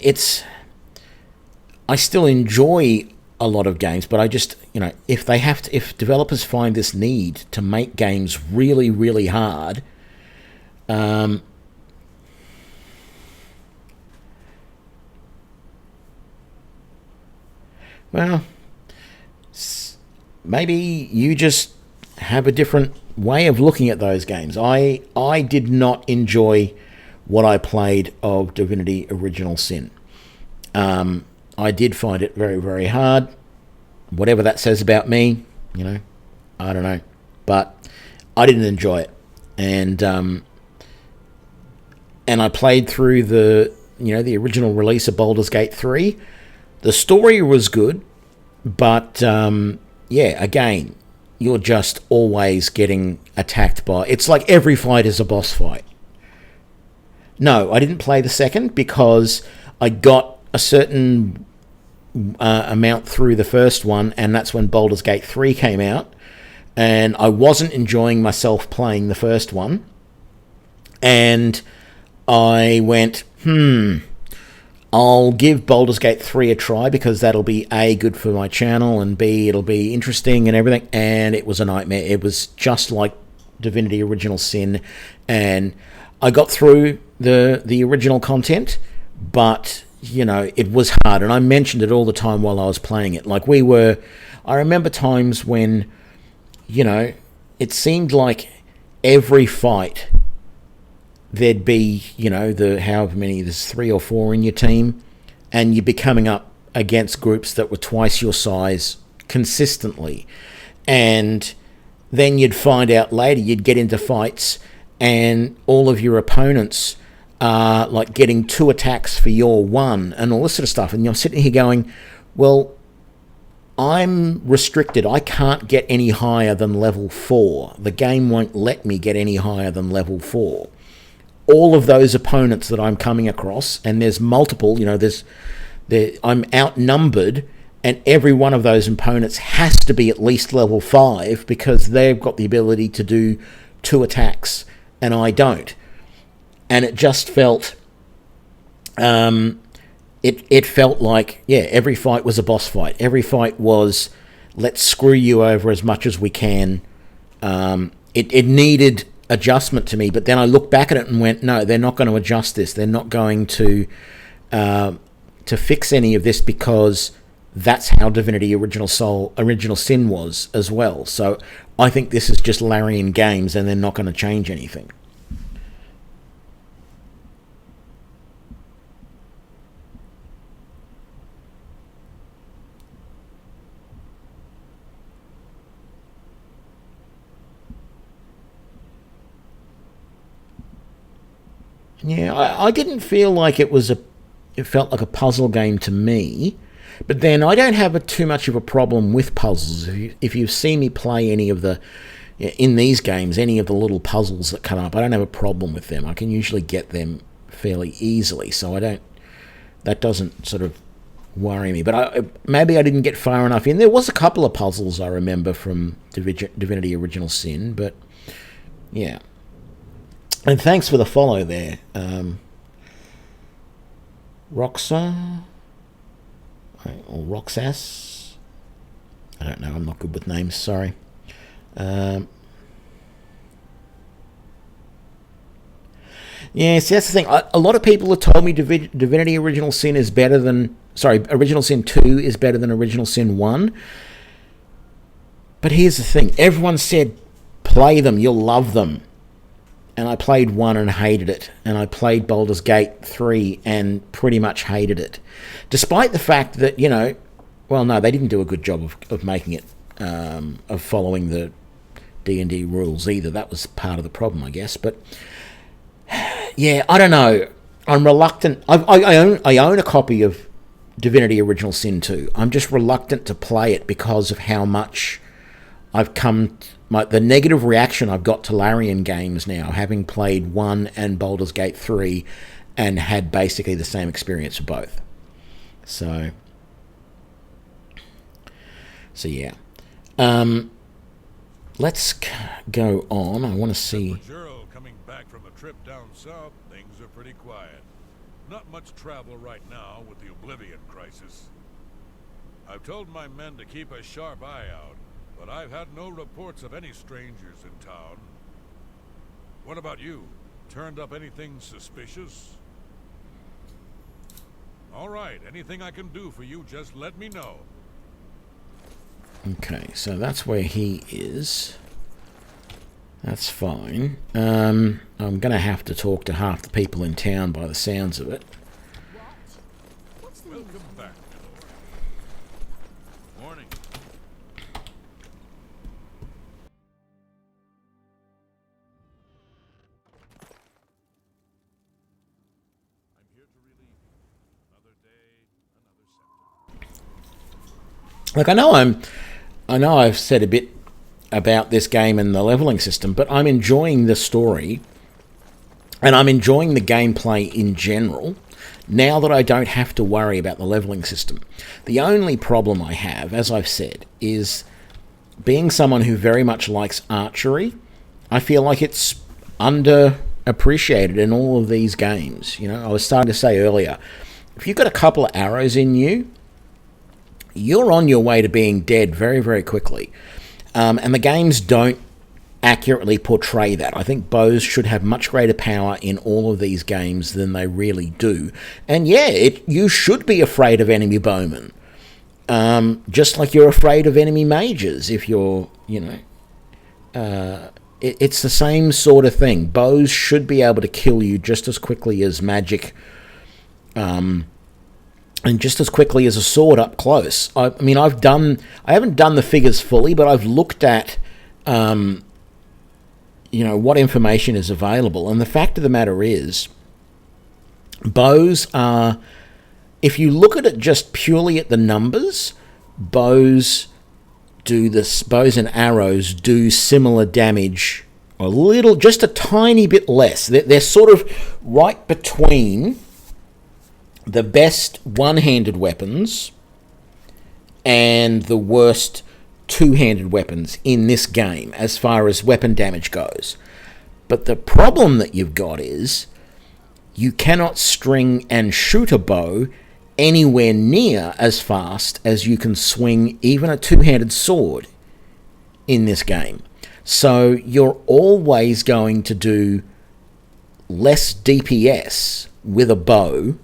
I still enjoy a lot of games, but I just, if developers find this need to make games really, really hard, well, maybe you just have a different way of looking at those games. I did not enjoy what I played of Divinity Original Sin. I did find it very, very hard. Whatever that says about me, I don't know. But I didn't enjoy it. And I played through the original release of Baldur's Gate 3. The story was good, but again, you're just always getting attacked by... It's like every fight is a boss fight. No, I didn't play the second because I got a certain amount through the first one, and that's when Baldur's Gate 3 came out, and I wasn't enjoying myself playing the first one, and I went, I'll give Baldur's Gate 3 a try, because that'll be A, good for my channel, and B, it'll be interesting and everything, and it was a nightmare. It was just like Divinity Original Sin, and I got through the original content, but it was hard, and I mentioned it all the time while I was playing it. Like I remember times when, it seemed like every fight there'd be, however many, there's 3 or 4 in your team, and you'd be coming up against groups that were twice your size consistently. And then you'd find out later, you'd get into fights, and all of your opponents are like getting 2 attacks for your 1 and all this sort of stuff. And you're sitting here going, well, I'm restricted. I can't get any higher than level 4. The game won't let me get any higher than level 4. All of those opponents that I'm coming across, and there's multiple, I'm outnumbered, and every one of those opponents has to be at least level 5, because they've got the ability to do 2 attacks, and I don't. And it just felt, it felt like, every fight was a boss fight. Every fight was, let's screw you over as much as we can. It needed adjustment to me, but then I looked back at it and went, no, they're not going to adjust this. They're not going to fix any of this, because that's how Divinity Original Sin was as well. So I think this is just Larian Games, and they're not going to change anything. Yeah, I didn't feel like it felt like a puzzle game to me. But then I don't have too much of a problem with puzzles. If you've seen me play any of the in these games, any of the little puzzles that come up, I don't have a problem with them. I can usually get them fairly easily, so that doesn't sort of worry me. But maybe I didn't get far enough in. There was a couple of puzzles I remember from Divinity Original Sin, but yeah. And thanks for the follow there, Roxa, or Roxas. I don't know, I'm not good with names, sorry. Yeah, see, that's the thing. A lot of people have told me Divinity Original Sin is better than... Sorry, Original Sin 2 is better than Original Sin 1. But here's the thing. Everyone said, play them, you'll love them. And I played 1 and hated it. And I played Baldur's Gate 3 and pretty much hated it. Despite the fact that, you know... Well, no, they didn't do a good job of making it... of following the D&D rules either. That was part of the problem, I guess. But... Yeah, I don't know. I'm reluctant. I own a copy of Divinity Original Sin 2. I'm just reluctant to play it because of how much I've come... the negative reaction I've got to Larian games now, having played 1 and Baldur's Gate 3 and had basically the same experience for both. So yeah. Let's go on. I want to see... coming back from a trip down south, things are pretty quiet. Not much travel right now with the Oblivion crisis. I've told my men to keep a sharp eye out, but I've had no reports of any strangers in town. What about you? Turned up anything suspicious? All right, anything I can do for you, just let me know. Okay, so that's where he is. That's fine. I'm going to have to talk to half the people in town by the sounds of it. Welcome back. Morning. I'm here to relieve you. Another day, another symptom. Like, I know I've said a bit about this game and the leveling system, but I'm enjoying the story and I'm enjoying the gameplay in general now that I don't have to worry about the leveling system. The only problem I have, as I've said, is being someone who very much likes archery, I feel like it's underappreciated in all of these games. You know, I was starting to say earlier, if you've got a couple of arrows in you, you're on your way to being dead very, very quickly. And the games don't accurately portray that. I think bows should have much greater power in all of these games than they really do. And yeah, you should be afraid of enemy bowmen. Just like you're afraid of enemy mages if you're, you know... it's the same sort of thing. Bows should be able to kill you just as quickly as magic... and just as quickly as a sword up close. I mean, I haven't done the figures fully, but I've looked at, you know, what information is available. And the fact of the matter is, bows are, if you look at it just purely at the numbers, bows and arrows do similar damage, just a tiny bit less. They're sort of right between the best one-handed weapons and the worst two-handed weapons in this game as far as weapon damage goes. But the problem that you've got is you cannot string and shoot a bow anywhere near as fast as you can swing even a two-handed sword in this game. So you're always going to do less DPS with a bow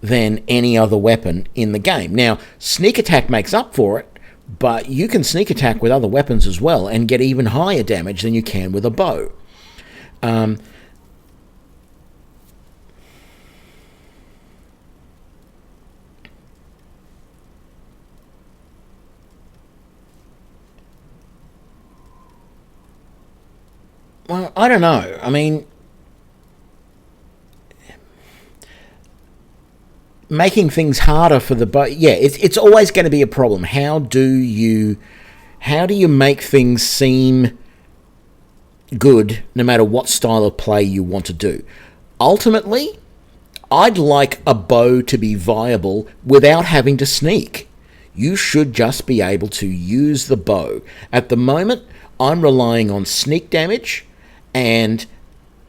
than any other weapon in the game. Now, sneak attack makes up for it, but you can sneak attack with other weapons as well and get even higher damage than you can with a bow. Well, I don't know. I mean... making things harder for the bow, yeah, it's always going to be a problem. How do you make things seem good no matter what style of play you want to do. Ultimately, I'd like a bow to be viable without having to sneak. You should just be able to use the bow. At the moment, I'm relying on sneak damage and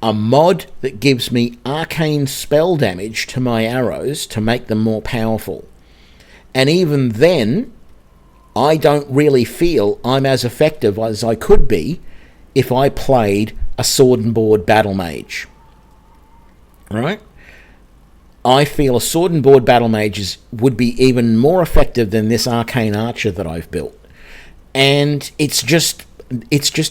a mod that gives me arcane spell damage to my arrows to make them more powerful. And even then, I don't really feel I'm as effective as I could be if I played a sword and board battle mage. Right? I feel a sword and board battle mage would be even more effective than this Arcane Archer that I've built. And it's just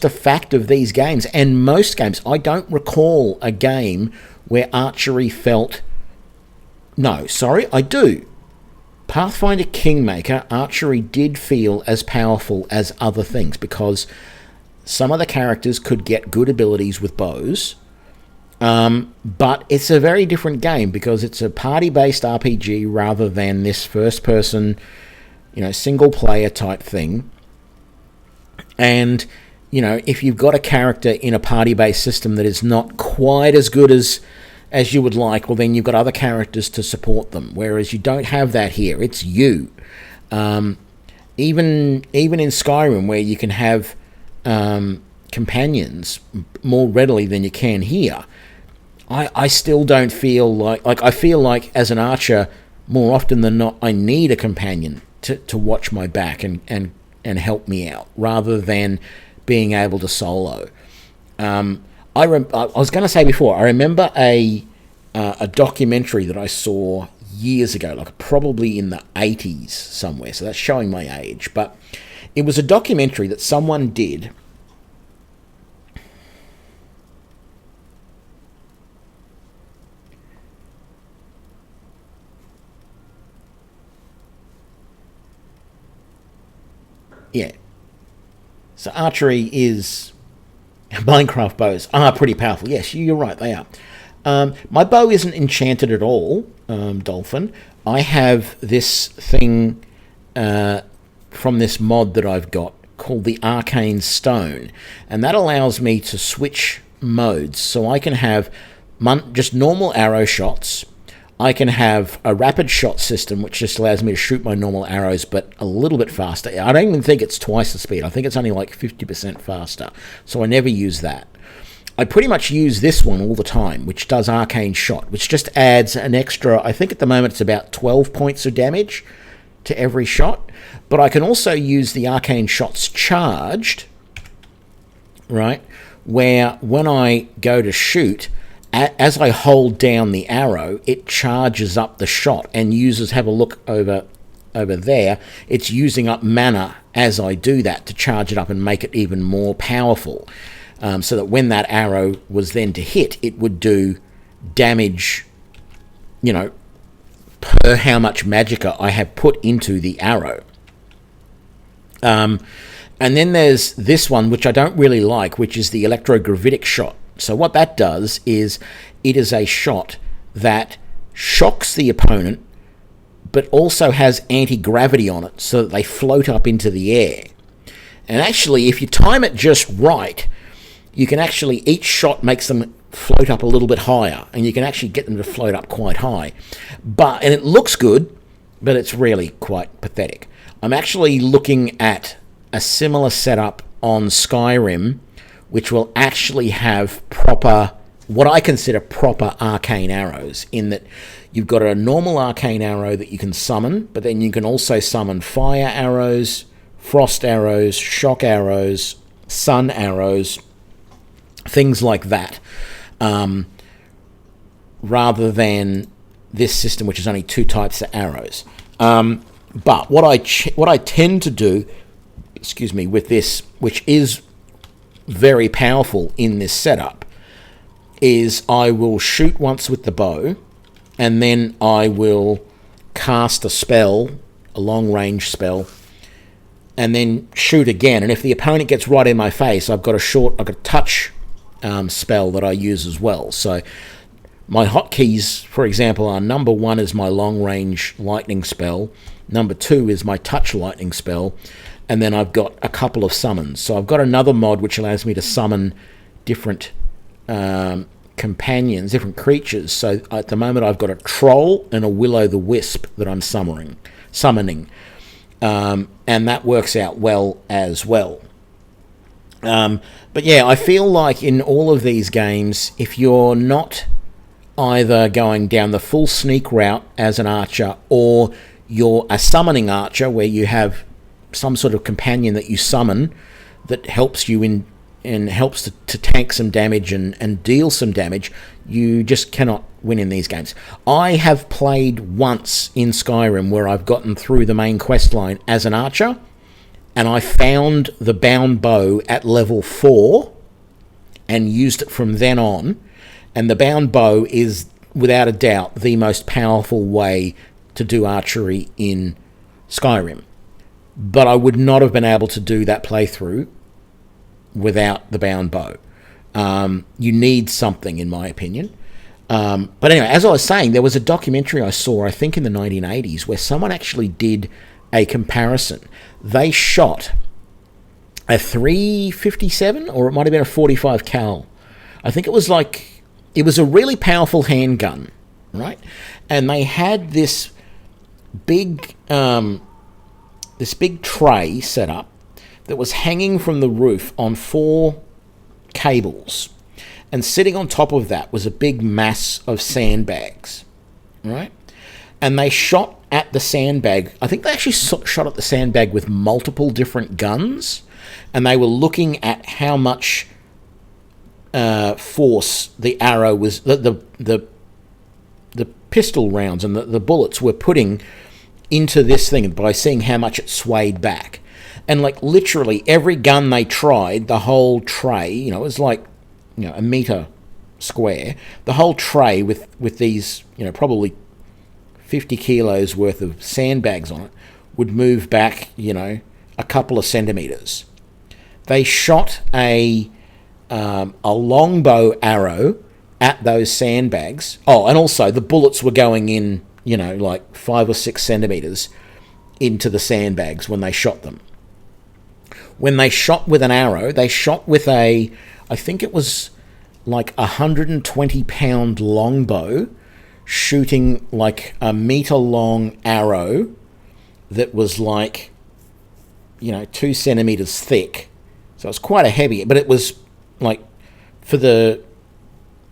a fact of these games. And most games, I don't recall a game where archery felt... No, sorry, I do. Pathfinder Kingmaker, archery did feel as powerful as other things because some of the characters could get good abilities with bows. But it's a very different game because it's a party-based RPG rather than this first-person, single-player type thing. And, if you've got a character in a party-based system that is not quite as good as you would like, well, then you've got other characters to support them. Whereas you don't have that here. It's you. Even in Skyrim, where you can have companions more readily than you can here, I still don't feel like I feel like as an archer, more often than not, I need a companion to watch my back and help me out, rather than being able to solo. I was going to say before, I remember a documentary that I saw years ago, like probably in the 80s somewhere, so that's showing my age, but it was a documentary that someone did. Yeah. So archery is... Minecraft bows are pretty powerful. Yes, you're right, they are. My bow isn't enchanted at all, Dolphin. I have this thing from this mod that I've got called the Arcane Stone, and that allows me to switch modes. So I can have just normal arrow shots. I can have a rapid shot system, which just allows me to shoot my normal arrows, but a little bit faster. I don't even think it's twice the speed. I think it's only like 50% faster. So I never use that. I pretty much use this one all the time, which does Arcane Shot, which just adds an extra, I think at the moment it's about 12 points of damage to every shot. But I can also use the Arcane Shots Charged, right, where when I go to shoot, as I hold down the arrow, it charges up the shot and have a look over there. It's using up mana as I do that to charge it up and make it even more powerful. So that when that arrow was then to hit, it would do damage, per how much magicka I have put into the arrow. And then there's this one, which I don't really like, which is the Electro Gravitic shot. So what that does is it is a shot that shocks the opponent, but also has anti-gravity on it so that they float up into the air. And actually, if you time it just right, you can actually, each shot makes them float up a little bit higher, and you can actually get them to float up quite high. And it looks good, but it's really quite pathetic. I'm actually looking at a similar setup on Skyrim, which will actually have what I consider proper arcane arrows, in that you've got a normal arcane arrow that you can summon, but then you can also summon fire arrows, frost arrows, shock arrows, sun arrows, things like that, rather than this system, which is only 2 types of arrows. But what I tend to do, with this, which is very powerful in this setup, is I will shoot once with the bow, and then I will cast a spell, a long-range spell, and then shoot again. And if the opponent gets right in my face, I've got a touch spell that I use as well. So my hotkeys, for example, are number 1 is my long-range lightning spell, number 2 is my touch lightning spell, and then I've got a couple of summons. So I've got another mod which allows me to summon different companions, different creatures. So at the moment I've got a troll and a will-o'-the-wisp that I'm summoning. And that works out well as well. But yeah, I feel like in all of these games, if you're not either going down the full sneak route as an archer, or you're a summoning archer where you have some sort of companion that you summon that helps you in and helps to tank some damage and deal some damage, you just cannot win in these games. I have played once in Skyrim where I've gotten through the main quest line as an archer, and I found the bound bow at level 4 and used it from then on. And the bound bow is, without a doubt, the most powerful way to do archery in Skyrim. But I would not have been able to do that playthrough without the bound bow. You need something, in my opinion. But anyway, as I was saying, there was a documentary I saw, I think in the 1980s, where someone actually did a comparison. They shot a 357, or it might have been a 45 cal. I think it was a really powerful handgun, right? And they had this big tray set up that was hanging from the roof on 4 cables. And sitting on top of that was a big mass of sandbags, right? And they shot at the sandbag. I think they actually shot at the sandbag with multiple different guns. And they were looking at how much force the arrow was, the pistol rounds and the bullets were putting into this thing by seeing how much it swayed back. And like literally every gun they tried, the whole tray, it was like, a meter square, the whole tray with these, probably 50 kilos worth of sandbags on it would move back, a couple of centimeters. They shot a longbow arrow at those sandbags. Oh, and also the bullets were going in, like 5 or 6 centimeters into the sandbags when they shot them. When they shot with an arrow, they shot with I think it was like 120-pound longbow, shooting like a meter-long arrow that was like, 2 centimeters thick. So it's quite a heavy, but it was like for the,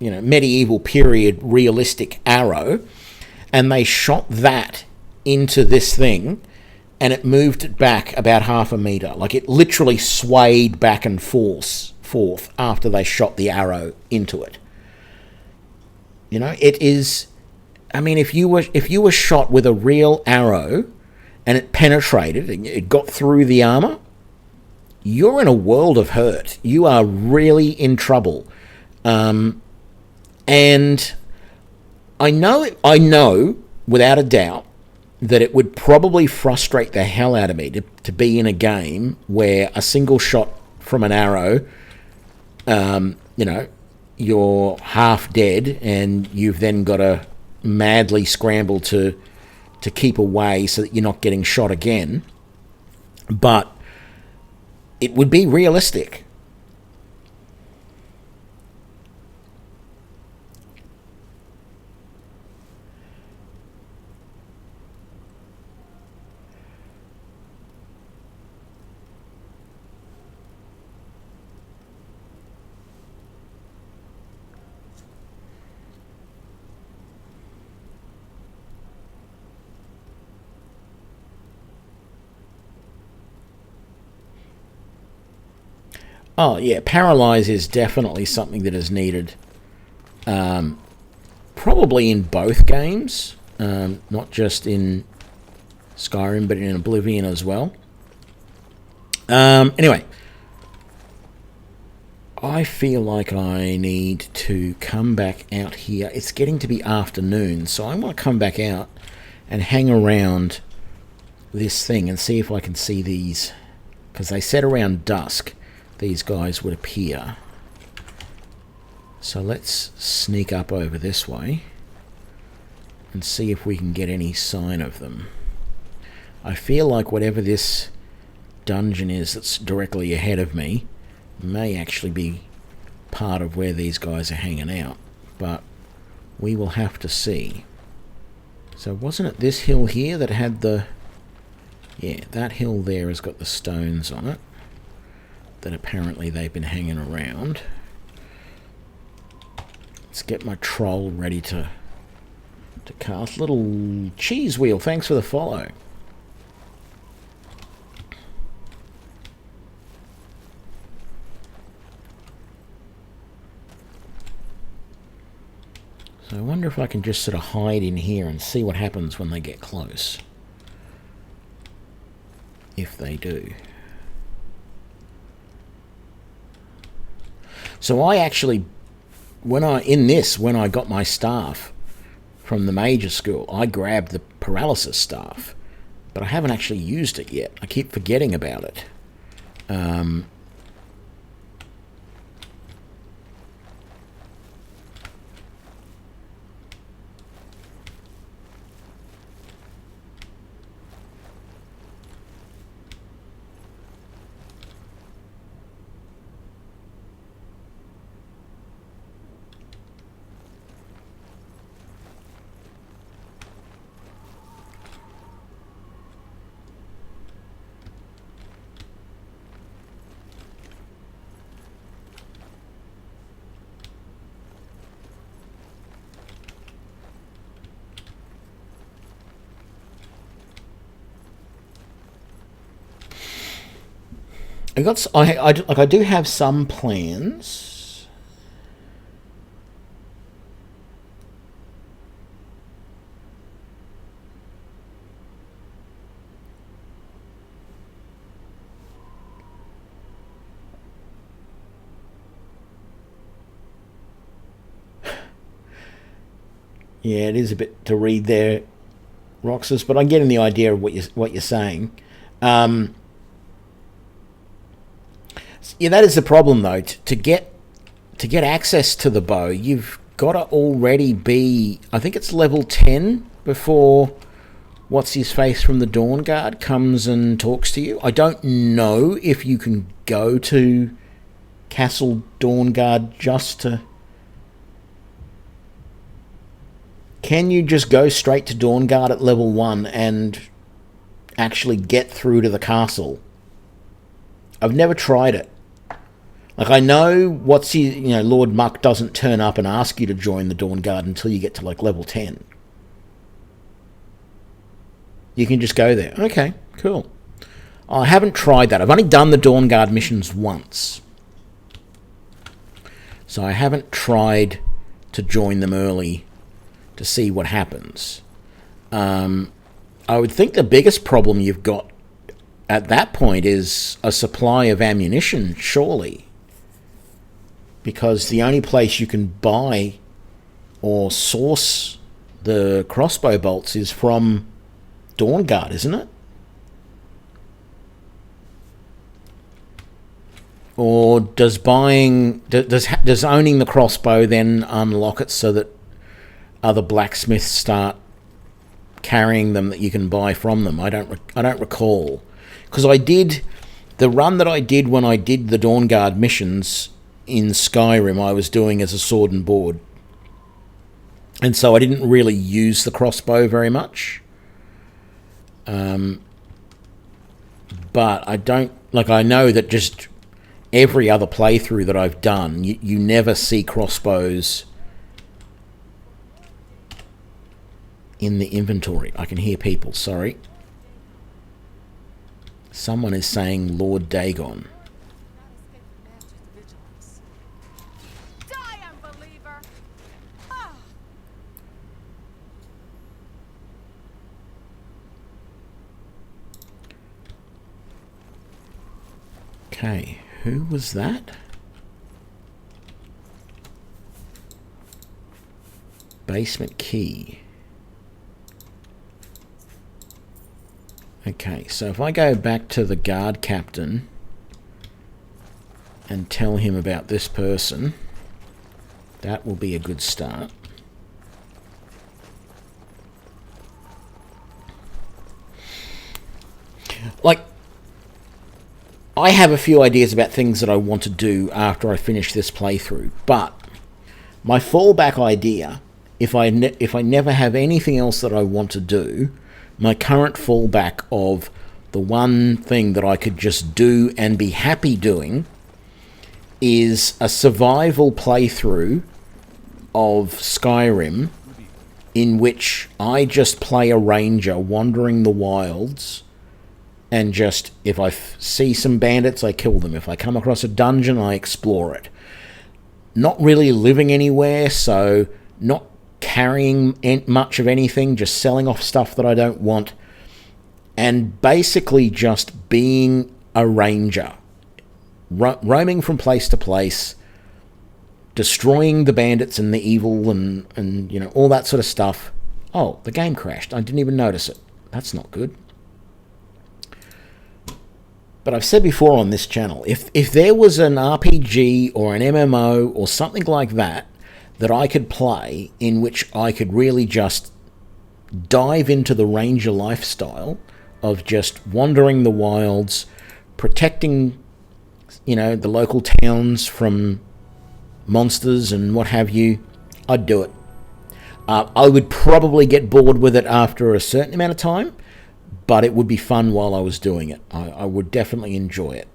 medieval period realistic arrow, and they shot that into this thing, and it moved it back about half a meter. Like it literally swayed back and forth after they shot the arrow into it. It is, if you were shot with a real arrow and it penetrated and it got through the armor, you're in a world of hurt. You are really in trouble. And I know without a doubt that it would probably frustrate the hell out of me to be in a game where a single shot from an arrow, you're half dead and you've then got to madly scramble to keep away so that you're not getting shot again. But it would be realistic. Oh, yeah, Paralyze is definitely something that is needed. Probably in both games. Not just in Skyrim, but in Oblivion as well. Anyway. I feel like I need to come back out here. It's getting to be afternoon, so I want to come back out and hang around this thing and see if I can see these. Because they said around dusk these guys would appear. So let's sneak up over this way and see if we can get any sign of them. I feel like whatever this dungeon is that's directly ahead of me may actually be part of where these guys are hanging out, but we will have to see. So wasn't it this hill here that had the... Yeah, that hill there has got the stones on it that apparently they've been hanging around. Let's get my troll ready to cast. Little cheese wheel, thanks for the follow. So I wonder if I can just sort of hide in here and see what happens when they get close. If they do. So I actually, when I got my staff from the major school, I grabbed the paralysis staff, but I haven't actually used it yet. I keep forgetting about it. I do have some plans. Yeah, it is a bit to read there, Roxas, but I'm getting the idea of what you're saying. Yeah, that is the problem, though. To get access to the bow, you've got to already be... I think it's level 10 before what's-his-face from the Dawn Guard comes and talks to you. I don't know if you can go to Castle Dawn Guard just to... Can you just go straight to Dawn Guard at level 1 and actually get through to the castle? I've never tried it. Like, I know Lord Muck doesn't turn up and ask you to join the Dawn Guard until you get to, like, level 10. You can just go there. Okay, cool. I haven't tried that. I've only done the Dawn Guard missions once. So I haven't tried to join them early to see what happens. I would think the biggest problem you've got at that point is a supply of ammunition, surely. Because the only place you can buy or source the crossbow bolts is from Dawn Guard, isn't it? Or does owning the crossbow then unlock it so that other blacksmiths start carrying them that you can buy from them? I don't recall. Because the run that I did when I did the Dawn Guard missions in Skyrim, I was doing as a sword and board. And so I didn't really use the crossbow very much. But I know that just every other playthrough that I've done, you never see crossbows in the inventory. I can hear people, sorry. Someone is saying Lord Dagon. Die, unbeliever! Ah. Okay, who was that? Basement key. Okay, so if I go back to the guard captain and tell him about this person, that will be a good start. Like, I have a few ideas about things that I want to do after I finish this playthrough, but my fallback idea, if I never have anything else that I want to do, my current fallback of the one thing that I could just do and be happy doing is a survival playthrough of Skyrim in which I just play a ranger wandering the wilds, and just, if I see some bandits, I kill them. If I come across a dungeon, I explore it. Not really living anywhere, so not carrying much of anything, just selling off stuff that I don't want, and basically just being a ranger. Roaming from place to place, destroying the bandits and the evil and you know, all that sort of stuff. Oh, the game crashed. I didn't even notice it. That's not good. But I've said before on this channel, if there was an RPG or an MMO or something like that that I could play in which I could really just dive into the ranger lifestyle of just wandering the wilds, protecting, you know, the local towns from monsters and what have you, I'd do it. I would probably get bored with it after a certain amount of time, but it would be fun while I was doing it. I would definitely enjoy it.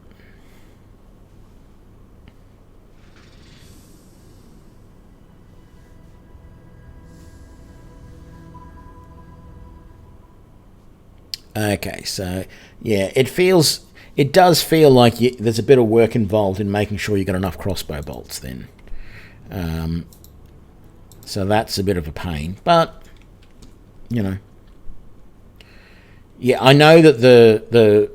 Okay, so yeah, it does feel like there's a bit of work involved in making sure you got enough crossbow bolts then. So that's a bit of a pain, but you know. Yeah, I know that the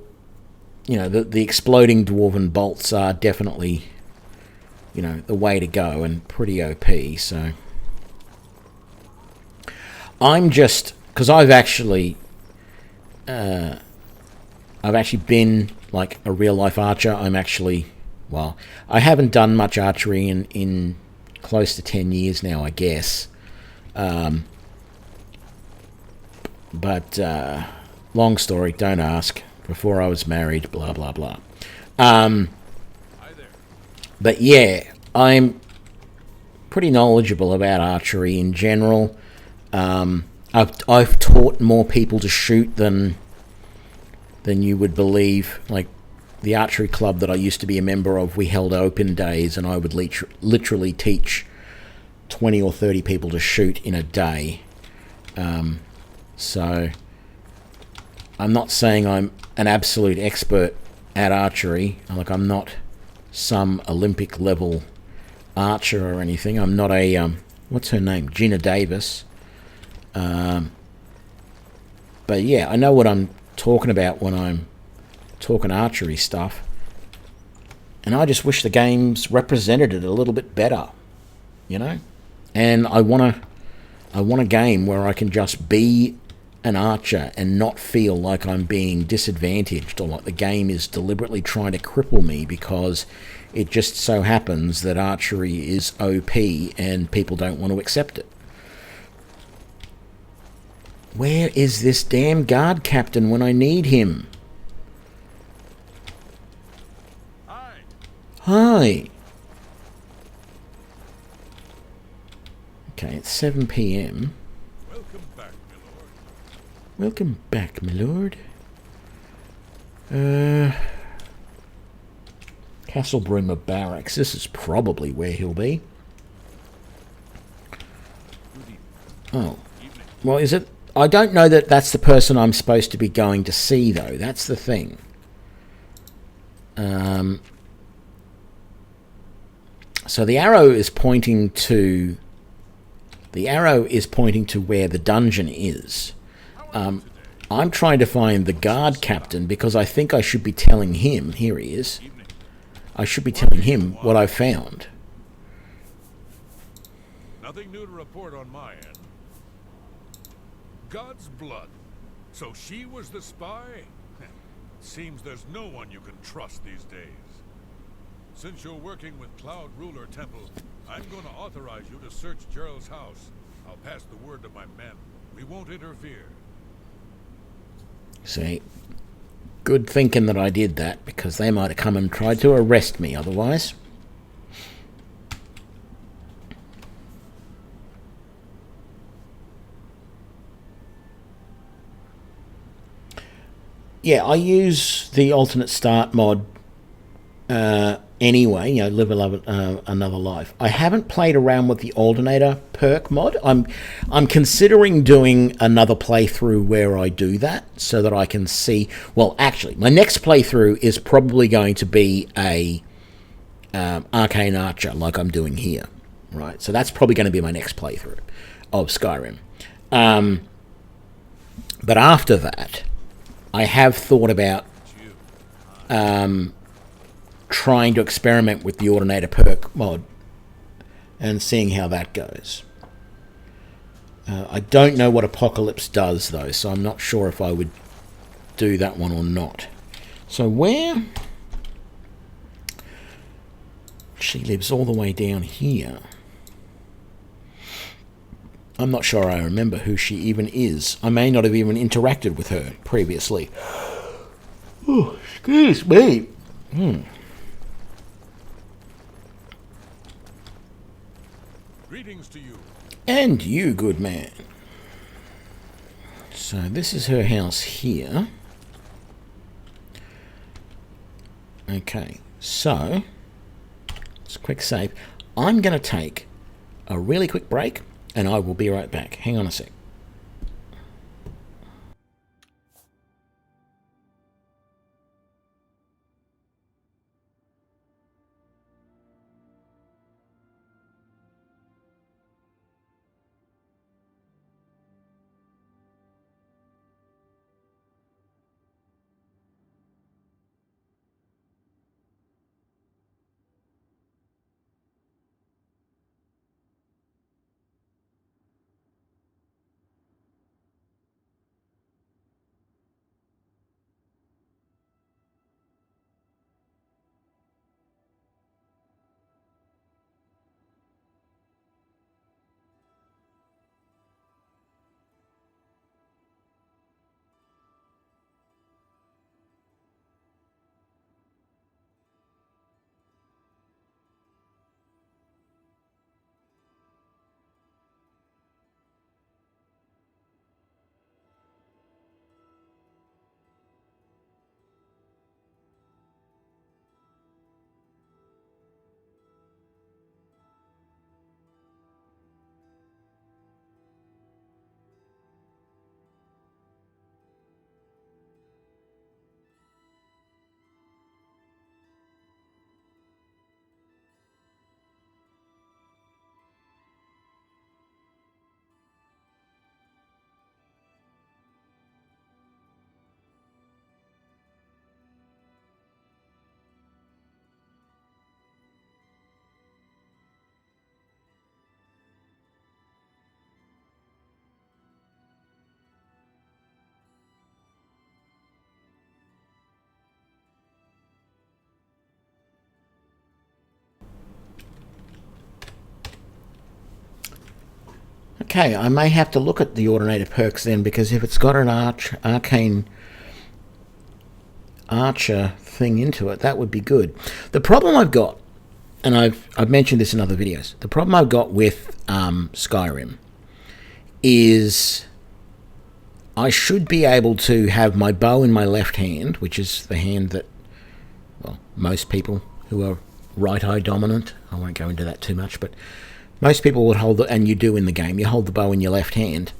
exploding dwarven bolts are definitely, you know, the way to go and pretty OP. So I'm just, because I've actually been like a real life archer. I'm actually, well, I haven't done much archery in close to 10 years now, I guess. But long story, don't ask. Before I was married, blah, blah, blah. But yeah, I'm pretty knowledgeable about archery in general. I've taught more people to shoot than you would believe. Like, the archery club that I used to be a member of, we held open days, and I would literally teach 20 or 30 people to shoot in a day. So I'm not saying I'm an absolute expert at archery. Like, I'm not some Olympic level archer or anything. I'm not a what's her name, Gina Davis. But yeah, I know what I'm talking about when I'm talking archery stuff, and I just wish the games represented it a little bit better, you know. And I want a game where I can just be an archer and not feel like I'm being disadvantaged, or like the game is deliberately trying to cripple me because it just so happens that archery is OP and people don't want to accept it. Where is this damn guard captain when I need him? Hi. Okay, it's 7 p.m. Welcome back, my lord. Castle Broomer Barracks. This is probably where he'll be. Oh. Well, is it? I don't know that that's the person I'm supposed to be going to see, though. That's the thing. So the arrow is pointing to... The arrow is pointing to where the dungeon is. I'm trying to find the guard captain because I think I should be telling him... Here he is. I should be telling him what I found. Nothing new to report on my end. God's blood. So she was the spy? Seems there's no one you can trust these days. Since you're working with Cloud Ruler Temple, I'm going to authorize you to search Gerald's house. I'll pass the word to my men. We won't interfere. See, Good thinking that I did that, because they might have come and tried to arrest me otherwise. Yeah, I use the alternate start mod anyway, you know, live another life. I haven't played around with the alternator perk mod. I'm considering doing another playthrough where I do that so that I can see. Well, actually, my next playthrough is probably going to be a Arcane Archer, like I'm doing here, right? So that's probably going to be my next playthrough of Skyrim. But after that, I have thought about trying to experiment with the Alternator perk mod and seeing how that goes. I don't know what Apocalypse does, though, so I'm not sure if I would do that one or not. So where? She lives all the way down here. I'm not sure I remember who she even is. I may not have even interacted with her previously. Oh, excuse me. Greetings to you. And you, good man. So this is her house here. Okay, so it's a quick save. I'm going to take a really quick break, and I will be right back. Hang on a sec. Okay, I may have to look at the Alternator perks then, because if it's got an Arcane Archer thing into it, that would be good. The problem I've got, and I've mentioned this in other videos, the problem I've got with Skyrim is I should be able to have my bow in my left hand, which is the hand that, well, most people who are right-eye dominant, I won't go into that too much, but most people would hold, and you do in the game, you hold the bow in your left hand.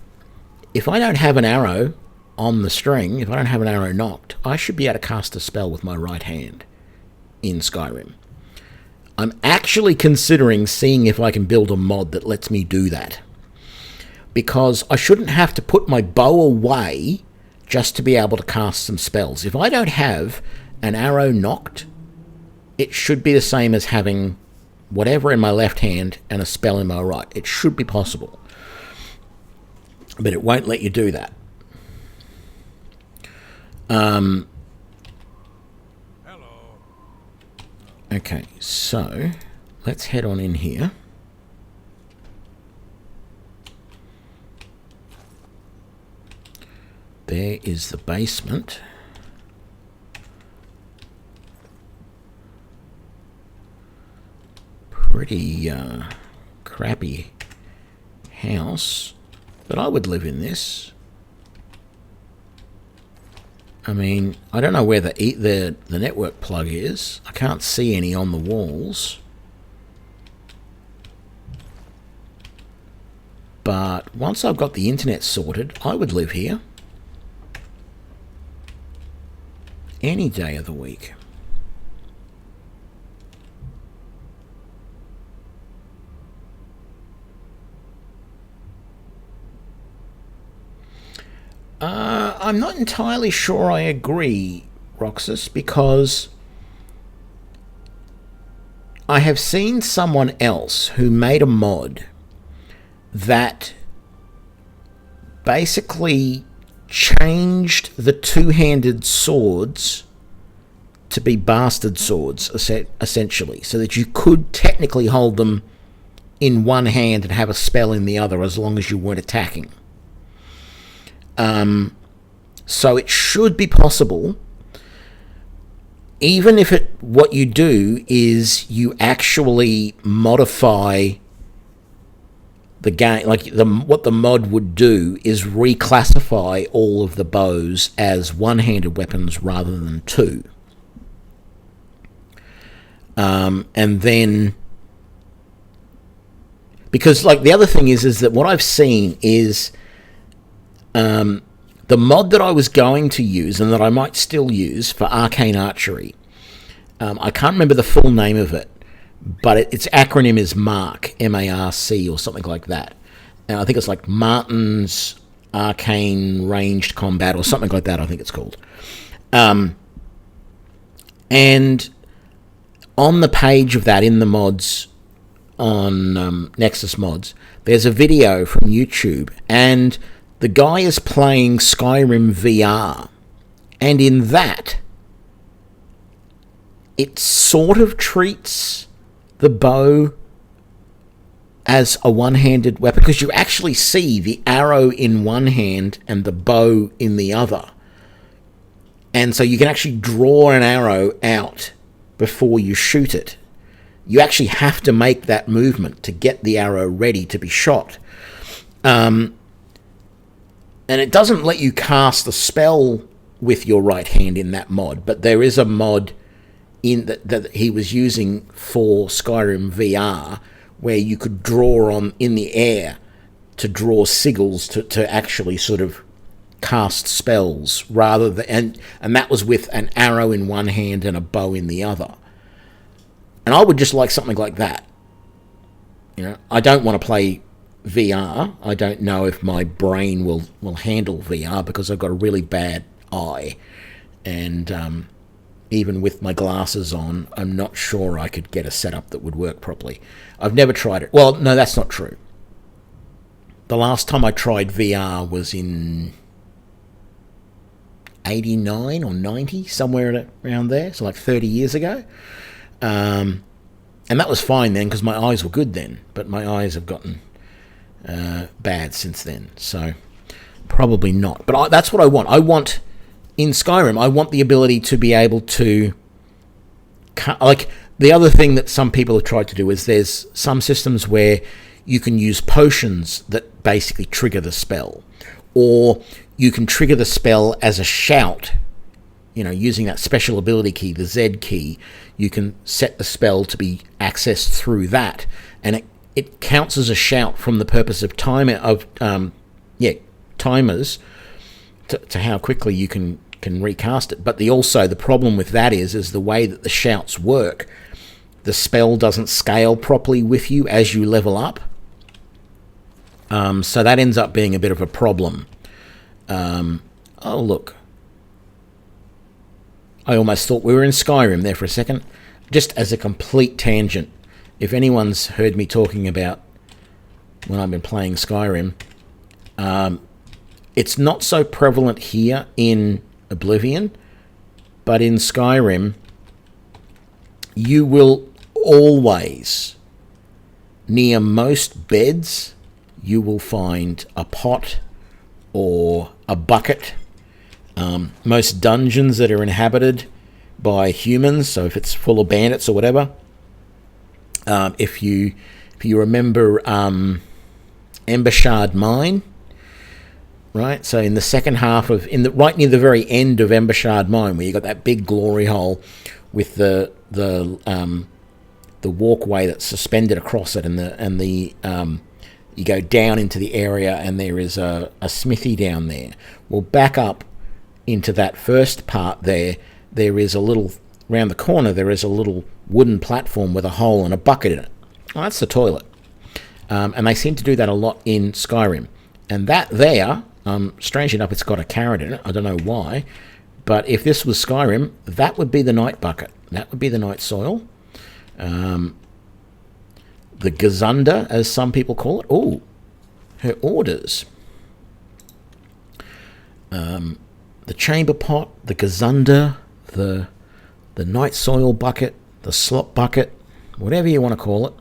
If I don't have an arrow on the string, if I don't have an arrow knocked, I should be able to cast a spell with my right hand in Skyrim. I'm actually considering seeing if I can build a mod that lets me do that, because I shouldn't have to put my bow away just to be able to cast some spells. If I don't have an arrow knocked, it should be the same as having whatever in my left hand and a spell in my right. It should be possible, but it won't let you do that. Hello. Okay, so let's head on in here. There is the basement. pretty crappy house, but I would live in this. I mean, I don't know where the network plug is. I can't see any on the walls. But once I've got the internet sorted, I would live here. Any day of the week. I'm not entirely sure I agree, Roxas, because I have seen someone else who made a mod that basically changed the two-handed swords to be bastard swords, essentially, so that you could technically hold them in one hand and have a spell in the other as long as you weren't attacking. So it should be possible, even if what you do is you actually modify the game, like what the mod would do is reclassify all of the bows as one-handed weapons rather than two. And then, because like the other thing is that what I've seen is the mod that I was going to use and that I might still use for Arcane Archery, I can't remember the full name of it, but its acronym is MARC, M-A-R-C or something like that. And I think it's like Martin's Arcane Ranged Combat or something like that, I think it's called. And on the page of that, in the mods, on Nexus Mods, there's a video from YouTube, and the guy is playing Skyrim VR, and in that, it sort of treats the bow as a one-handed weapon, because you actually see the arrow in one hand and the bow in the other. And so you can actually draw an arrow out before you shoot it. You actually have to make that movement to get the arrow ready to be shot. And it doesn't let you cast a spell with your right hand in that mod, but there is a mod in that he was using for Skyrim VR where you could draw on in the air to draw sigils to actually sort of cast spells rather than, and that was with an arrow in one hand and a bow in the other. And I would just like something like that. You know, I don't want to play VR. I don't know if my brain will handle VR because I've got a really bad eye, and even with my glasses on, I'm not sure I could get a setup that would work properly. I've never tried it. Well, no, that's not true. The last time I tried VR was in 89 or 90, somewhere around there, so like 30 years ago. And that was fine then because my eyes were good then, but my eyes have gotten bad since then, so probably not. But that's what I want. I want, in Skyrim, I want the ability to be able to, like, the other thing that some people have tried to do is there's some systems where you can use potions that basically trigger the spell, or you can trigger the spell as a shout, you know, using that special ability key, the Z key. You can set the spell to be accessed through that, and it counts as a shout from the purpose of timers to how quickly you can recast it. But the problem with that is the way that the shouts work, the spell doesn't scale properly with you as you level up. So that ends up being a bit of a problem. Oh, look. I almost thought we were in Skyrim there for a second. Just as a complete tangent, if anyone's heard me talking about when I've been playing Skyrim, it's not so prevalent here in Oblivion, but in Skyrim, you will always, near most beds, you will find a pot or a bucket. Most dungeons that are inhabited by humans, so if it's full of bandits or whatever, If you remember Embershard Mine, right? So in the second half of right near the very end of Embershard Mine, where you got that big glory hole with the walkway that's suspended across it, and the you go down into the area, and there is a smithy down there. Well, back up into that first part there is a little, round the corner, there is a little wooden platform with a hole and a bucket in it. Oh, that's the toilet. And they seem to do that a lot in Skyrim. And that there, strange enough, it's got a carrot in it. I don't know why. But if this was Skyrim, that would be the night bucket. That would be the night soil. The Gazunda, as some people call it. Oh, her orders. The chamber pot, the Gazunda, the night soil bucket, the slop bucket, whatever you want to call it.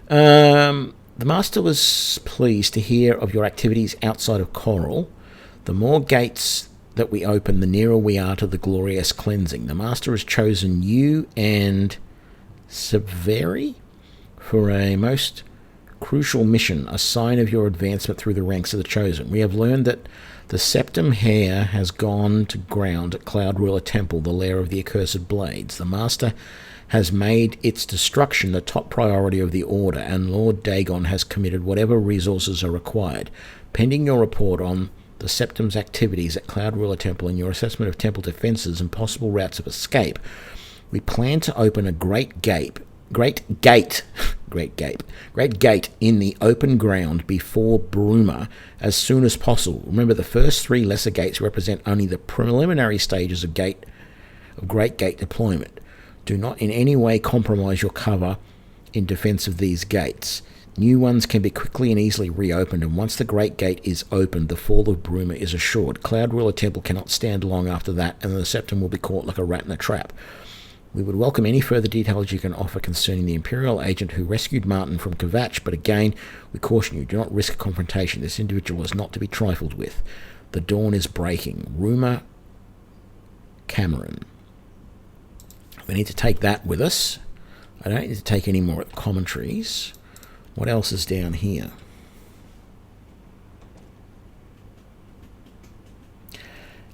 The Master was pleased to hear of your activities outside of Coral. The more gates that we open, the nearer we are to the glorious cleansing. The Master has chosen you and Severi for a most crucial mission, a sign of your advancement through the ranks of the Chosen. We have learned that the Septum Heir has gone to ground at Cloud Ruler Temple, the lair of the accursed blades. The Master has made its destruction the top priority of the Order, and Lord Dagon has committed whatever resources are required. Pending your report on the Septum's activities at Cloud Ruler Temple and your assessment of temple defences and possible routes of escape, we plan to open a great gate in the open ground before Bruma as soon as possible. Remember, the first 3 lesser gates represent only the preliminary stages of Great Gate deployment. Do not in any way compromise your cover in defense of these gates. New ones can be quickly and easily reopened, and once the Great Gate is opened, the fall of Bruma is assured. Cloud Ruler Temple cannot stand long after that, and the Septum will be caught like a rat in a trap. We would welcome any further details you can offer concerning the Imperial agent who rescued Martin from Kvatch, but again, we caution you, do not risk a confrontation. This individual is not to be trifled with. The dawn is breaking. Rumour Cameron. We need to take that with us. I don't need to take any more commentaries. What else is down here?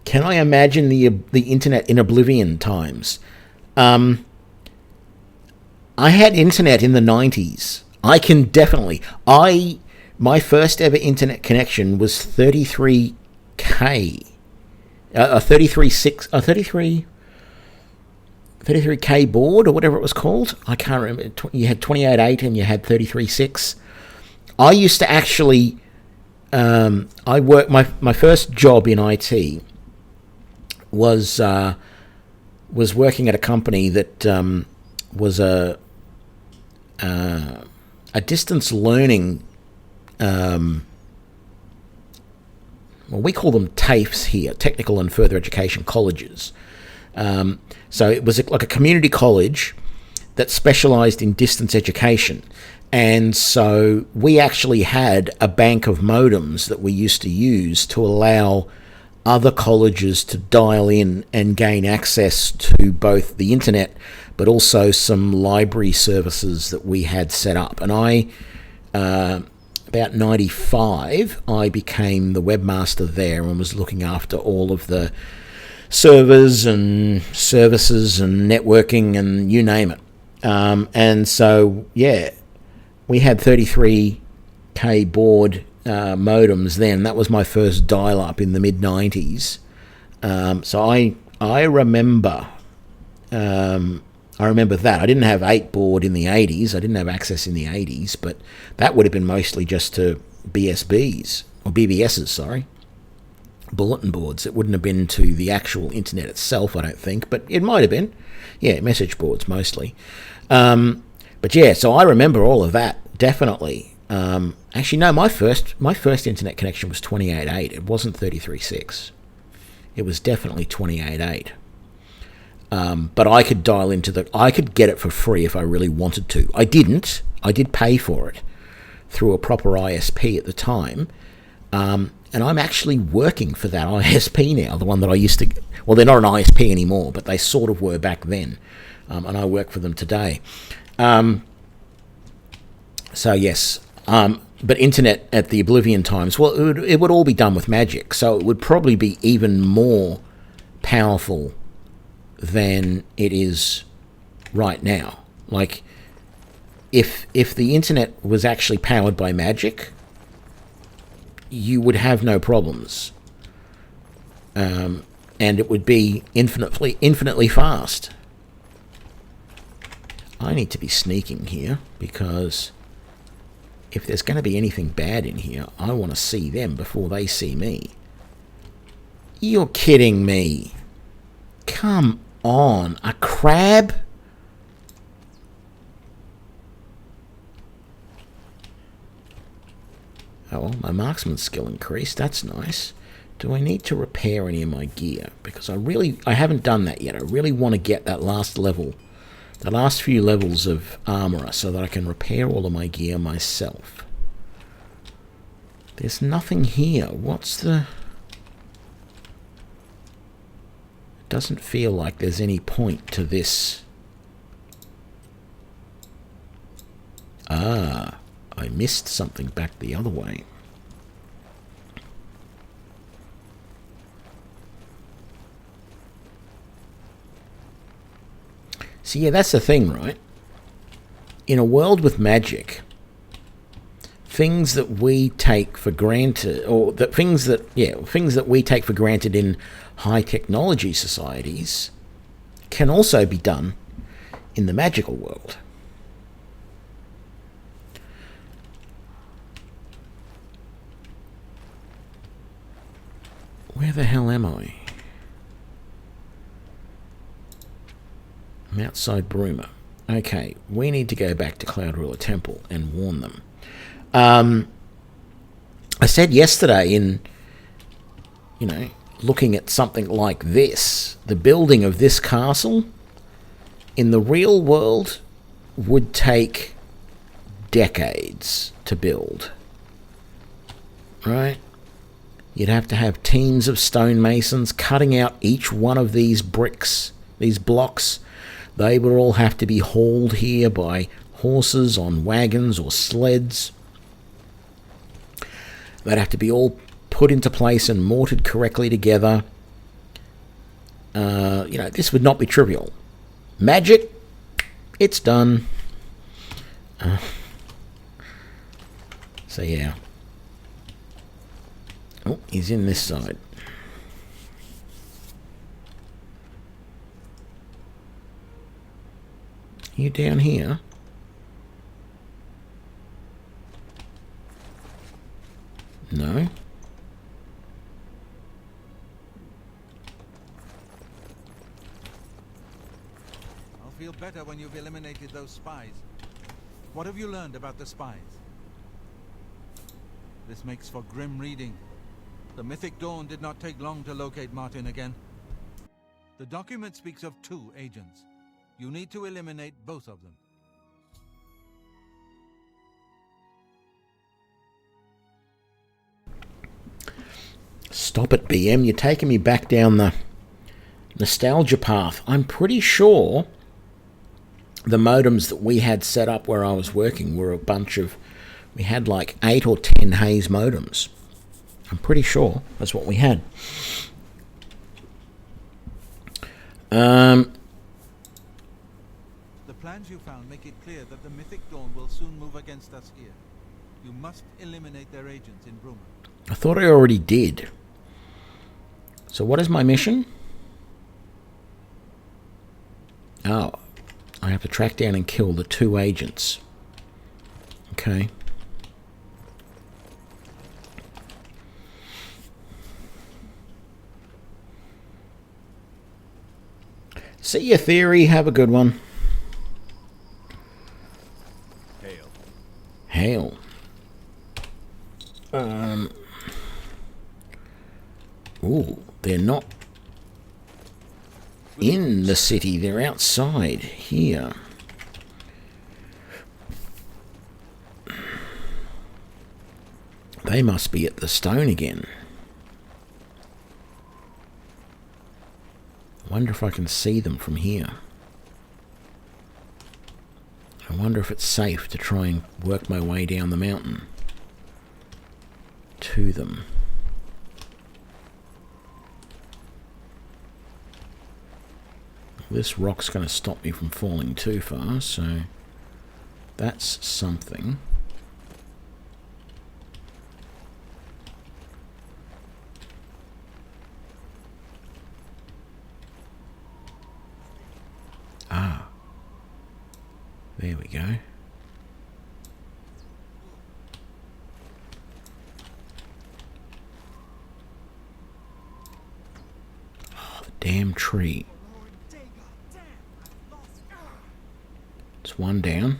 Can I imagine the internet in Oblivion times? I had internet in the 90s. I can definitely. My first ever internet connection was 33K. 33K board or whatever it was called. I can't remember. You had 28.8 and you had 33.6. I used to actually. I worked my first job in IT was working at a company that was a distance learning. Well, we call them TAFEs here, technical and further education colleges. So it was like a community college that specialised in distance education. And so we actually had a bank of modems that we used to use to allow other colleges to dial in and gain access to both the internet, but also some library services that we had set up. And about 95, I became the webmaster there and was looking after all of the servers and services and networking and you name it. And so, yeah, we had 33K board modems then. That was my first dial-up in the mid-90s. So I remember that. I didn't have 8 board in the 80s. I didn't have access in the 80s, but that would have been mostly just to BSBs, or BBSs, sorry. Bulletin boards. It wouldn't have been to the actual internet itself, I don't think, but it might have been. Yeah, message boards mostly. But yeah, so I remember all of that, definitely. Actually, no, my first internet connection was 28.8. It wasn't 33.6. It was definitely 28.8. But I could dial into I could get it for free if I really wanted to. I didn't. I did pay for it through a proper ISP at the time. And I'm actually working for that ISP now, the one that I used to... Well, they're not an ISP anymore, but they sort of were back then. And I work for them today. So yes, but internet at the Oblivion times, well, it would all be done with magic, so it would probably be even more powerful than it is right now. Like, if the internet was actually powered by magic, you would have no problems, and it would be infinitely fast. I need to be sneaking here, because if there's going to be anything bad in here, I want to see them before they see me. You're kidding me. Come on. A crab? Oh, well, my marksman skill increased. That's nice. Do I need to repair any of my gear? Because I haven't done that yet. I really want to get that last level, the last few levels of armorer, so that I can repair all of my gear myself. There's nothing here. What's the... It doesn't feel like there's any point to this. Ah, I missed something back the other way. So yeah, that's the thing, right? In a world with magic, things that we take for granted, or things that we take for granted in high technology societies, can also be done in the magical world. Where the hell am I? I'm outside Bruma. Okay, we need to go back to Cloud Ruler Temple and warn them. I said yesterday in, looking at something like this, the building of this castle, in the real world, would take decades to build. Right? You'd have to have teams of stonemasons cutting out each one of these bricks, these blocks. They would all have to be hauled here by horses on wagons or sleds. They'd have to be all put into place and mortared correctly together. This would not be trivial. Magic, it's done. So yeah. Oh, he's in this side. You down here? No. I'll feel better when you've eliminated those spies. What have you learned about the spies? This makes for grim reading. The Mythic Dawn did not take long to locate Martin again. The document speaks of 2 agents. You need to eliminate both of them. Stop it, BM. You're taking me back down the nostalgia path. I'm pretty sure the modems that we had set up where I was working were a bunch of... We had like 8 or 10 Hayes modems. I'm pretty sure that's what we had. The plans you found make it clear that the Mythic Dawn will soon move against us here. You must eliminate their agents in Bruma. I thought I already did. So what is my mission? Oh, I have to track down and kill the 2 agents. Okay. See your theory. Have a good one. Hail. Hail. Ooh, they're not in the city. They're outside here. They must be at the stone again. I wonder if I can see them from here. I wonder if it's safe to try and work my way down the mountain to them. This rock's going to stop me from falling too far, so that's something. Ah, there we go. Oh, the damn tree. It's one down.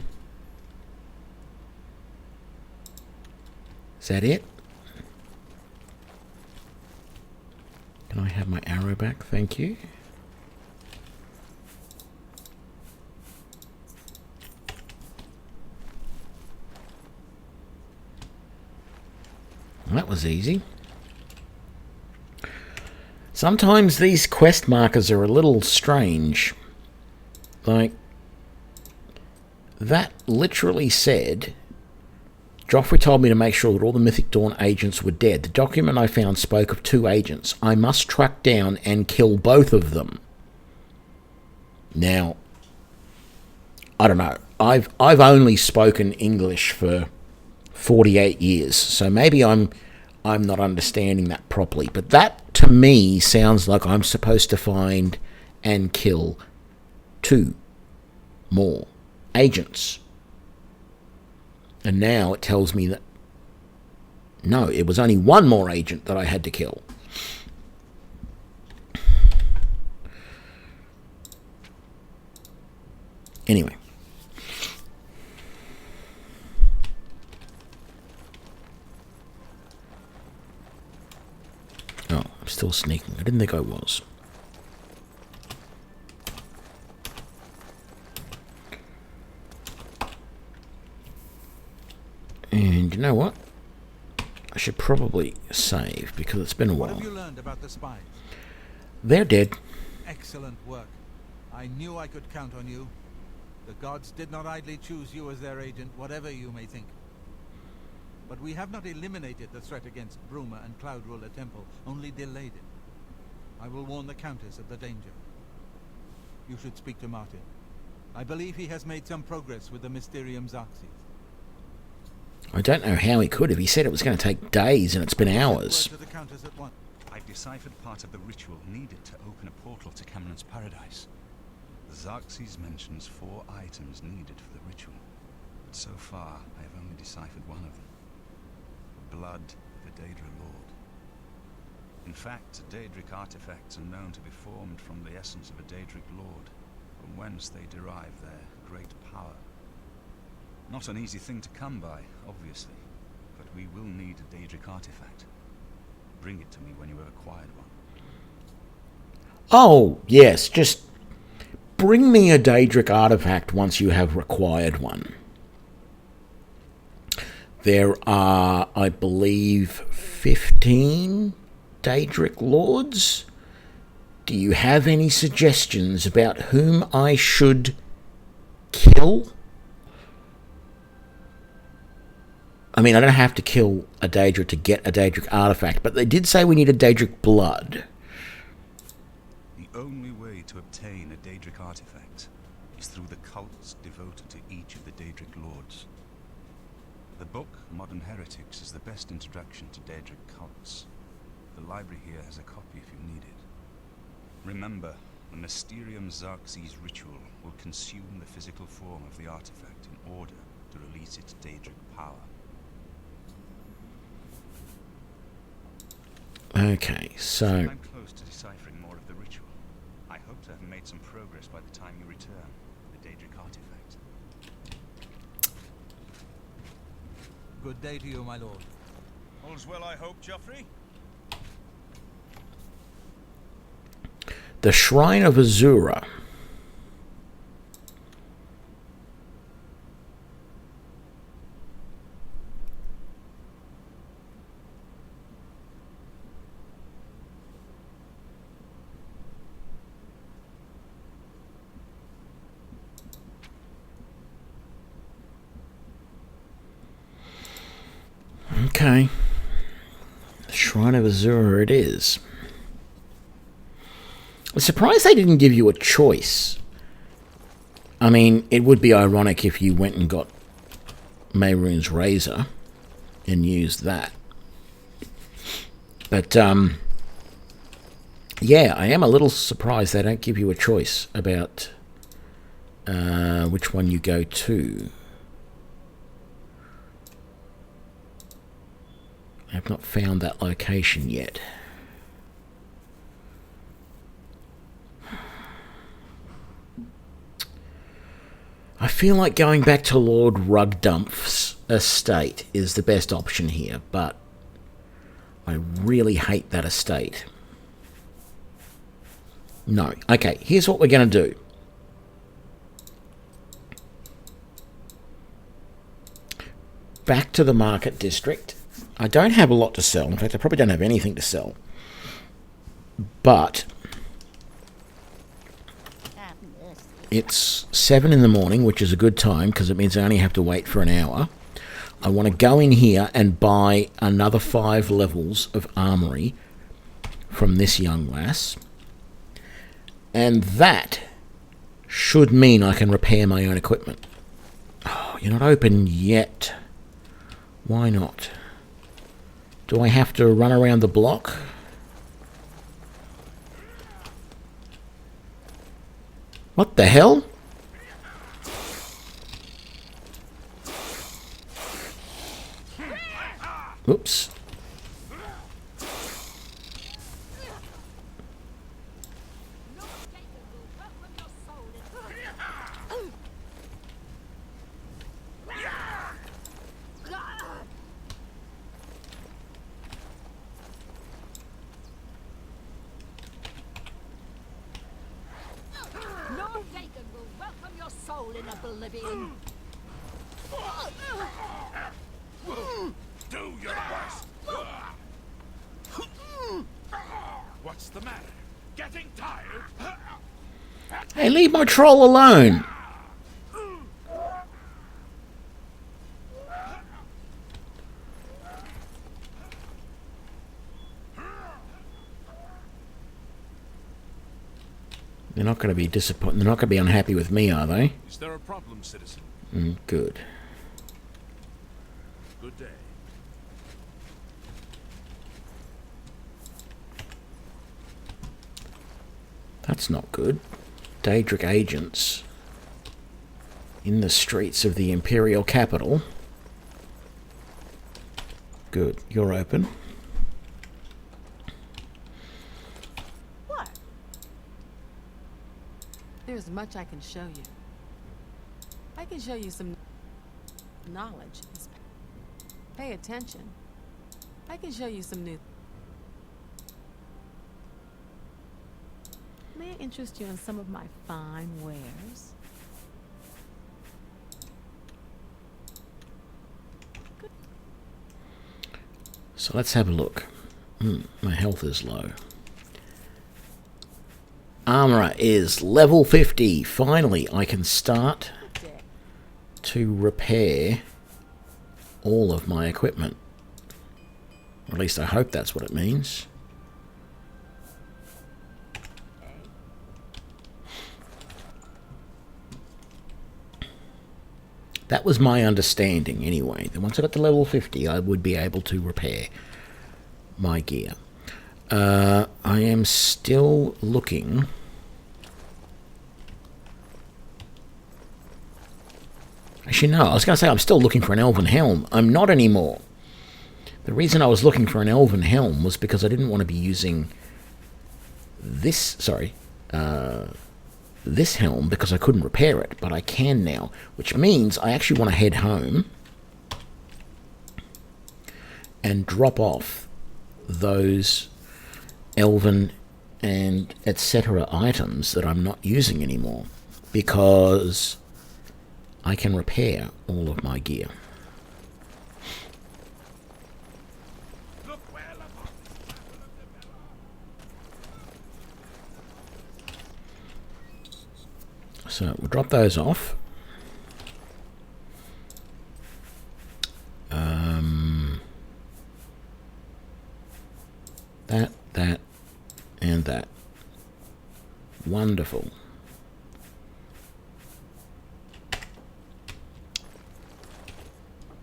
Is that it? Can I have my arrow back? Thank you. Well, that was easy. Sometimes these quest markers are a little strange. Like, that literally said, Joffrey told me to make sure that all the Mythic Dawn agents were dead. The document I found spoke of 2 agents. I must track down and kill both of them. Now, I don't know. I've only spoken English for 48 years, so maybe I'm not understanding that properly. But that, to me, sounds like I'm supposed to find and kill 2 more agents. And now it tells me that no, it was only 1 more agent that I had to kill. Anyway. Oh, I'm still sneaking. I didn't think I was. And you know what? I should probably save because it's been a while. What have you learned about the spies? They're dead. Excellent work. I knew I could count on you. The gods did not idly choose you as their agent, whatever you may think. But we have not eliminated the threat against Bruma and Cloud Ruler Temple, only delayed it. I will warn the Countess of the danger. You should speak to Martin. I believe he has made some progress with the Mysterium Xerxes. I don't know how he could have. He said it was going to take days and it's been hours. I've deciphered part of the ritual needed to open a portal to Cameron's paradise. The Xerxes mentions 4 items needed for the ritual, but so far I have only deciphered one of them. Blood of a Daedric Lord. In fact, Daedric artifacts are known to be formed from the essence of a Daedric Lord, from whence they derive their great power. Not an easy thing to come by, obviously, but we will need a Daedric artifact. Bring it to me when you have acquired one. Oh, yes, just bring me a Daedric artifact once you have required one. There are, I believe, 15 Daedric Lords. Do you have any suggestions about whom I should kill? I mean, I don't have to kill a Daedric to get a Daedric artifact, but they did say we need a Daedric blood. The only way to obtain a Daedric artifact is through the cults devoted to each of the Daedric Lords. The book, Modern Heretics, is the best introduction to Daedric cults. The library here has a copy if you need it. Remember, the Mysterium Xerxes ritual will consume the physical form of the artifact in order to release its Daedric power. Okay, so I'm close to deciphering more of the ritual. I hope to have made some progress by the time you return the Daedric artifact. Good day to you, my lord. All's well, I hope, Joffrey? the Shrine of Azura. Okay. Shrine of Azura it is. I'm surprised they didn't give you a choice. I mean, it would be ironic if you went and got Mehrunes Razor and used that. But, yeah, I am a little surprised they don't give you a choice about which one you go to. I have not found that location yet. I feel like going back to Lord Rugdump's estate is the best option here, but I really hate that estate. No. Okay, here's what we're going to do. Back to the market district. I don't have a lot to sell. In fact, I probably don't have anything to sell. But it's 7 in the morning, which is a good time because it means I only have to wait for an hour. I want to go in here and buy another 5 levels of armory from this young lass. And that should mean I can repair my own equipment. Oh, you're not open yet. Why not? Do I have to run around the block? What the hell? Oops. Oblivion. Do your best. What's the matter? Getting tired? Hey, leave my troll alone. They're not going to be disappointed. They're not going to be unhappy with me, are they? Is there a problem, citizen? Good. Good day. That's not good. Daedric agents in the streets of the Imperial capital. Good. You're open. What? There's much I can show you. I can show you some knowledge. Pay attention. I can show you some new... May I interest you in some of my fine wares? Good. So let's have a look. My health is low. Armor is level 50. Finally, I can start to repair all of my equipment. Or at least I hope that's what it means. That was my understanding anyway. That once I got to level 50, I would be able to repair my gear. I am still looking... Actually, no, I was going to say I'm still looking for an elven helm. I'm not anymore. The reason I was looking for an elven helm was because I didn't want to be using this, this helm because I couldn't repair it, but I can now, which means I actually want to head home and drop off those elven and etc. items that I'm not using anymore because I can repair all of my gear. So we'll drop those off.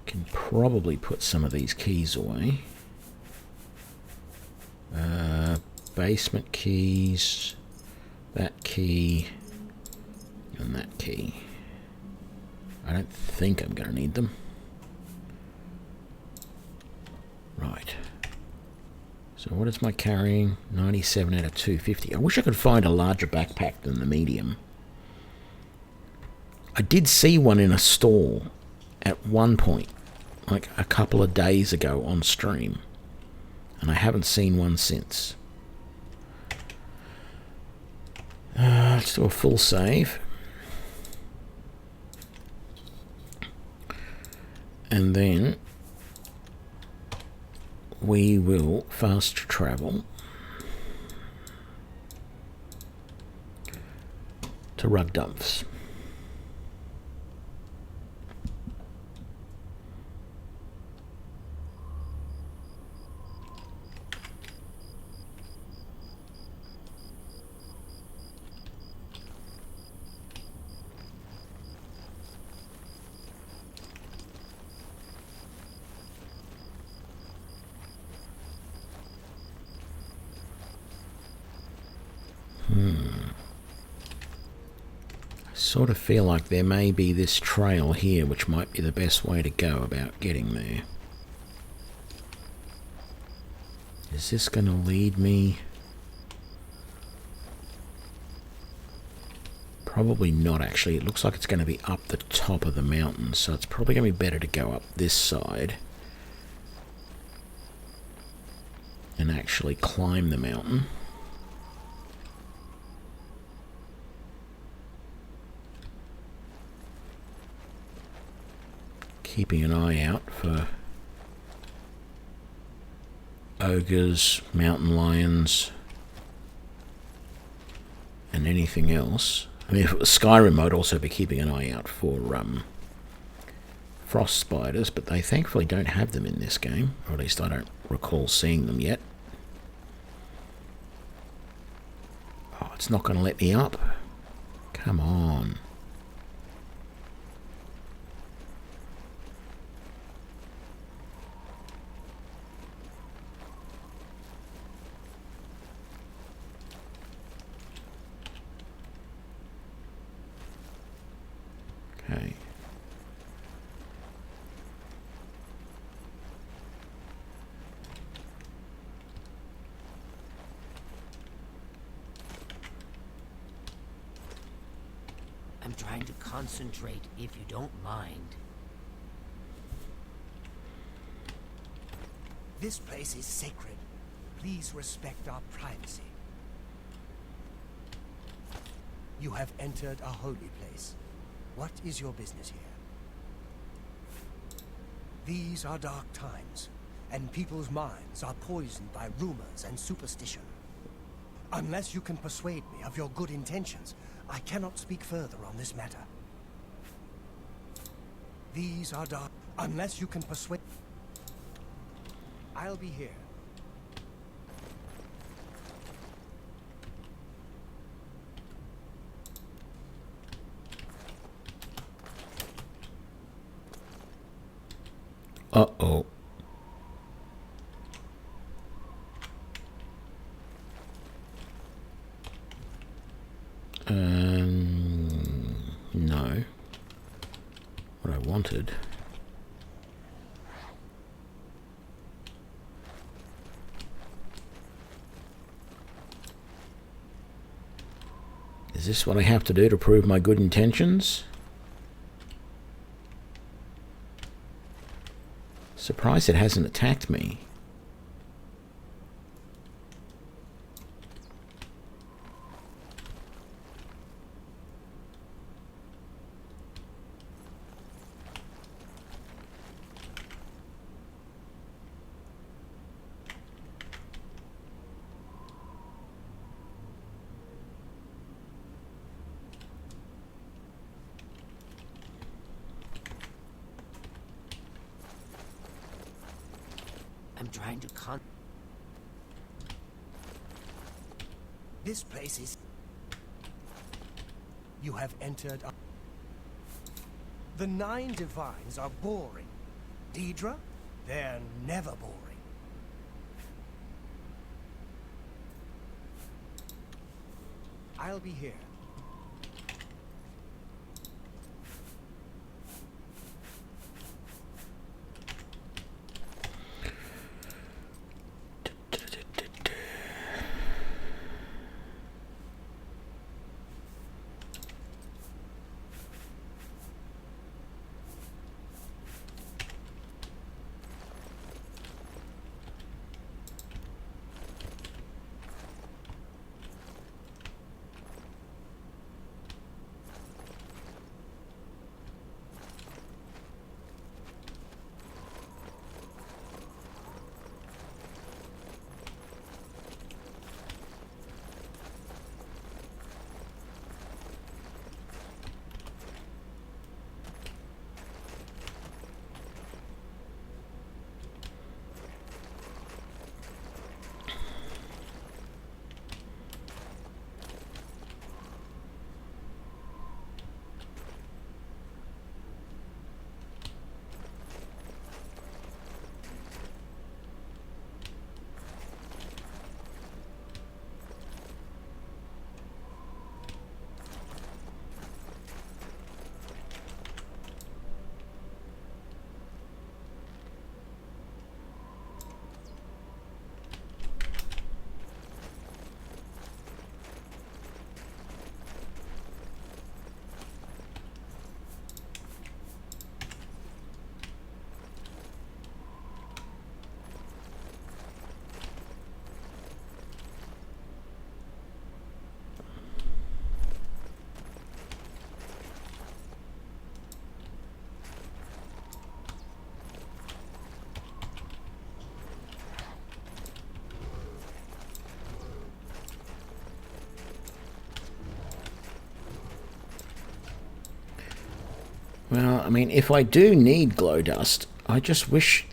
Can probably put some of these keys away. Basement keys, that key, and that key. I don't think I'm going to need them. Right. So what is my carrying? 97 out of 250. I wish I could find a larger backpack than the medium. I did see one in a stall at one point, like a couple of days ago on stream, and I haven't seen one since. Let's do a full save. And then we will fast travel to Rug Dumps. Sort of feel like there may be this trail here, which might be the best way to go about getting there. Is this going to lead me? Probably not, actually. It looks like it's going to be up the top of the mountain, so it's probably going to be better to go up this side and actually climb the mountain. Keeping an eye out for ogres, mountain lions, and anything else. I mean, if it was Skyrim, I'd also be keeping an eye out for frost spiders, but they thankfully don't have them in this game, or at least I don't recall seeing them yet. Oh, it's not going to let me up. Come on. Okay. I'm trying to concentrate, if you don't mind. This place is sacred. Please respect our privacy. You have entered a holy place. What is your business here? These are dark times, and people's minds are poisoned by rumors and superstition. Unless you can persuade me of your good intentions, I cannot speak further on this matter. These are dark... Unless you can persuade... I'll be here. Uh-oh. No. What I wanted. Is this what I have to do to prove my good intentions? Surprised it hasn't attacked me. Trying to This place is... You have entered a... The 9 divines are boring. Daedra? They're never boring. I'll be here. Well, I mean, if I do need glow dust, I just wish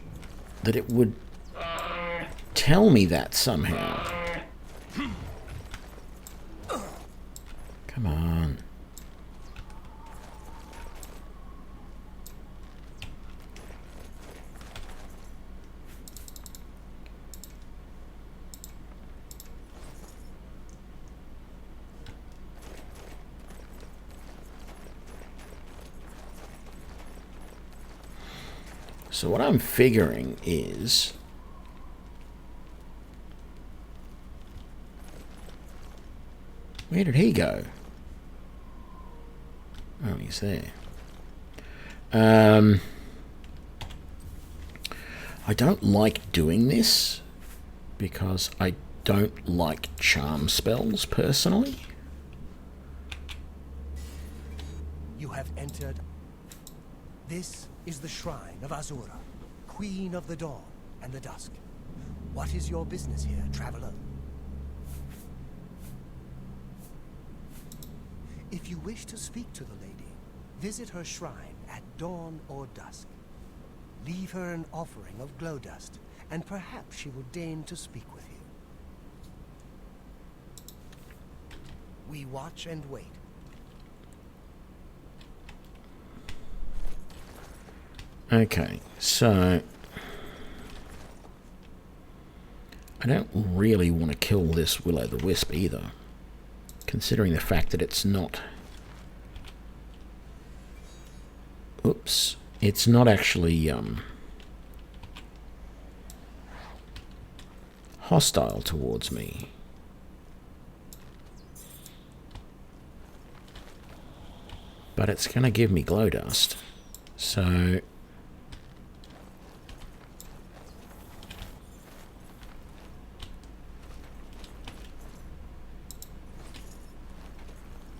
that it would tell me that somehow. Come on. So what I'm figuring is where did he go? Oh, he's there. I don't like doing this because I don't like charm spells personally. You have entered. This is the Shrine of Azura, Queen of the Dawn and the Dusk. What is your business here, traveler? If you wish to speak to the lady, visit her shrine at dawn or dusk. Leave her an offering of glow dust, and perhaps she will deign to speak with you. We watch and wait. Okay, so I don't really want to kill this Will-o'-the-Wisp either, considering the fact that it's not... Oops. It's not actually hostile towards me. But it's going to give me glow dust. So...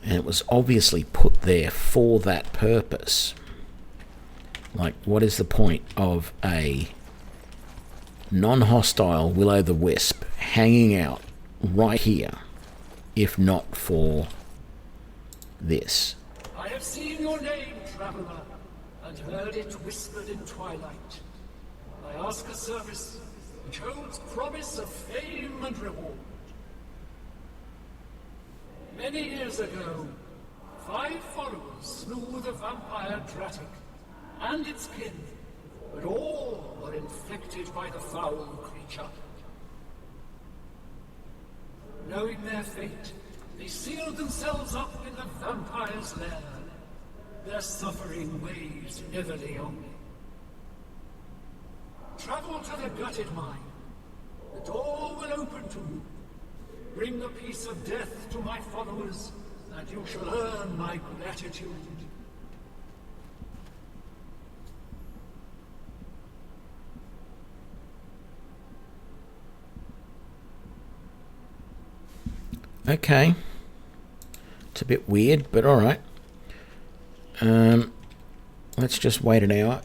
and it was obviously put there for that purpose. Like, what is the point of a non-hostile Will-o'-the-Wisp hanging out right here, if not for this? I have seen your name, traveler, and heard it whispered in twilight. I ask a service which holds promise of fame and reward. Many years ago, 5 followers slew the vampire Gravitic and its kin, but all were infected by the foul creature. Knowing their fate, they sealed themselves up in the vampire's lair. Their suffering weighs heavily on me. Travel to the gutted mine. The door will open to you. Bring the piece of death to my followers, and you shall earn my gratitude. Okay. It's a bit weird, but alright. Let's just wait an hour.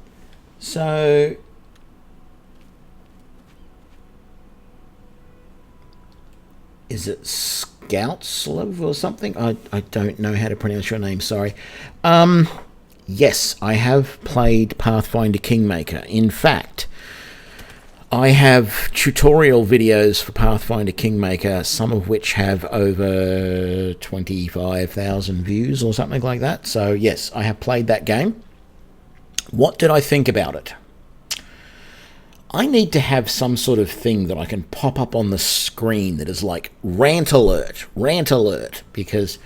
So... is it Scoutslov or something? I don't know how to pronounce your name, sorry. Yes, I have played Pathfinder Kingmaker. In fact, I have tutorial videos for Pathfinder Kingmaker, some of which have over 25,000 views or something like that. So yes, I have played that game. What did I think about it? I need to have some sort of thing that I can pop up on the screen that is like rant alert, because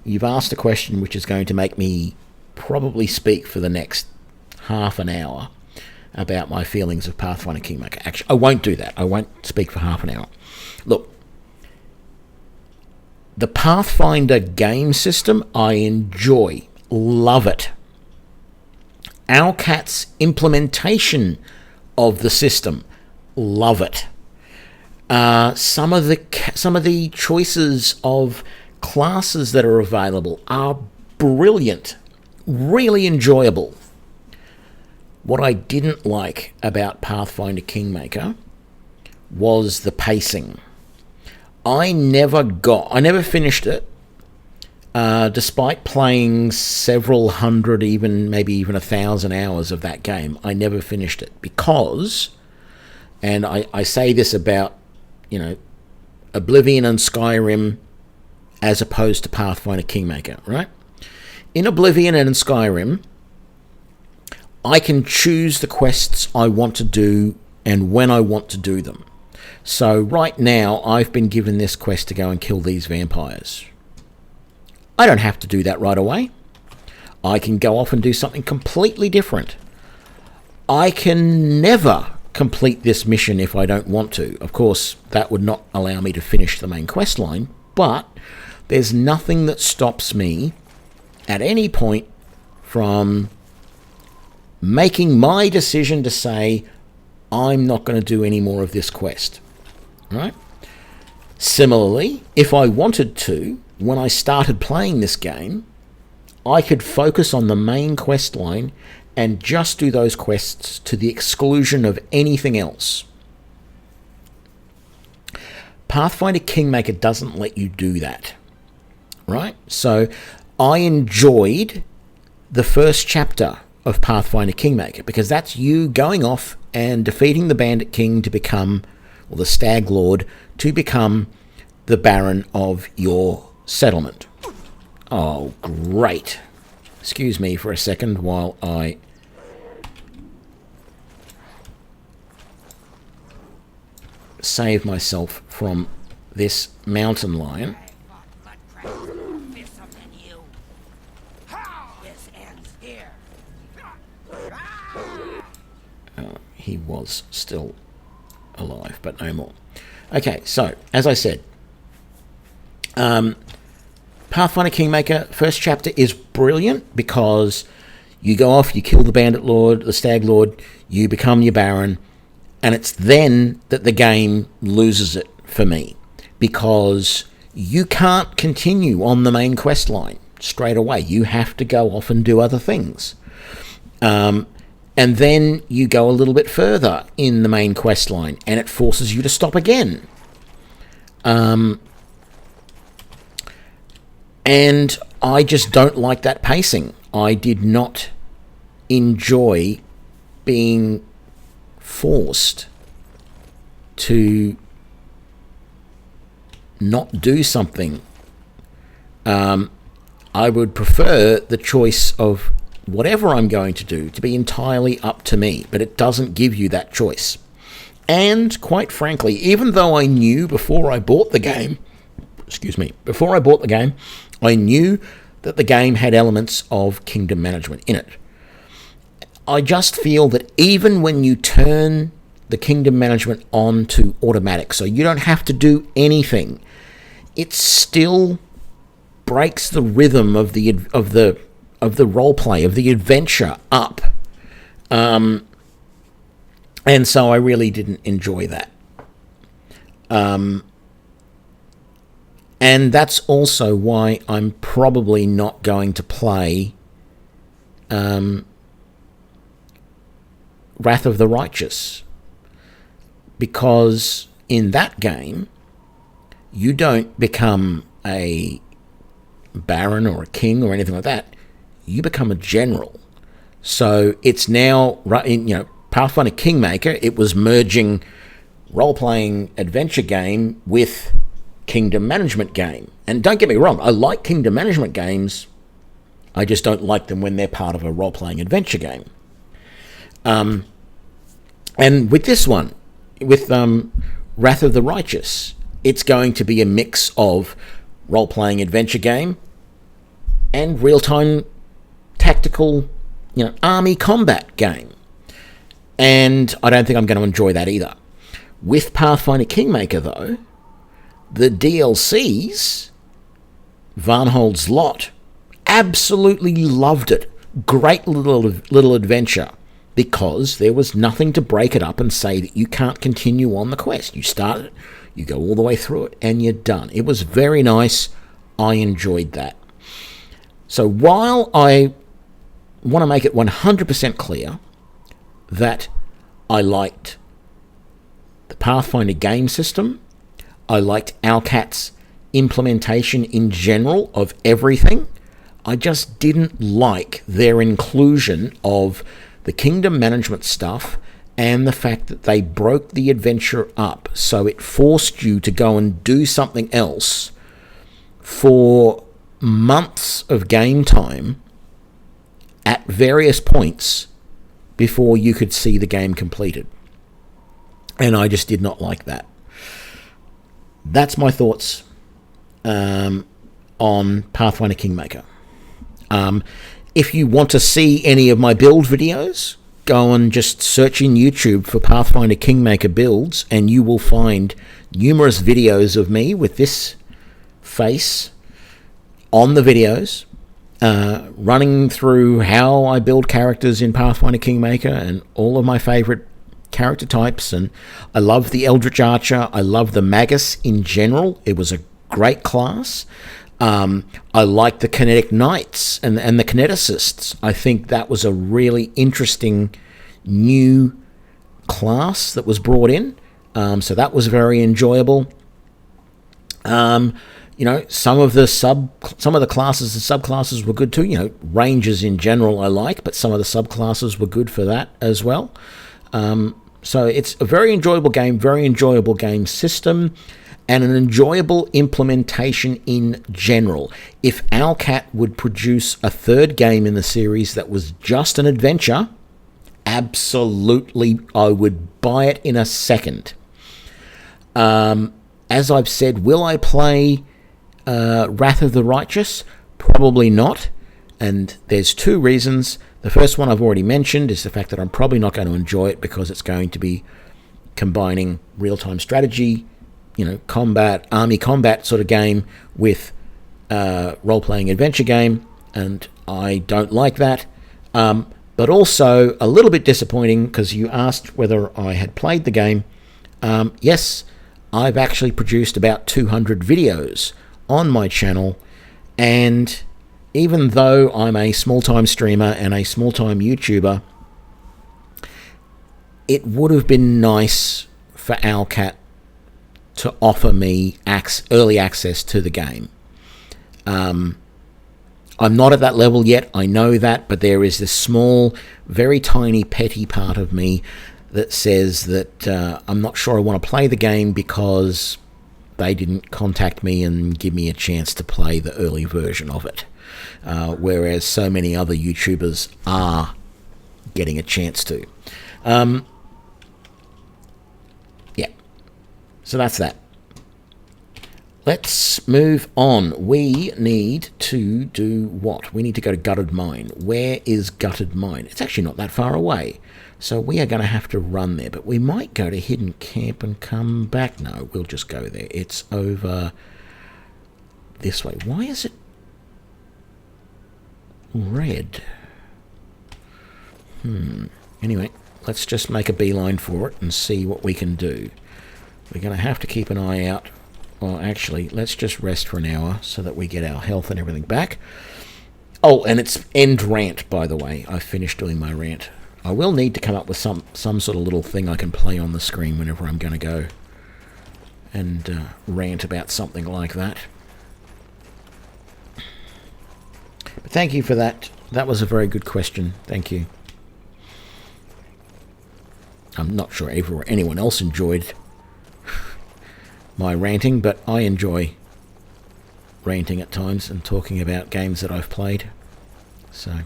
you've asked a question which is going to make me probably speak for the next half an hour about my feelings of Pathfinder Kingmaker. Actually, I won't do that. I won't speak for half an hour. Look, the Pathfinder game system, I enjoy, love it. Owlcat's implementation of the system, love it. Some of the choices of classes that are available are brilliant, really enjoyable. What I didn't like about Pathfinder Kingmaker was the pacing. I never finished it, despite playing several hundred, maybe even 1,000 hours of that game. I never finished it because, and I say this about, Oblivion and Skyrim as opposed to Pathfinder Kingmaker, right? In Oblivion and in Skyrim, I can choose the quests I want to do and when I want to do them. So right now, I've been given this quest to go and kill these vampires. I don't have to do that right away. I can go off and do something completely different. I can never complete this mission if I don't want to. Of course, that would not allow me to finish the main quest line, but there's nothing that stops me at any point from making my decision to say, I'm not going to do any more of this quest. Right? Similarly, if I wanted to, when I started playing this game, I could focus on the main quest line and just do those quests to the exclusion of anything else. Pathfinder Kingmaker doesn't let you do that, right? So I enjoyed the first chapter of Pathfinder Kingmaker because that's you going off and defeating the Bandit King to become, or the Stag Lord, to become the Baron of your settlement. Oh, great. Excuse me for a second while I save myself from this mountain lion. Oh, he was still alive, but no more. Okay, so, as I said, Pathfinder Kingmaker, first chapter is brilliant because you go off, you kill the Bandit Lord, the Stag Lord, you become your Baron, and it's then that the game loses it for me because you can't continue on the main quest line straight away. You have to go off and do other things. And then you go a little bit further in the main quest line and it forces you to stop again. And I just don't like that pacing. I did not enjoy being forced to not do something. I would prefer the choice of whatever I'm going to do to be entirely up to me, but it doesn't give you that choice. And quite frankly, even though I knew before I bought the game, I knew that the game had elements of kingdom management in it. I just feel that even when you turn the kingdom management on to automatic, so you don't have to do anything, it still breaks the rhythm of the role play, of the adventure up. And so I really didn't enjoy that. And that's also why I'm probably not going to play Wrath of the Righteous. Because in that game, you don't become a baron or a king or anything like that. You become a general. So it's now, Pathfinder Kingmaker, it was merging role-playing adventure game with kingdom management game. And don't get me wrong, I like kingdom management games. I just don't like them when they're part of a role-playing adventure game. And with this one, with Wrath of the Righteous, it's going to be a mix of role-playing adventure game and real-time tactical, army combat game. And I don't think I'm going to enjoy that either. With Pathfinder Kingmaker, though, the DLCs, Varnhold's Lot, absolutely loved it. Great little adventure, because there was nothing to break it up and say that you can't continue on the quest. You start it, you go all the way through it, and you're done. It was very nice. I enjoyed that. So while I want to make it 100% clear that I liked the Pathfinder game system, I liked Owlcat's implementation in general of everything, I just didn't like their inclusion of the kingdom management stuff and the fact that they broke the adventure up, so it forced you to go and do something else for months of game time at various points before you could see the game completed. And I just did not like that. That's my thoughts on Pathfinder Kingmaker. If you want to see any of my build videos, go and just search in YouTube for Pathfinder Kingmaker builds, and you will find numerous videos of me with this face on the videos, running through how I build characters in Pathfinder Kingmaker and all of my favorite character types. And I love the Eldritch Archer. I love the Magus in general. It was a great class. I like the Kinetic Knights and the Kineticists. I think that was a really interesting new class that was brought in. So that was very enjoyable. Some of the classes and subclasses were good too. Rangers in general I like, but some of the subclasses were good for that as well. So it's a very enjoyable game system, and an enjoyable implementation in general. If Owlcat would produce a third game in the series that was just an adventure, absolutely, I would buy it in a second. As I've said, will I play Wrath of the Righteous? Probably not. And there's two reasons. The first one I've already mentioned is the fact that I'm probably not going to enjoy it because it's going to be combining real-time strategy, combat, army combat sort of game with role-playing adventure game, and I don't like that. But also a little bit disappointing because you asked whether I had played the game. Yes, I've actually produced about 200 videos on my channel, and even though I'm a small-time streamer and a small-time YouTuber, it would have been nice for Owlcat to offer me early access to the game. I'm not at that level yet, I know that, but there is this small, very tiny, petty part of me that says that I'm not sure I want to play the game because they didn't contact me and give me a chance to play the early version of it. whereas so many other YouTubers are getting a chance to. Yeah, so that's that. Let's move on. We need to do what? We need to go to Gutted Mine. Where is Gutted Mine? It's actually not that far away. So we are going to have to run there. But we might go to Hidden Camp and come back. No, we'll just go there. It's over this way. Why is it red? Anyway, let's just make a beeline for it and see what we can do. We're going to have to keep an eye out. Well, actually, let's just rest for an hour so that we get our health and everything back. Oh, and it's end rant, by the way. I finished doing my rant. I will need to come up with some sort of little thing I can play on the screen whenever I'm going to go and rant about something like that. But thank you for that. That was a very good question. Thank you. I'm not sure anyone else enjoyed my ranting, but I enjoy ranting at times and talking about games that I've played. So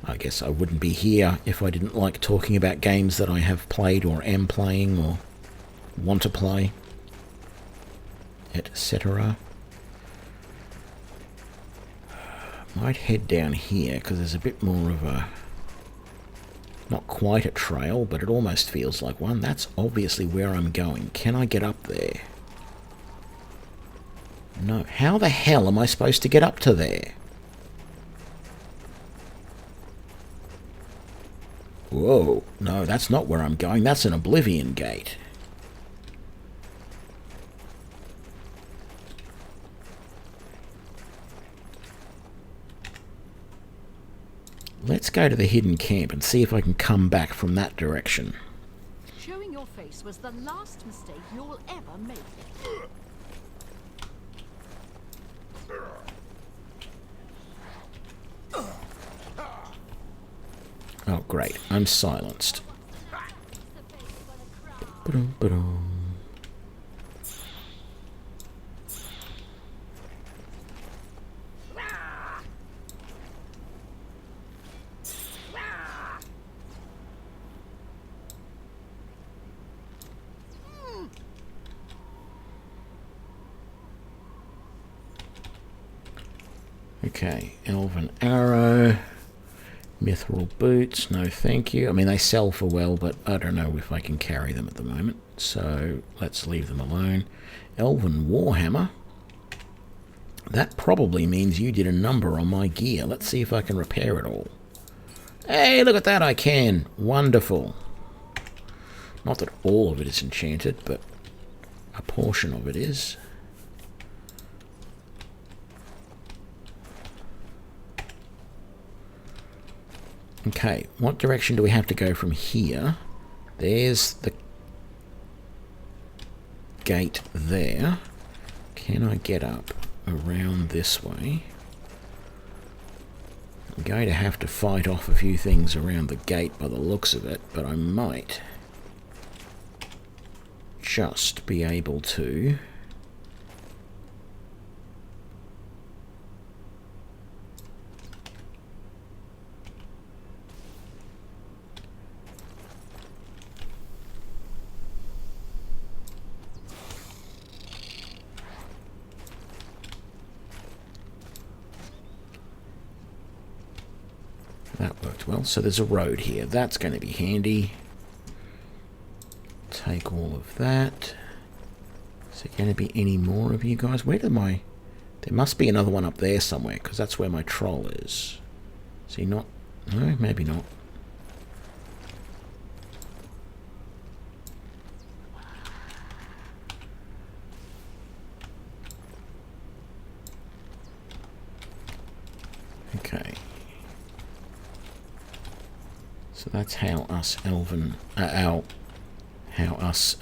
I guess I wouldn't be here if I didn't like talking about games that I have played or am playing or want to play, etc. Might head down here because there's a bit more of a, not quite a trail, but it almost feels like one. That's obviously where I'm going. Can I get up there? No. How the hell am I supposed to get up to there? Whoa. No, that's not where I'm going. That's an Oblivion gate. Let's go to the Hidden Camp and see if I can come back from that direction. Showing your face was the last mistake you'll ever make. Oh, great. I'm silenced. Ba-dum. Okay, Elven Arrow, Mithril Boots, no thank you. I mean, they sell for well, but I don't know if I can carry them at the moment, so let's leave them alone. Elven Warhammer, that probably means you did a number on my gear. Let's see if I can repair it all. Hey, look at that, I can. Wonderful. Not that all of it is enchanted, but a portion of it is. Okay, what direction do we have to go from here? There's the gate there. Can I get up around this way? I'm going to have to fight off a few things around the gate by the looks of it, but I might just be able to that worked well. So there's a road here. That's going to be handy. Take all of that. Is there going to be any more of you guys? Where did my... There must be another one up there somewhere, because that's where my troll is. Is he not? No, maybe not. Okay. So that's how us Elven... how us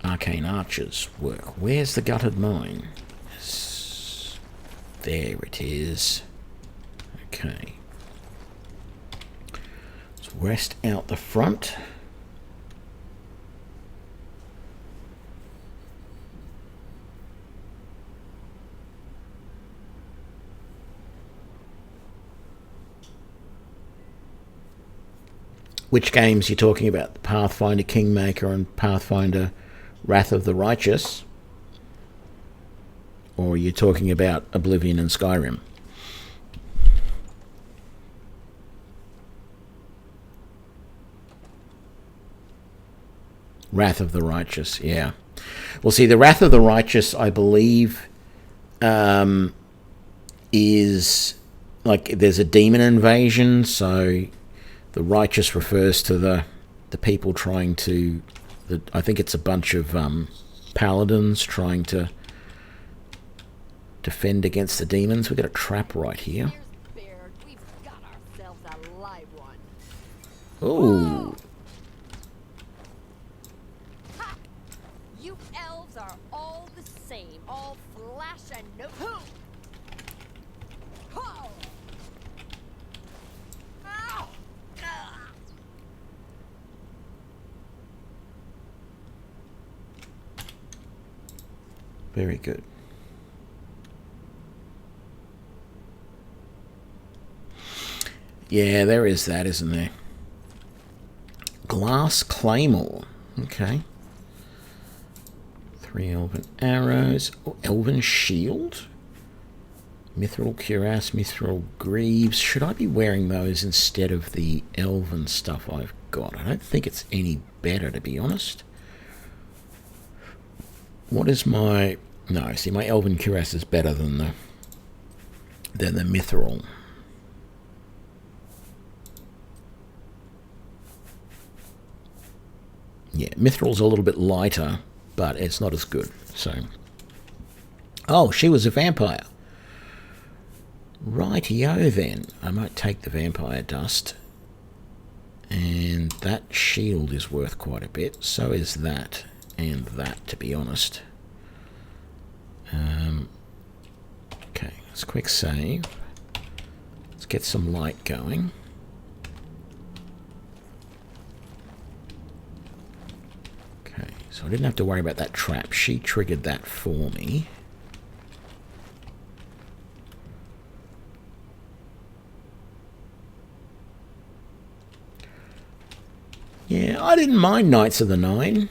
Arcane Archers work. Where's the Gutted Mine? There it is. Okay. Let's rest out the front. Which games you're talking about? Pathfinder Kingmaker and Pathfinder Wrath of the Righteous? Or are you talking about Oblivion and Skyrim? Wrath of the Righteous, yeah. Well, see, the Wrath of the Righteous, I believe, is like there's a demon invasion, so the righteous refers to the people trying to... I think it's a bunch of paladins trying to defend against the demons. We've got a trap right here. We've got ourselves a live one. Ooh. Ha! You elves are all the same, all flash and no who. Ho! Ow! Ah! Very good. Yeah, there is that, isn't there? Glass Claymore. Okay. 3 elven arrows. Oh, elven shield. Mithril cuirass, mithril greaves. Should I be wearing those instead of the elven stuff I've got? I don't think it's any better, to be honest. What is my... No, see, my elven cuirass is better than the mithril. Yeah, mithril's a little bit lighter, but it's not as good. So, oh, she was a vampire. Rightio then. I might take the vampire dust. And that shield is worth quite a bit. So is that and that, to be honest. Okay, let's quick save. Let's get some light going. Okay, so I didn't have to worry about that trap. She triggered that for me. Yeah, I didn't mind Knights of the Nine.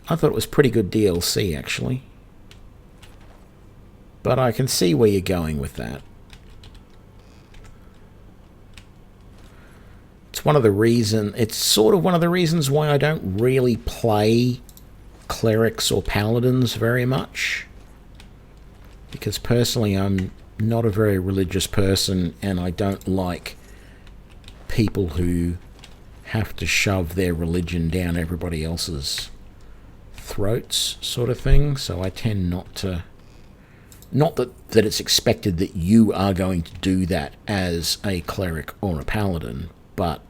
I thought it was pretty good DLC, actually. But I can see where you're going with that. It's sort of one of the reasons why I don't really play clerics or paladins very much. Because personally, I'm not a very religious person, and I don't like people who have to shove their religion down everybody else's throats, sort of thing. So I tend not to... Not that it's expected that you are going to do that as a cleric or a paladin, but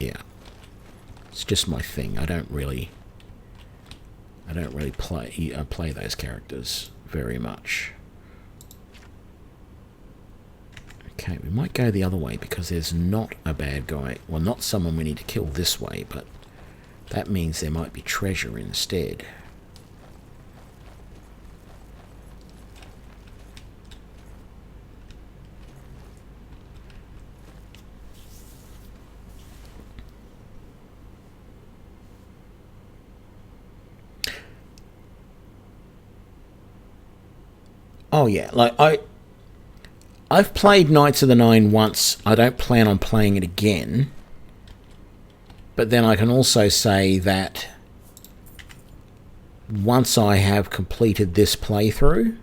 yeah, it's just my thing. I don't really play those characters very much. Okay, we might go the other way because there's not a bad guy. Well, not someone we need to kill this way, but that means there might be treasure instead. Oh yeah, like I've played Knights of the Nine once. I don't plan on playing it again. But then I can also say that once I have completed this playthrough,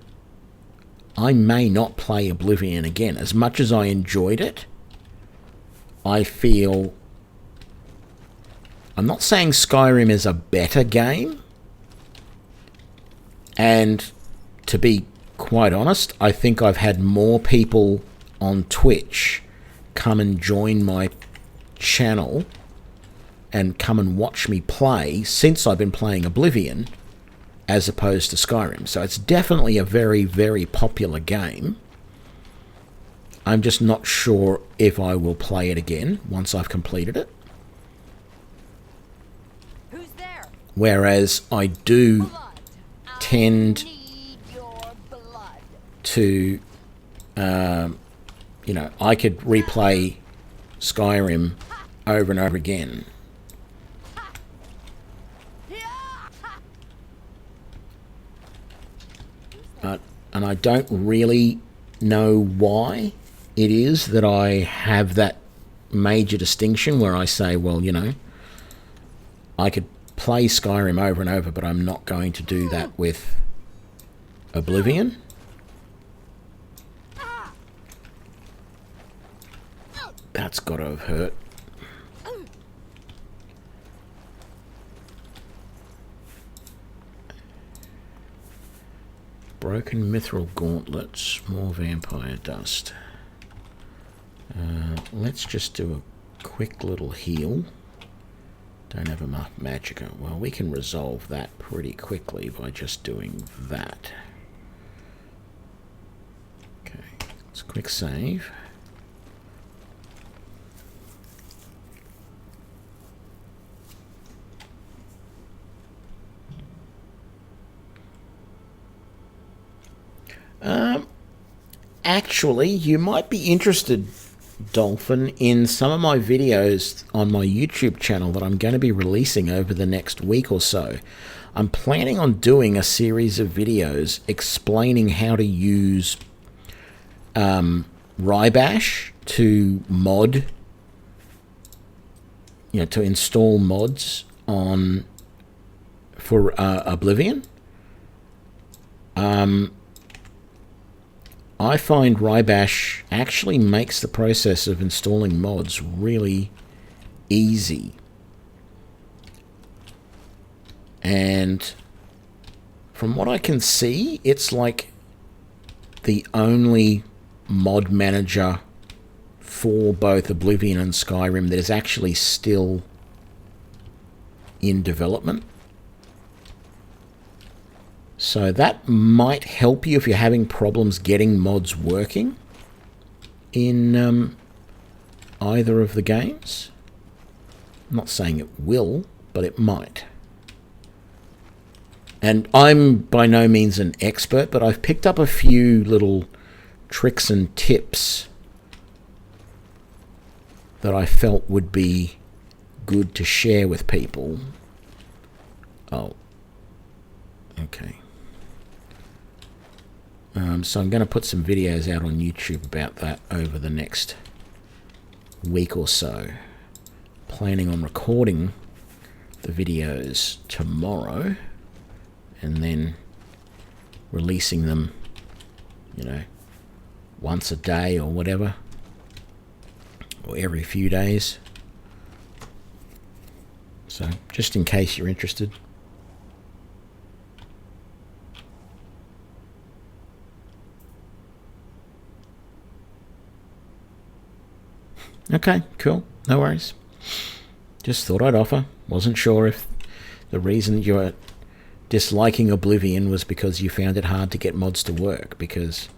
I may not play Oblivion again. As much as I enjoyed it, I feel... I'm not saying Skyrim is a better game. And to be quite honest, I think I've had more people on Twitch come and join my channel and come and watch me play since I've been playing Oblivion as opposed to Skyrim. So it's definitely a very, very popular game. I'm just not sure if I will play it again once I've completed it. Who's there? Whereas I do tend to, you know, I could replay Skyrim over and over again. And I don't really know why it is that I have that major distinction where I say, well, you know, I could play Skyrim over and over, but I'm not going to do that with Oblivion. That's got to have hurt. Broken mithril gauntlets, more vampire dust. Let's just do a quick little heal. Don't have enough magicka. Well, we can resolve that pretty quickly by just doing that. Okay, let's quick save. Actually, you might be interested, Dolphin, in some of my videos on my YouTube channel that I'm going to be releasing over the next week or so. I'm planning on doing a series of videos explaining how to use Rybash to mod, you know, to install mods on for Oblivion. I find Rybash actually makes the process of installing mods really easy. And from what I can see, it's like the only mod manager for both Oblivion and Skyrim that is actually still in development. So that might help you if you're having problems getting mods working in either of the games. I'm not saying it will, but it might. And I'm by no means an expert, but I've picked up a few little tricks and tips that I felt would be good to share with people. Oh, okay. So I'm going to put some videos out on YouTube about that over the next week or so. Planning on recording the videos tomorrow and then releasing them, you know, once a day or whatever, or every few days. So just in case you're interested. Okay, cool. No worries. Just thought I'd offer. Wasn't sure if the reason you're disliking Oblivion was because you found it hard to get mods to work, because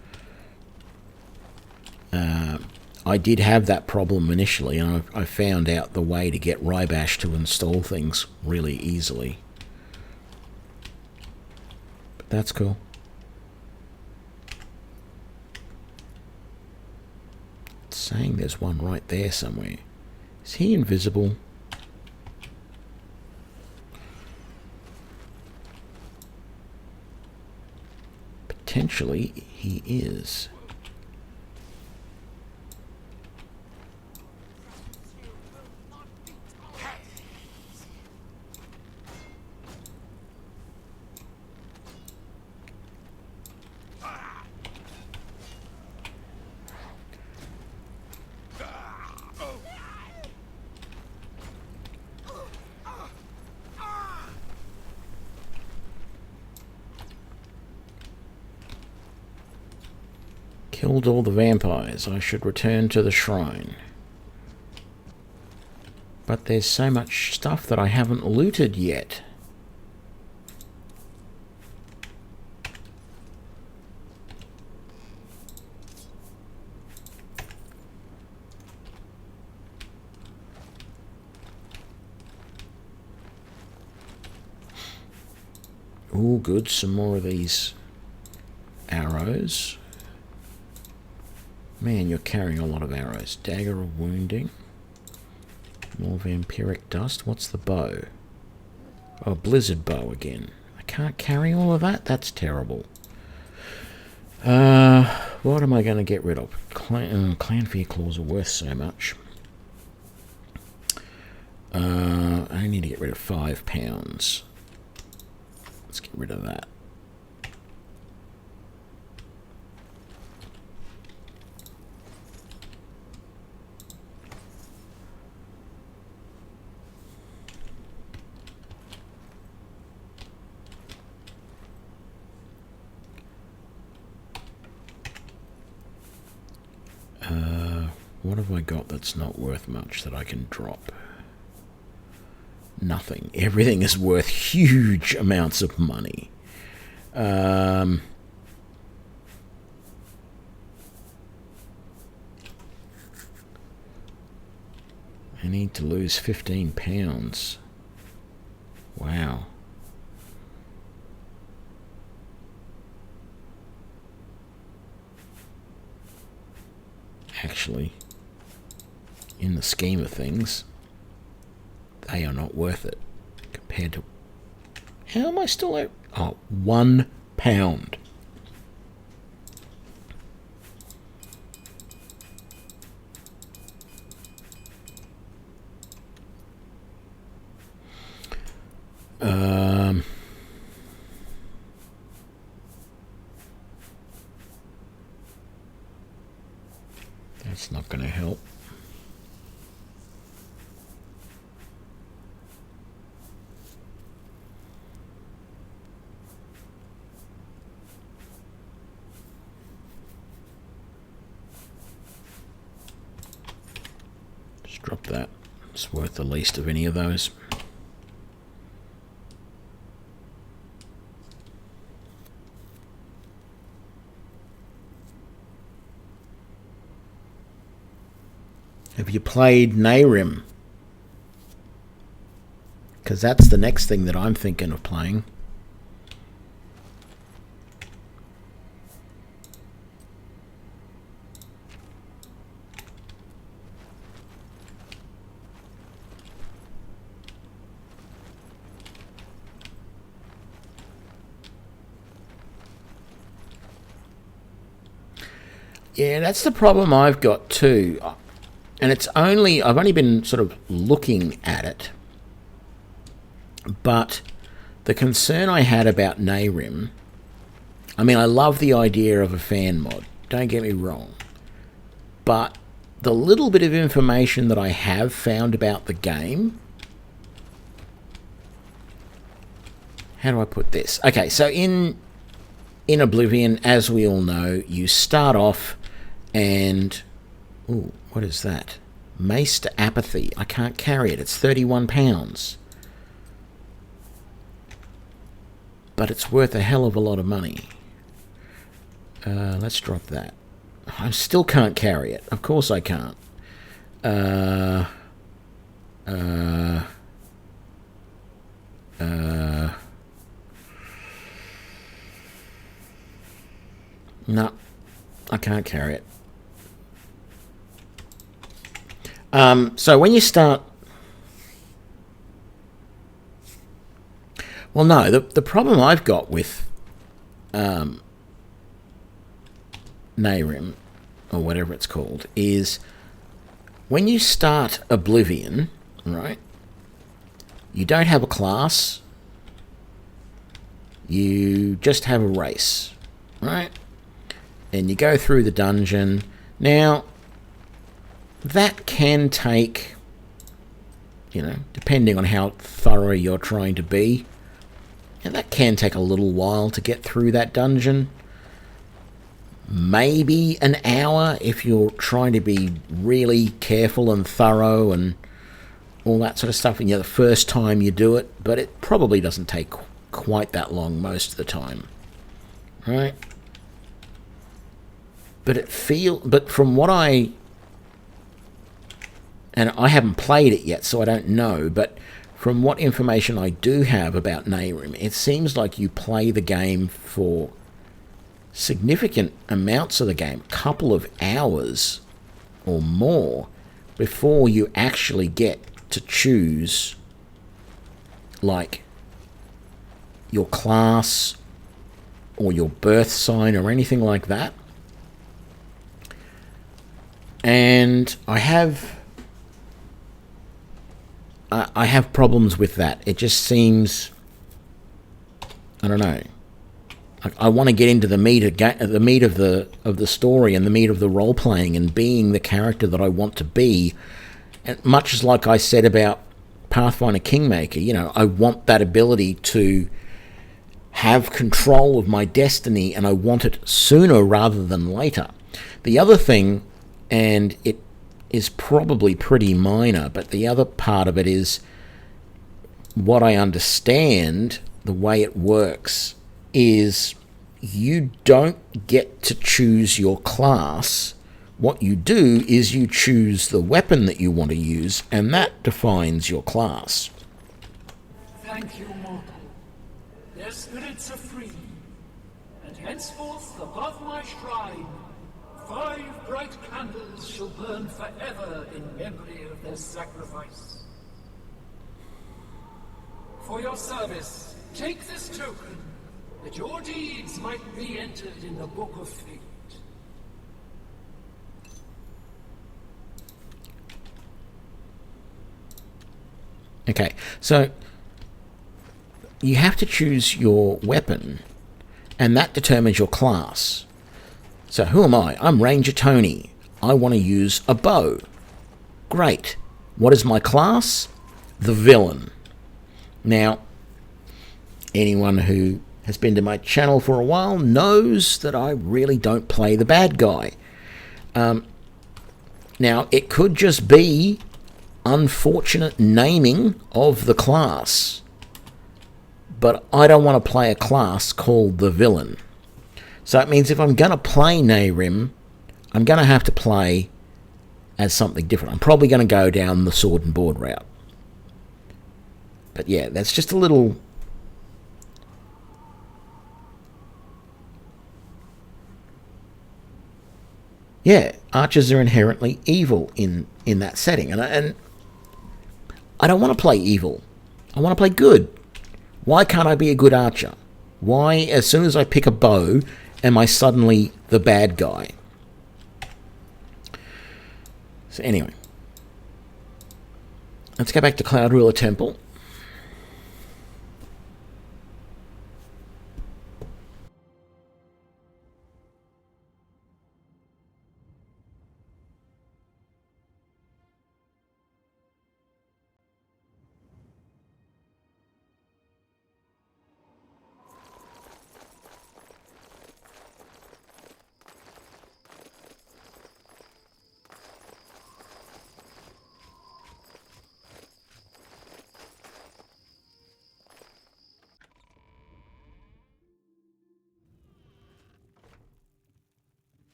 I did have that problem initially, and I found out the way to get Rybash to install things really easily. But that's cool. Saying there's one right there somewhere. Is he invisible? Potentially he is. Killed all the vampires. I should return to the shrine. But there's so much stuff that I haven't looted yet. Ooh, good. Some more of these arrows. Man, you're carrying a lot of arrows. Dagger of wounding. More vampiric dust. What's the bow? Oh, blizzard bow again. I can't carry all of that? That's terrible. What am I going to get rid of? Clan Fear Claws are worth so much. I need to get rid of £5. Let's get rid of that. What have I got that's not worth much that I can drop? Nothing. Everything is worth huge amounts of money. I need to lose £15. Wow. Actually, in the scheme of things, they are not worth it compared to... How am I still at... Oh, £1. That's not going to help. Just drop that. It's worth the least of any of those. Have you played Nehrim? Because that's the next thing that I'm thinking of playing. Yeah, that's the problem I've got too. And it's only, I've only been sort of looking at it, but the concern I had about Nehrim, I mean, I love the idea of a fan mod, don't get me wrong, but the little bit of information that I have found about the game, how do I put this? Okay, so in Oblivion, as we all know, you start off and... Ooh, what is that? Mace to Apathy. I can't carry it. It's £31. But it's worth a hell of a lot of money. Let's drop that. I still can't carry it. Of course I can't. No, I can't carry it. So when you start... Well, no, the problem I've got with Nehrim, or whatever it's called, is when you start Oblivion, right, you don't have a class, you just have a race, right? And you go through the dungeon. Now... that can take, you know, depending on how thorough you're trying to be, and that can take a little while to get through that dungeon. Maybe an hour if you're trying to be really careful and thorough and all that sort of stuff, and you're the first time you do it, but it probably doesn't take quite that long most of the time, right? But from what and I haven't played it yet, so I don't know, but from what information I do have about Nehrim, it seems like you play the game for significant amounts of the game, a couple of hours or more, before you actually get to choose, like, your class or your birth sign or anything like that. And I have problems with that. It just seems, I don't know. I want to get into the meat of the story and the meat of the role playing and being the character that I want to be. And much as like I said about Pathfinder Kingmaker, you know, I want that ability to have control of my destiny, and I want it sooner rather than later. The other thing, and it is probably pretty minor, but the other part of it is what I understand, the way it works, is you don't get to choose your class. What you do is you choose the weapon that you want to use, and that defines your class. Thank you, mortal. Their spirits are free, and henceforth above my shrine, 5 bright candles shall burn forever in memory of their sacrifice. For your service, take this token, that your deeds might be entered in the Book of Fate. Okay, so you have to choose your weapon, and that determines your class. So who am I? I'm Ranger Tony. I want to use a bow. Great. What is my class? The villain. Now, anyone who has been to my channel for a while knows that I really don't play the bad guy. Now, it could just be unfortunate naming of the class, but I don't want to play a class called the villain. So it means if I'm going to play Nehrim, I'm going to have to play as something different. I'm probably going to go down the sword and board route. But yeah, that's just a little... Yeah, archers are inherently evil in that setting. And I don't want to play evil. I want to play good. Why can't I be a good archer? Why, as soon as I pick a bow, am I suddenly the bad guy? So anyway, let's go back to Cloud Ruler Temple.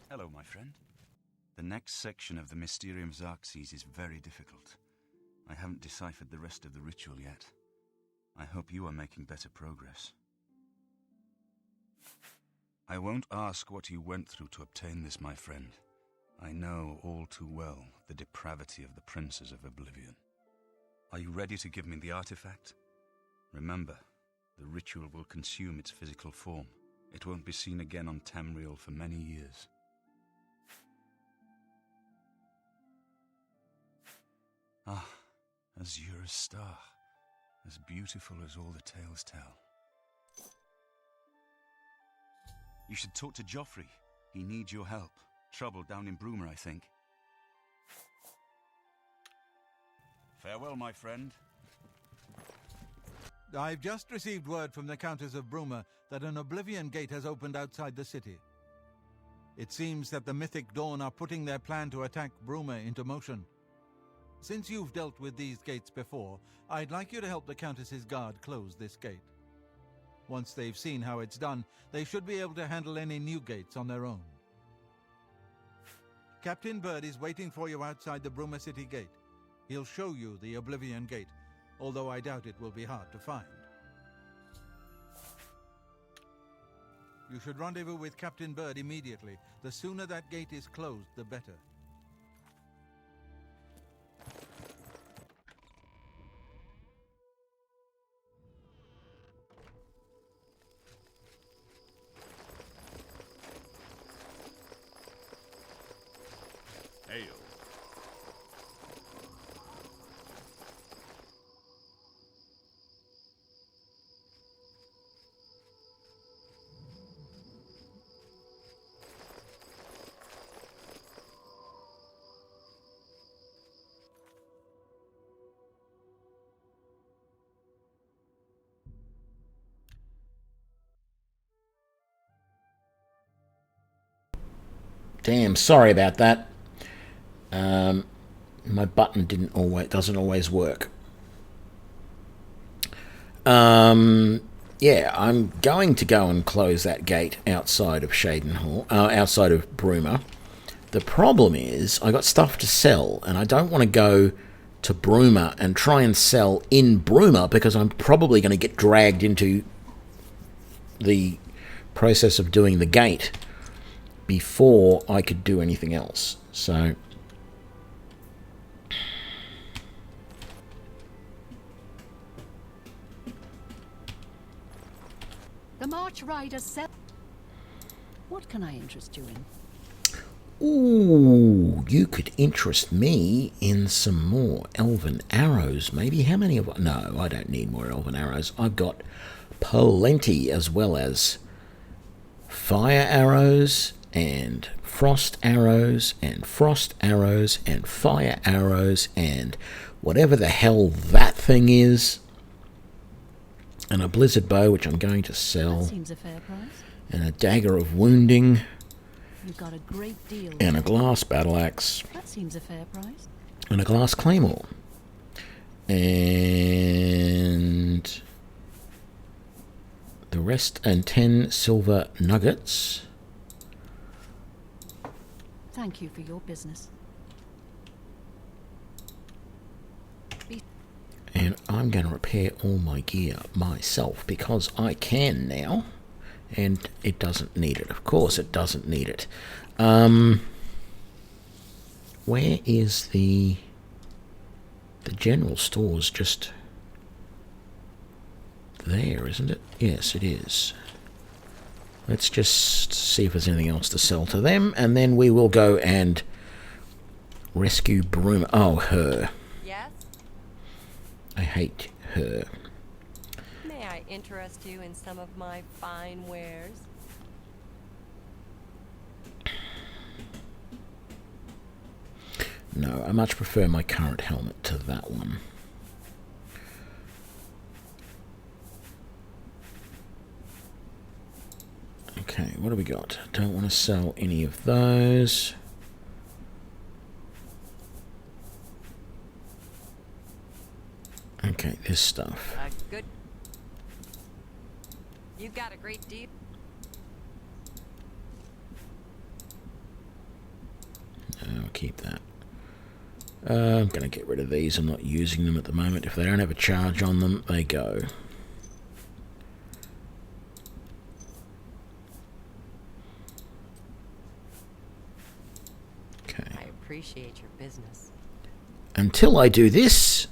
Hello, my friend. The next section of the Mysterium Xerxes is very difficult. I haven't deciphered the rest of the ritual yet. I hope you are making better progress. I won't ask what you went through to obtain this, my friend. I know all too well the depravity of the princes of Oblivion. Are you ready to give me the artifact? Remember, the ritual will consume its physical form. It won't be seen again on Tamriel for many years. Ah, Azura's star, as beautiful as all the tales tell. You should talk to Joffrey. He needs your help. Trouble down in Bruma, I think. Farewell, my friend. I've just received word from the Countess of Bruma that an Oblivion gate has opened outside the city. It seems that the Mythic Dawn are putting their plan to attack Bruma into motion. Since you've dealt with these gates before, I'd like you to help the Countess's guard close this gate. Once they've seen how it's done, they should be able to handle any new gates on their own. Captain Bird is waiting for you outside the Bruma City gate. He'll show you the Oblivion gate, although I doubt it will be hard to find. You should rendezvous with Captain Bird immediately. The sooner that gate is closed, the better. hail. Damn, sorry about that. My button doesn't always work. Yeah, I'm going to go and close that gate outside of outside of Bruma. The problem is I got stuff to sell, and I don't want to go to Bruma and try and sell in Bruma because I'm probably going to get dragged into the process of doing the gate before I could do anything else. So The March Riders sell. What can I interest you in? ooh, you could interest me in some more elven arrows. Maybe how many of... No, I don't need more elven arrows. I've got plenty, as well as fire arrows and frost arrows and frost arrows and fire arrows and whatever the hell that thing is, and a blizzard bow, which I'm going to sell. That seems a fair price. And a dagger of wounding. You got a great deal. And a glass battle axe. That seems a fair price. And a glass claymore. And the rest, and 10 silver nuggets. Thank you for your business. And I'm going to repair all my gear myself because I can now. And it doesn't need it. Of course it doesn't need it. Where is the general store's just there, isn't it? Yes, it is. Let's just see if there's anything else to sell to them, and then we will go and rescue Bruma. Oh, her. Yes? I hate her. May I interest you in some of my fine wares? No, I much prefer my current helmet to that one. Okay, what do we got? Don't want to sell any of those. Okay, this stuff. Good. You got a great deal. No, I'll keep that. I'm going to get rid of these. I'm not using them at the moment. If they don't have a charge on them, they go. Okay. I appreciate your business. Until I do this...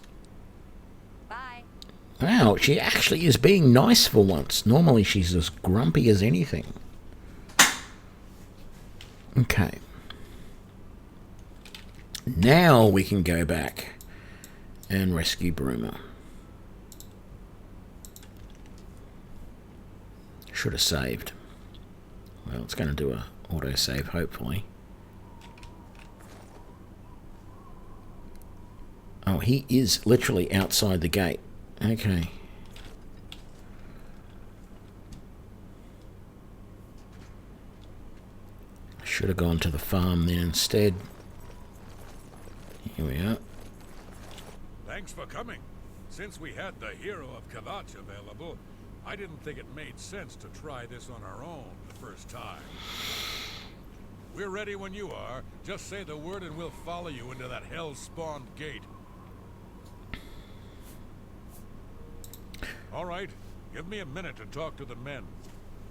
Bye. Wow, she actually is being nice for once. Normally she's as grumpy as anything. Okay. Now we can go back and rescue Bruma. Should have saved. Well, it's going to do a autosave, hopefully. Oh, he is literally outside the gate. Okay. Should have gone to the farm then instead. Here we are. Thanks for coming. Since we had the hero of Kavach available, I didn't think it made sense to try this on our own the first time. We're ready when you are. Just say the word and we'll follow you into that hell-spawned gate. All right, give me a minute to talk to the men.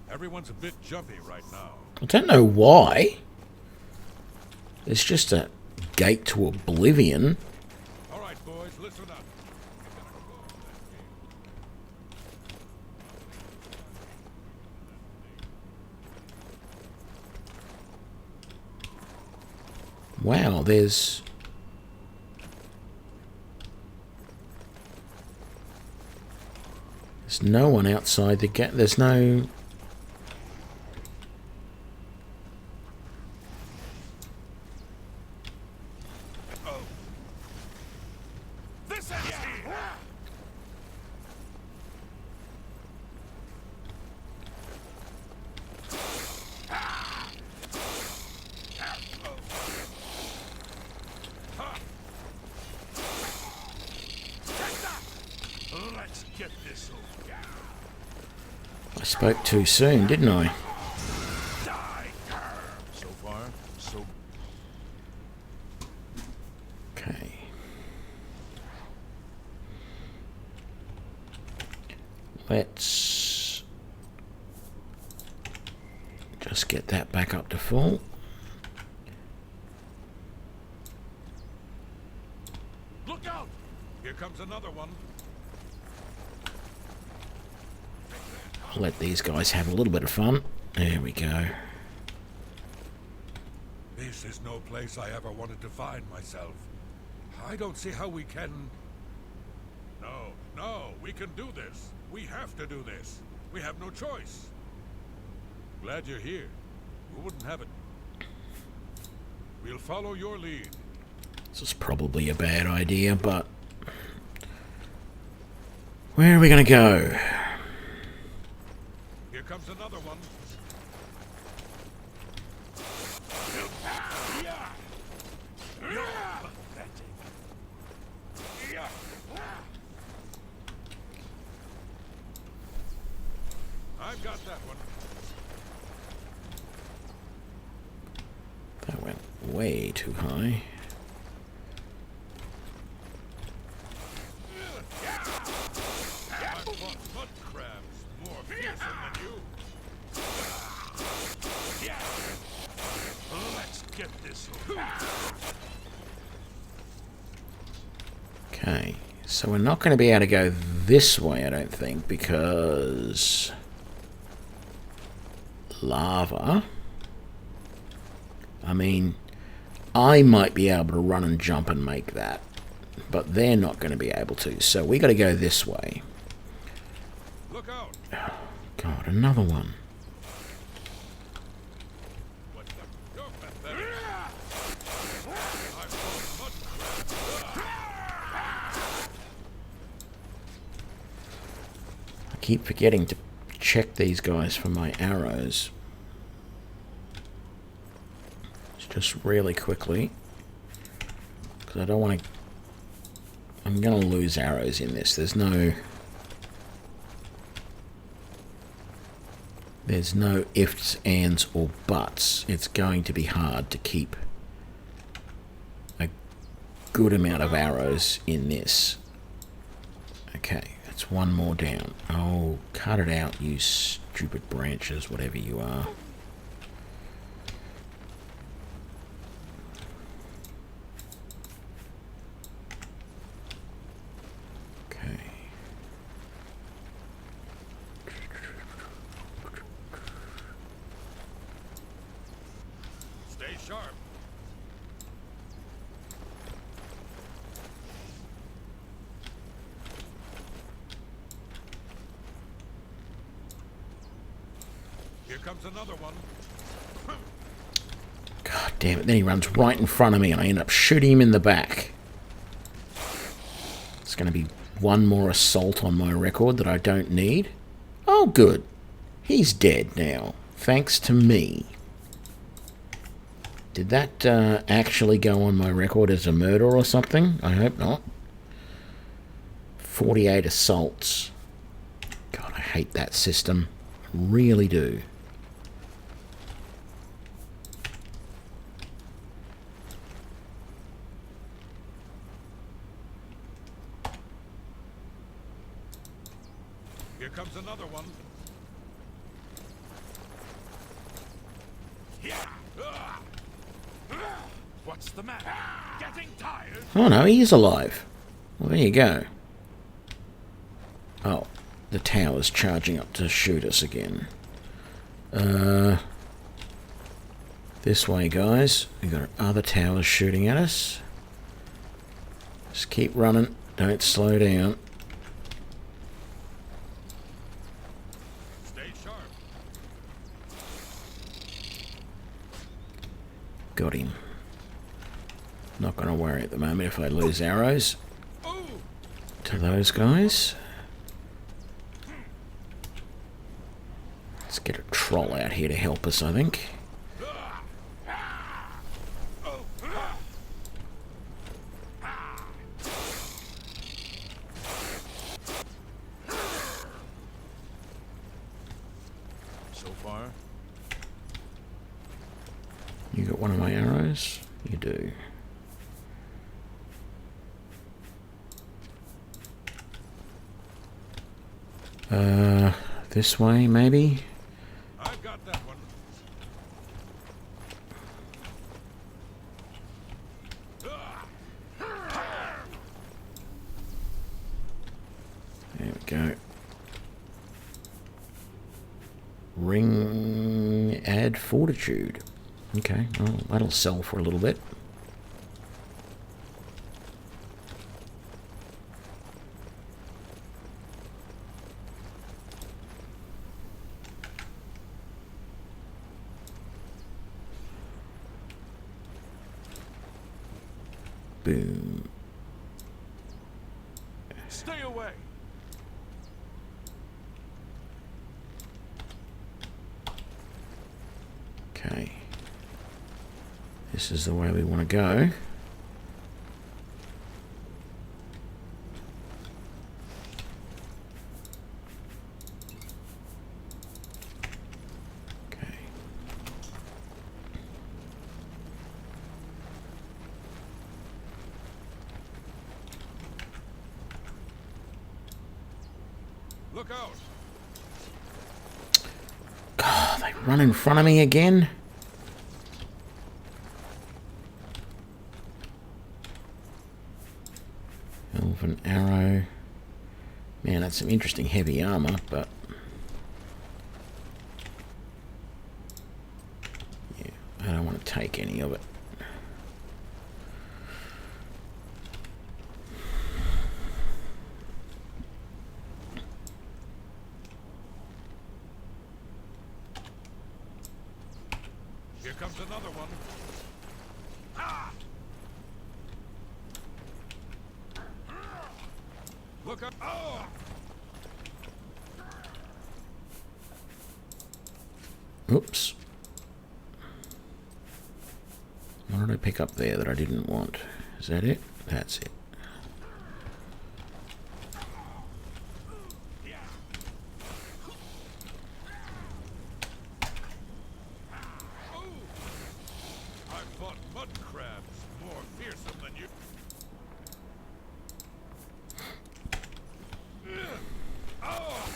Everyone's a bit jumpy right now. I don't know why. It's just a gate to Oblivion. All right, boys, listen up. Wow, there's no one outside the gate. There's no... I spoke too soon, didn't I? So far, so... Okay. Let's just get that back up to full. Look out! Here comes another one. I'll let these guys have a little bit of fun. There we go. This is no place I ever wanted to find myself. I don't see how we can... No, we can do this. We have to do this. We have no choice. Glad you're here. We wouldn't have it. We'll follow your lead. This is probably a bad idea, but... where are we going to go? Here comes another one. I've got that one. That went way too high. I've fought mud crabs more fearsome than you. Let's get this over. Okay, so we're not going to be able to go this way, I don't think, because lava. I mean, I might be able to run and jump and make that, but they're not going to be able to, so we got to go this way. Look out. Oh, God, another one. I keep forgetting to check these guys for my arrows. Just really quickly, because I don't want to... I'm going to lose arrows in this. There's no ifs, ands, or buts. It's going to be hard to keep a good amount of arrows in this. Okay, that's one more down. Oh, cut it out, you stupid branches, whatever you are. Another one. God damn it, then he runs right in front of me and I end up shooting him in the back. It's going to be one more assault on my record that I don't need. Oh, good. He's dead now, thanks to me. Did that actually go on my record as a murder or something? I hope not. 48 assaults. God, I hate that system. Really do. Here comes another one. What's the matter? Getting tired? Oh no, he is alive. Well, there you go. Oh, the tower's charging up to shoot us again. This way, guys. We've got other towers shooting at us. Just keep running. Don't slow down. Stay sharp. Got him. Not going to worry at the moment if I lose arrows to those guys. Let's get a troll out here to help us, I think. So far, You got one of my arrows? You do. This way, maybe? I've got that one. There we go. Ring add fortitude. Okay, well, that'll sell for a little bit. Boom. Stay away. Okay. This is the way we want to go. Okay. Look out. God, they run in front of me again. Elven arrow. Man, that's some interesting heavy armor, but yeah, I don't want to take any of it. Here comes another one. Ah! Look up. Oh! Oops. What did I pick up there that I didn't want? Is that it? That's it. I've fought mud crabs more fearsome than you. Oh!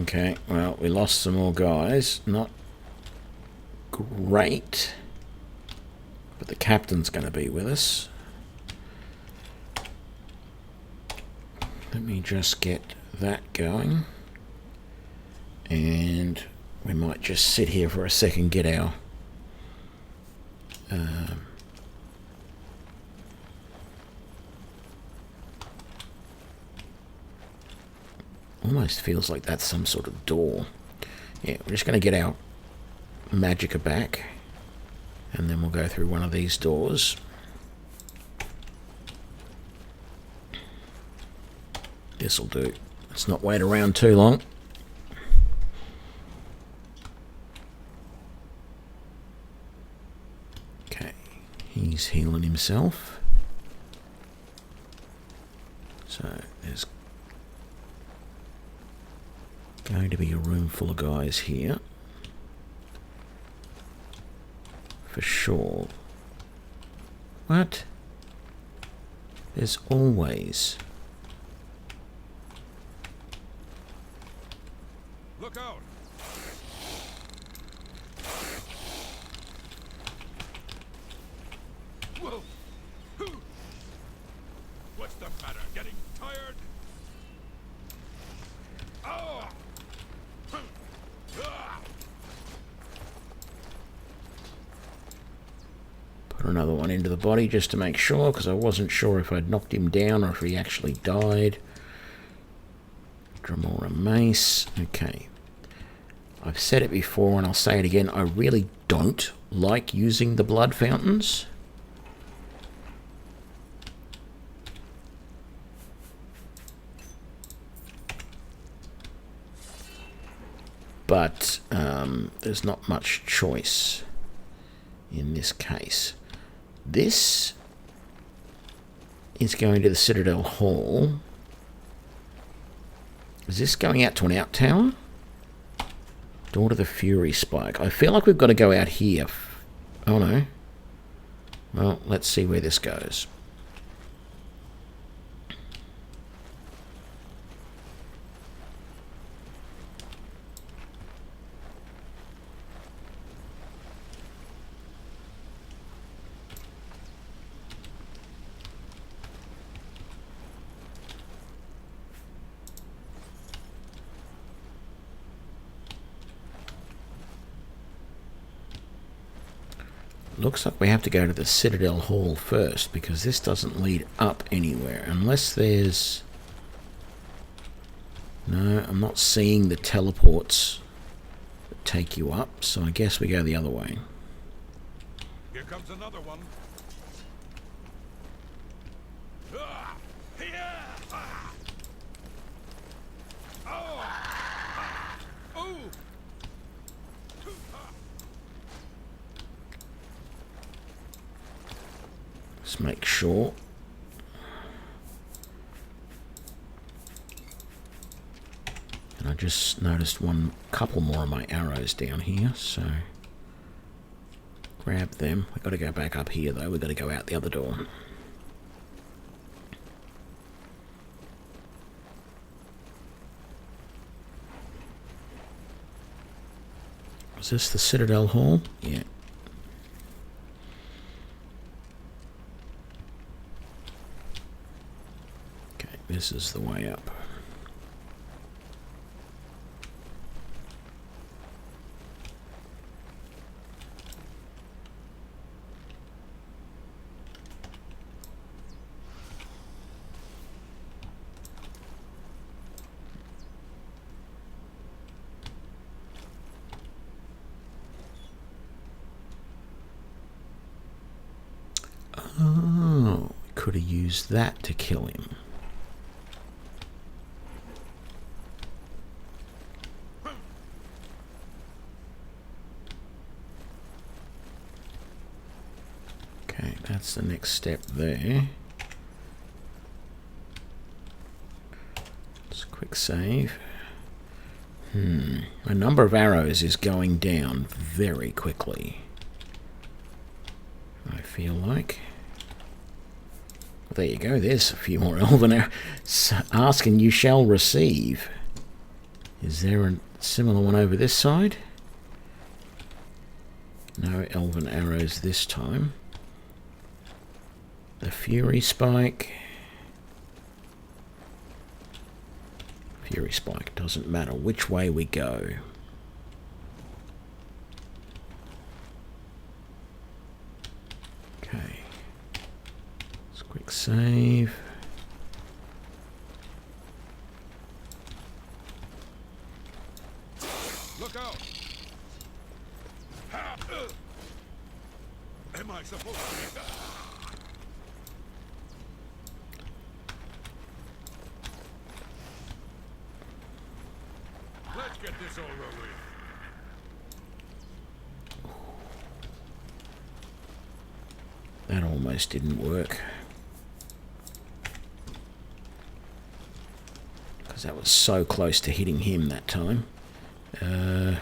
Okay, well, we lost some more guys. Not great. But the captain's going to be with us. Let me just get that going. And we might just sit here for a second, get our almost feels like that's some sort of door. Yeah, we're just going to get our magicka back, and then we'll go through one of these doors. This'll do. Let's not wait around too long. Okay, he's healing himself. So there's going to be a room full of guys here. For sure. What? There's always... Look out! Whoa! What's Getting tired? Oh! Put another one into the body just to make sure, because I wasn't sure if I'd knocked him down or if he actually died. Dremora Mace. Okay. I've said it before and I'll say it again. I really don't like using the blood fountains. But there's not much choice in this case. This is going to the Citadel Hall. Is this going out to an out tower? Door to the Fury Spike. I feel like we've got to go out here. Oh no. Well, let's see where this goes. Looks like we have to go to the Citadel Hall first, because this doesn't lead up anywhere. Unless there's... No, I'm not seeing the teleports that take you up, so I guess we go the other way. Here comes another one. Let's make sure. And I just noticed couple more of my arrows down here, so grab them. We've got to go back up here though. We've got to go out the other door. Is this the Citadel Hall? Yeah. This is the way up. Oh, could have used that to kill him. That's the next step there. Just a quick save. A number of arrows is going down very quickly, I feel like. Well, there you go. There's a few more elven arrows. Ask and you shall receive. Is there a similar one over this side? No elven arrows this time. The Fury Spike. Fury Spike, doesn't matter which way we go. Okay. Let's quick save. Look out! Am I supposed to be... Let's get this over with. That almost didn't work. Because that was so close to hitting him that time. Where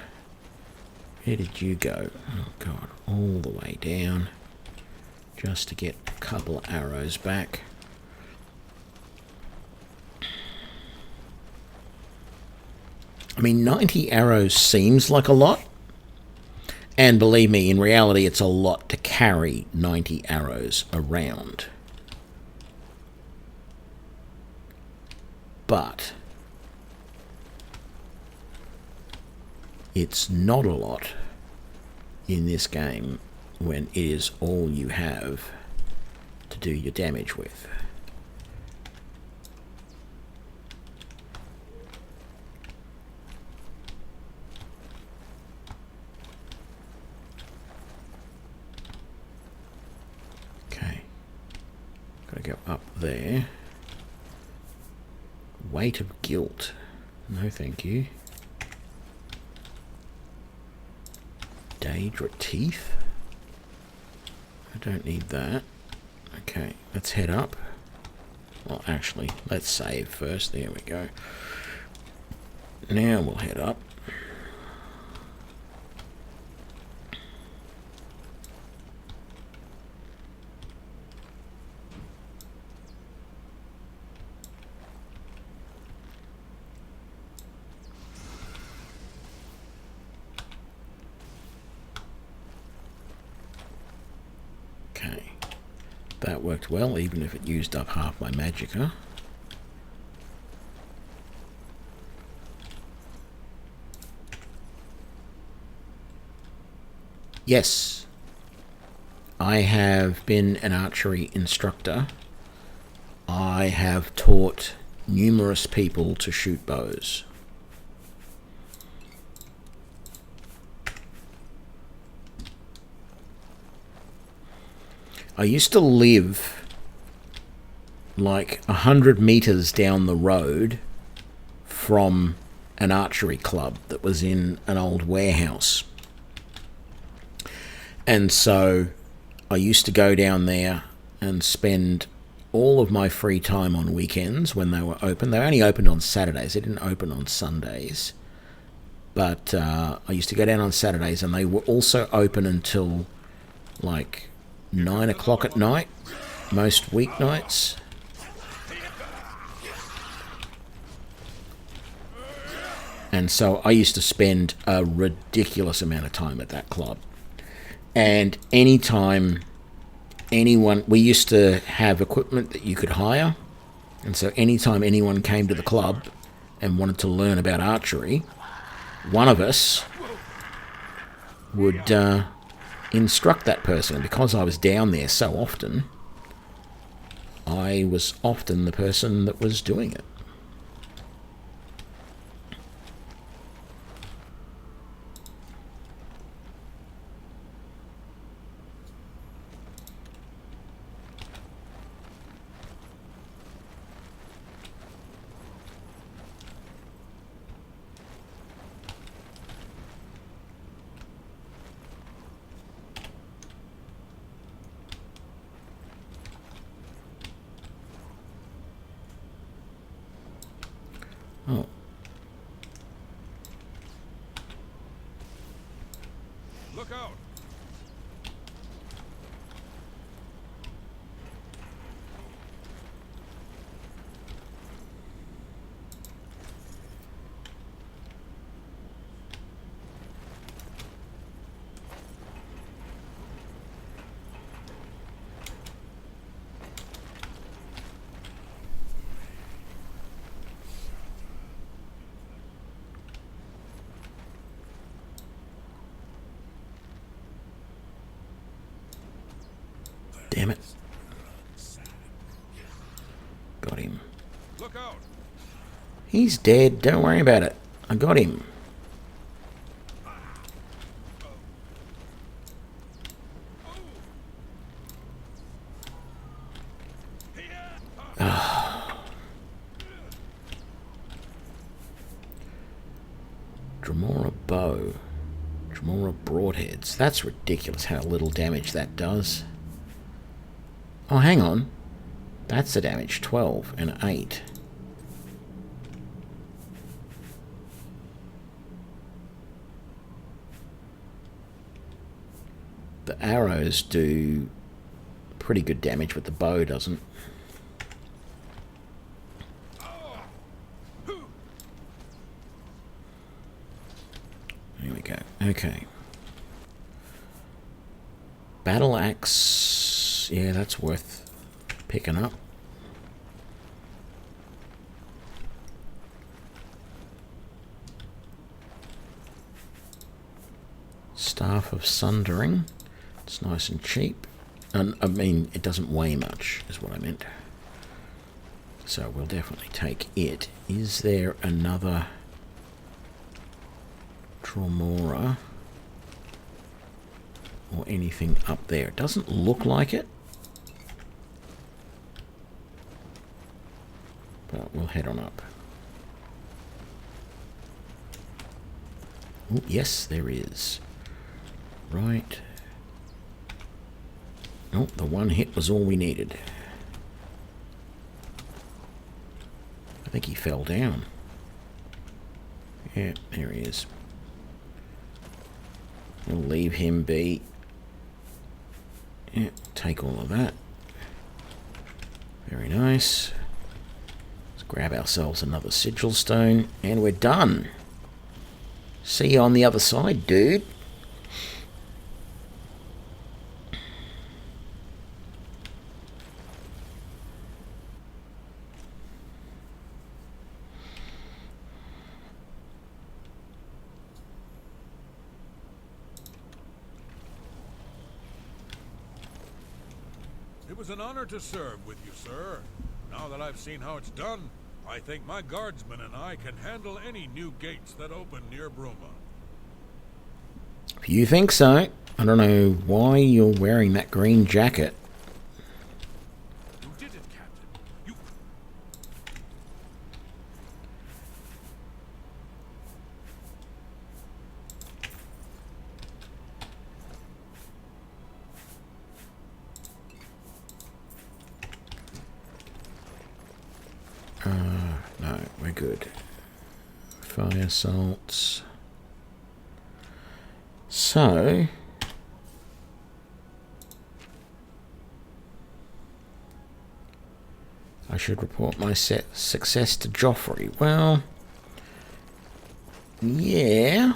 did you go? Oh god, all the way down. Just to get a couple of arrows back. I mean, 90 arrows seems like a lot. And believe me, in reality, it's a lot to carry 90 arrows around. but it's not a lot in this game when it is all you have to do your damage with. Okay, gotta go up there. Weight of guilt. No, thank you. Daedric teeth. I don't need that. Okay, let's head up. Well, actually, let's save first. There we go. Now we'll head up. That worked well, even if it used up half my magicka. Yes, I have been an archery instructor. I have taught numerous people to shoot bows. I used to live like 100 meters down the road from an archery club that was in an old warehouse. And so I used to go down there and spend all of my free time on weekends when they were open. They only opened on Saturdays. They didn't open on Sundays. But I used to go down on Saturdays, and they were also open until like 9 o'clock at night, most weeknights. And so I used to spend a ridiculous amount of time at that club. And anytime anyone, we used to have equipment that you could hire. And so anytime anyone came to the club and wanted to learn about archery, one of us would instruct that person. And because I was down there so often, I was often the person that was doing it. Oh. Look out! Damn it. Got him. Look out! He's dead. Don't worry about it. I got him. Dremora bow. Dremora broadheads. That's ridiculous how little damage that does. Oh, hang on. That's the damage. 12 and 8. The arrows do pretty good damage, but the bow doesn't. Here we go. Okay. Battle axe. Yeah, that's worth picking up. Staff of Sundering. It's nice and cheap. And I mean, it doesn't weigh much, is what I meant. So we'll definitely take it. Is there another Tromora or anything up there? It doesn't look like it. But we'll head on up. Oh, yes, there is. Right. Oh, the one hit was all we needed. I think he fell down. Yeah, there he is. We'll leave him be. Yeah, take all of that. Very nice. Let's grab ourselves another sigil stone, and we're done. See you on the other side, dude. It was an honor to serve with you, sir. Now that I've seen how it's done, I think my guardsmen and I can handle any new gates that open near Bruma. If you think so, I don't know why you're wearing that green jacket. You did it, Captain. You... No, we're good. Fire salts. So, I should report my success to Joffrey. Well, yeah.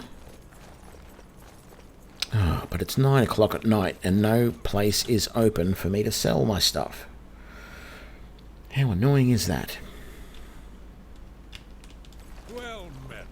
Oh, but it's 9 o'clock at night and no place is open for me to sell my stuff. How annoying is that? Well met.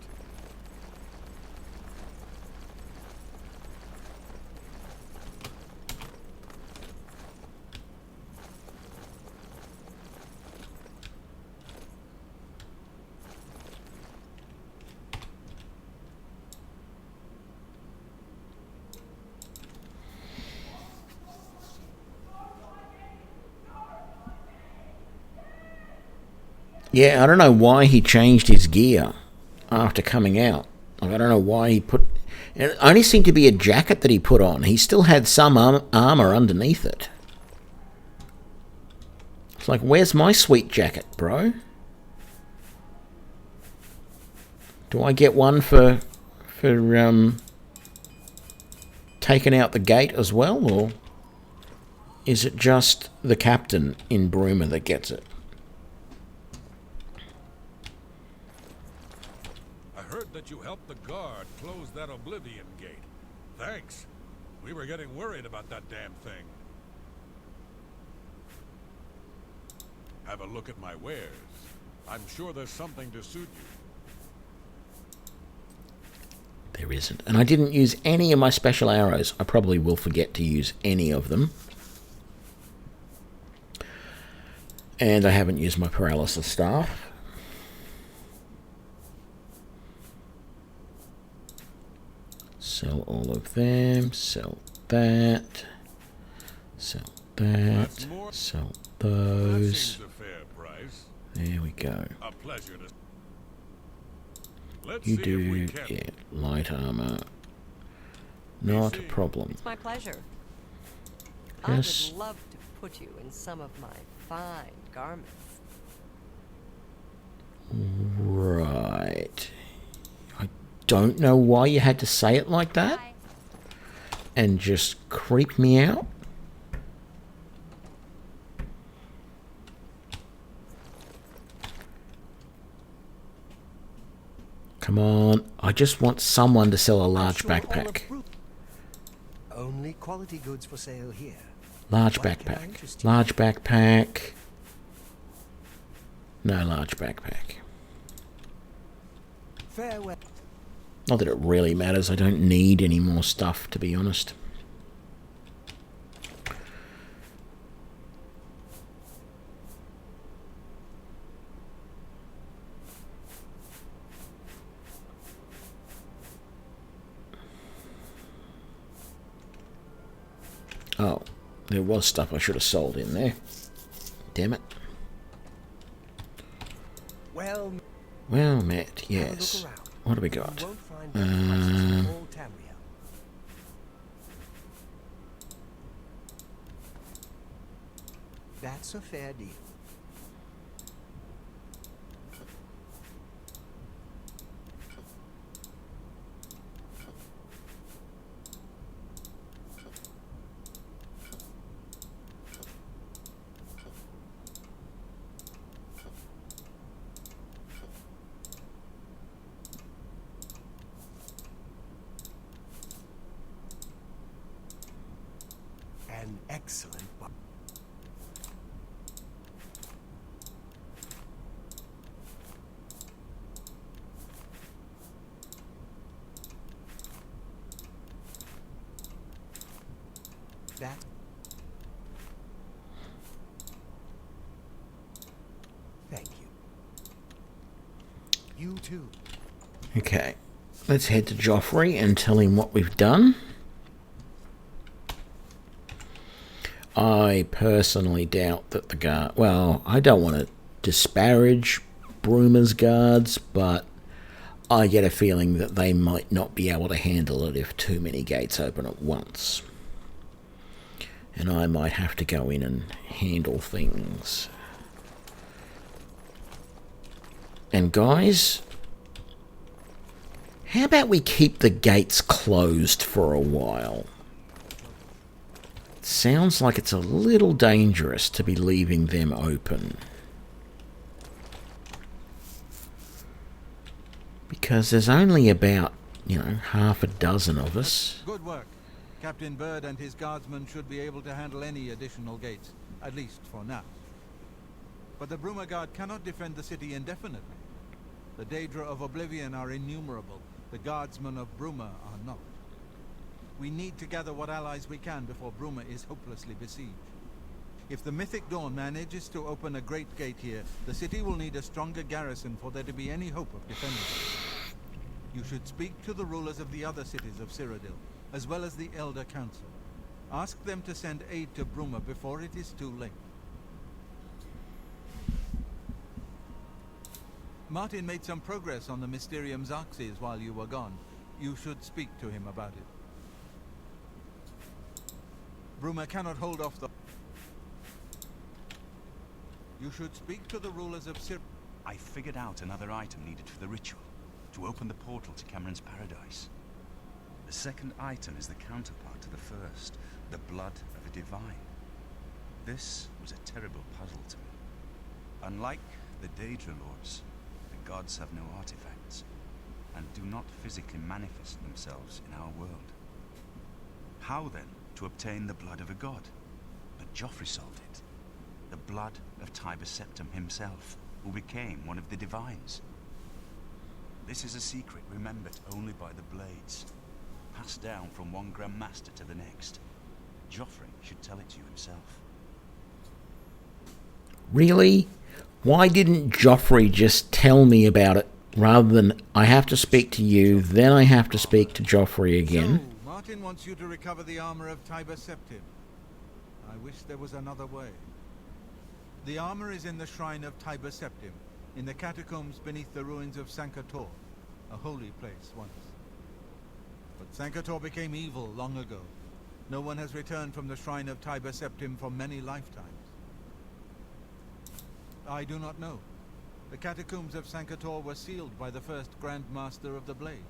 Yeah, I don't know why he changed his gear after coming out. Like, I don't know why he put... It only seemed to be a jacket that he put on. He still had some armor underneath it. It's like, where's my sweet jacket, bro? Do I get one for taking out the gate as well, or is it just the captain in Bruma that gets it? That you helped the guard close that Oblivion gate. Thanks. We were getting worried about that damn thing. Have a look at my wares. I'm sure there's something to suit you. There isn't. And I didn't use any of my special arrows. I probably will forget to use any of them. And I haven't used my paralysis staff. Sell all of them, sell that, sell that, sell those. There we go. A pleasure to... You do, yeah, light armor. Not a problem. It's my pleasure. Yes. I would love to put you in some of my fine garments. Right. I don't know why you had to say it like that and just creep me out. Come on, I just want someone to sell a large backpack. Only quality goods for sale here. Large backpack. Large backpack. No large backpack. Farewell. Not that it really matters. I don't need any more stuff, to be honest. Oh, there was stuff I should have sold in there. Damn it. Well, Matt, yes. What do we got? That's a fair deal. An excellent buy. That. Thank you. You too. Okay, let's head to Joffrey and tell him what we've done. I personally doubt that the guard... Well, I don't want to disparage Bruma's guards, but I get a feeling that they might not be able to handle it if too many gates open at once. And I might have to go in and handle things. And guys, how about we keep the gates closed for a while? Sounds like it's a little dangerous to be leaving them open. Because there's only about, half a dozen of us. Good work. Captain Bird and his guardsmen should be able to handle any additional gates, at least for now. But the Bruma Guard cannot defend the city indefinitely. The Daedra of Oblivion are innumerable. The guardsmen of Bruma are not. We need to gather what allies we can before Bruma is hopelessly besieged. If the Mythic Dawn manages to open a great gate here, the city will need a stronger garrison for there to be any hope of defending it. You should speak to the rulers of the other cities of Cyrodiil, as well as the Elder Council. Ask them to send aid to Bruma before it is too late. Martin made some progress on the Mysterium Xarxes while you were gone. You should speak to him about it. Bruma cannot hold off the... You should speak to the rulers of Cyr... I figured out another item needed for the ritual, to open the portal to Cameron's Paradise. The second item is the counterpart to the first, the blood of a divine. This was a terrible puzzle to me. Unlike the Daedra Lords, the gods have no artifacts, and do not physically manifest themselves in our world. How then to obtain the blood of a god? But Joffrey solved it. The blood of Tiber Septim himself, who became one of the divines. This is a secret remembered only by the Blades, passed down from one Grand Master to the next. Joffrey should tell it to you himself. Really? Why didn't Joffrey just tell me about it, rather than I have to speak to you, then I have to speak to Joffrey again? So, Martin wants you to recover the armor of Tiber Septim. I wish there was another way. The armor is in the Shrine of Tiber Septim, in the catacombs beneath the ruins of Sankator, a holy place once. But Sankator became evil long ago. No one has returned from the Shrine of Tiber Septim for many lifetimes. I do not know. The catacombs of Sankator were sealed by the first Grand Master of the Blades.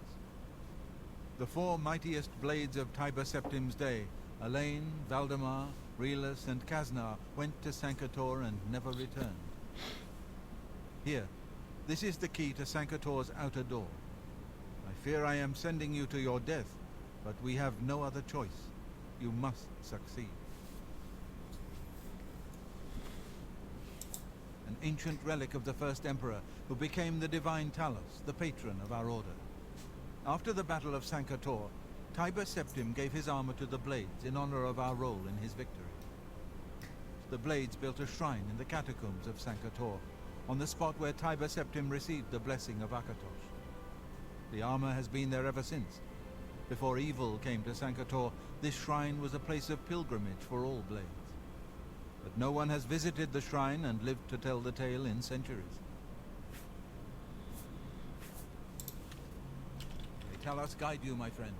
The four mightiest blades of Tiber Septim's day, Elaine, Valdemar, Realis, and Kaznar, went to Sankator and never returned. Here, this is the key to Sankator's outer door. I fear I am sending you to your death, but we have no other choice. You must succeed. An ancient relic of the first emperor, who became the divine Talos, the patron of our order. After the Battle of Sankator, Tiber Septim gave his armor to the Blades in honor of our role in his victory. The Blades built a shrine in the catacombs of Sankator, on the spot where Tiber Septim received the blessing of Akatosh. The armor has been there ever since. Before evil came to Sankator, this shrine was a place of pilgrimage for all Blades. But no one has visited the shrine and lived to tell the tale in centuries. May Talos guide you, my friend.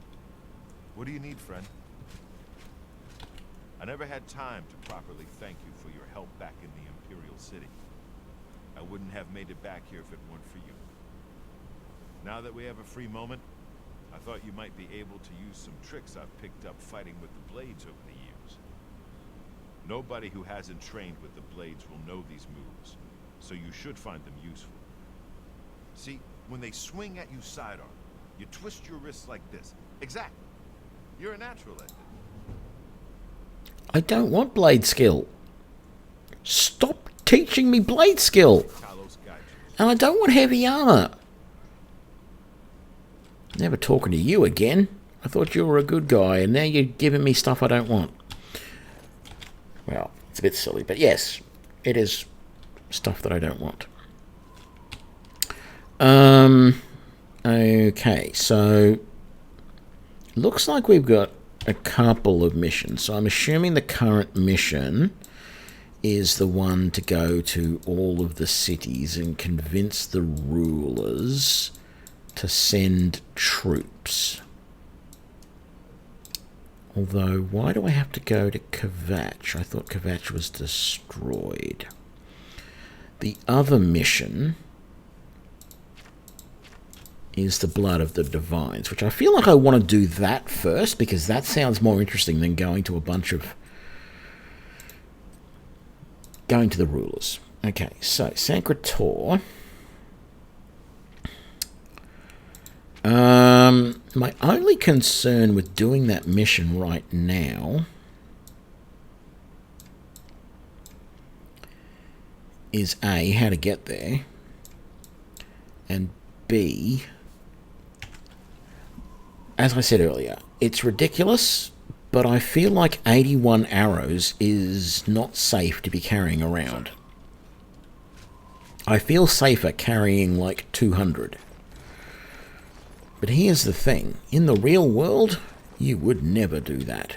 What do you need, friend? I never had time to properly thank you for your help back in the Imperial City. I wouldn't have made it back here if it weren't for you. Now that we have a free moment, I thought you might be able to use some tricks I've picked up fighting with the Blades over the years. Nobody who hasn't trained with the Blades will know these moves, so you should find them useful. See, when they swing at you sidearm, you twist your wrists like this. Exactly. You're a natural at it. I don't want blade skill. Stop teaching me blade skill. And I don't want heavy armor. Never talking to you again. I thought you were a good guy, and now you're giving me stuff I don't want. Well, it's a bit silly, but yes, it is stuff that I don't want. Okay, so looks like we've got a couple of missions. So I'm assuming the current mission is the one to go to all of the cities and convince the rulers to send troops. Although, why do I have to go to Kvatch? I thought Kvatch was destroyed. The other mission is the Blood of the Divines, which I feel like I want to do that first, because that sounds more interesting than going to a bunch of... going to the rulers. Okay, so, Sankator. My only concern with doing that mission right now is A, how to get there, and B, as I said earlier, it's ridiculous, but I feel like 81 arrows is not safe to be carrying around. I feel safer carrying like 200. But here's the thing, in the real world, you would never do that.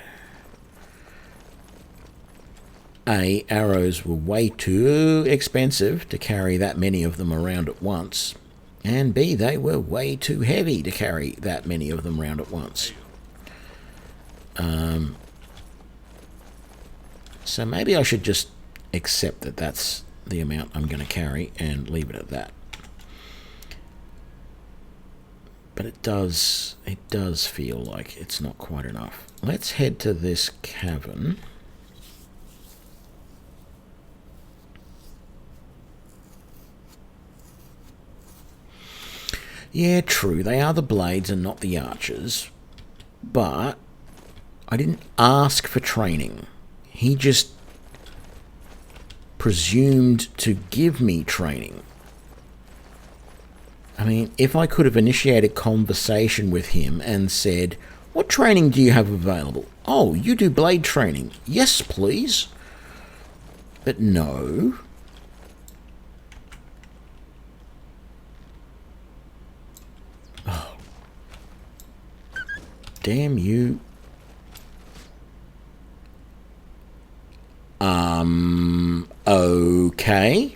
A, arrows were way too expensive to carry that many of them around at once, and B, they were way too heavy to carry that many of them around at once. So maybe I should just accept that that's the amount I'm going to carry and leave it at that. But it does feel like it's not quite enough. Let's head to this cavern. Yeah, true, they are the Blades and not the Archers. But I didn't ask for training. He just presumed to give me training. I mean, if I could have initiated conversation with him and said, what training do you have available? Oh, you do blade training. Yes, please. But no. Oh. Damn you. Okay.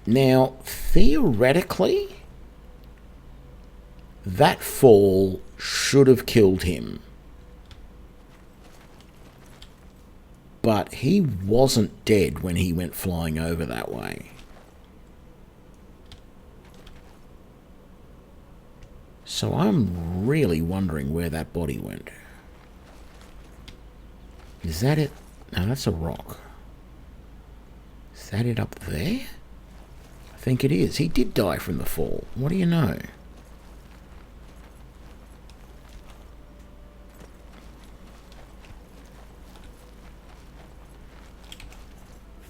Now, theoretically, that fall should have killed him. But he wasn't dead when he went flying over that way. So I'm really wondering where that body went. Is that it? No, that's a rock. Is that it up there? I think it is. He did die from the fall. What do you know?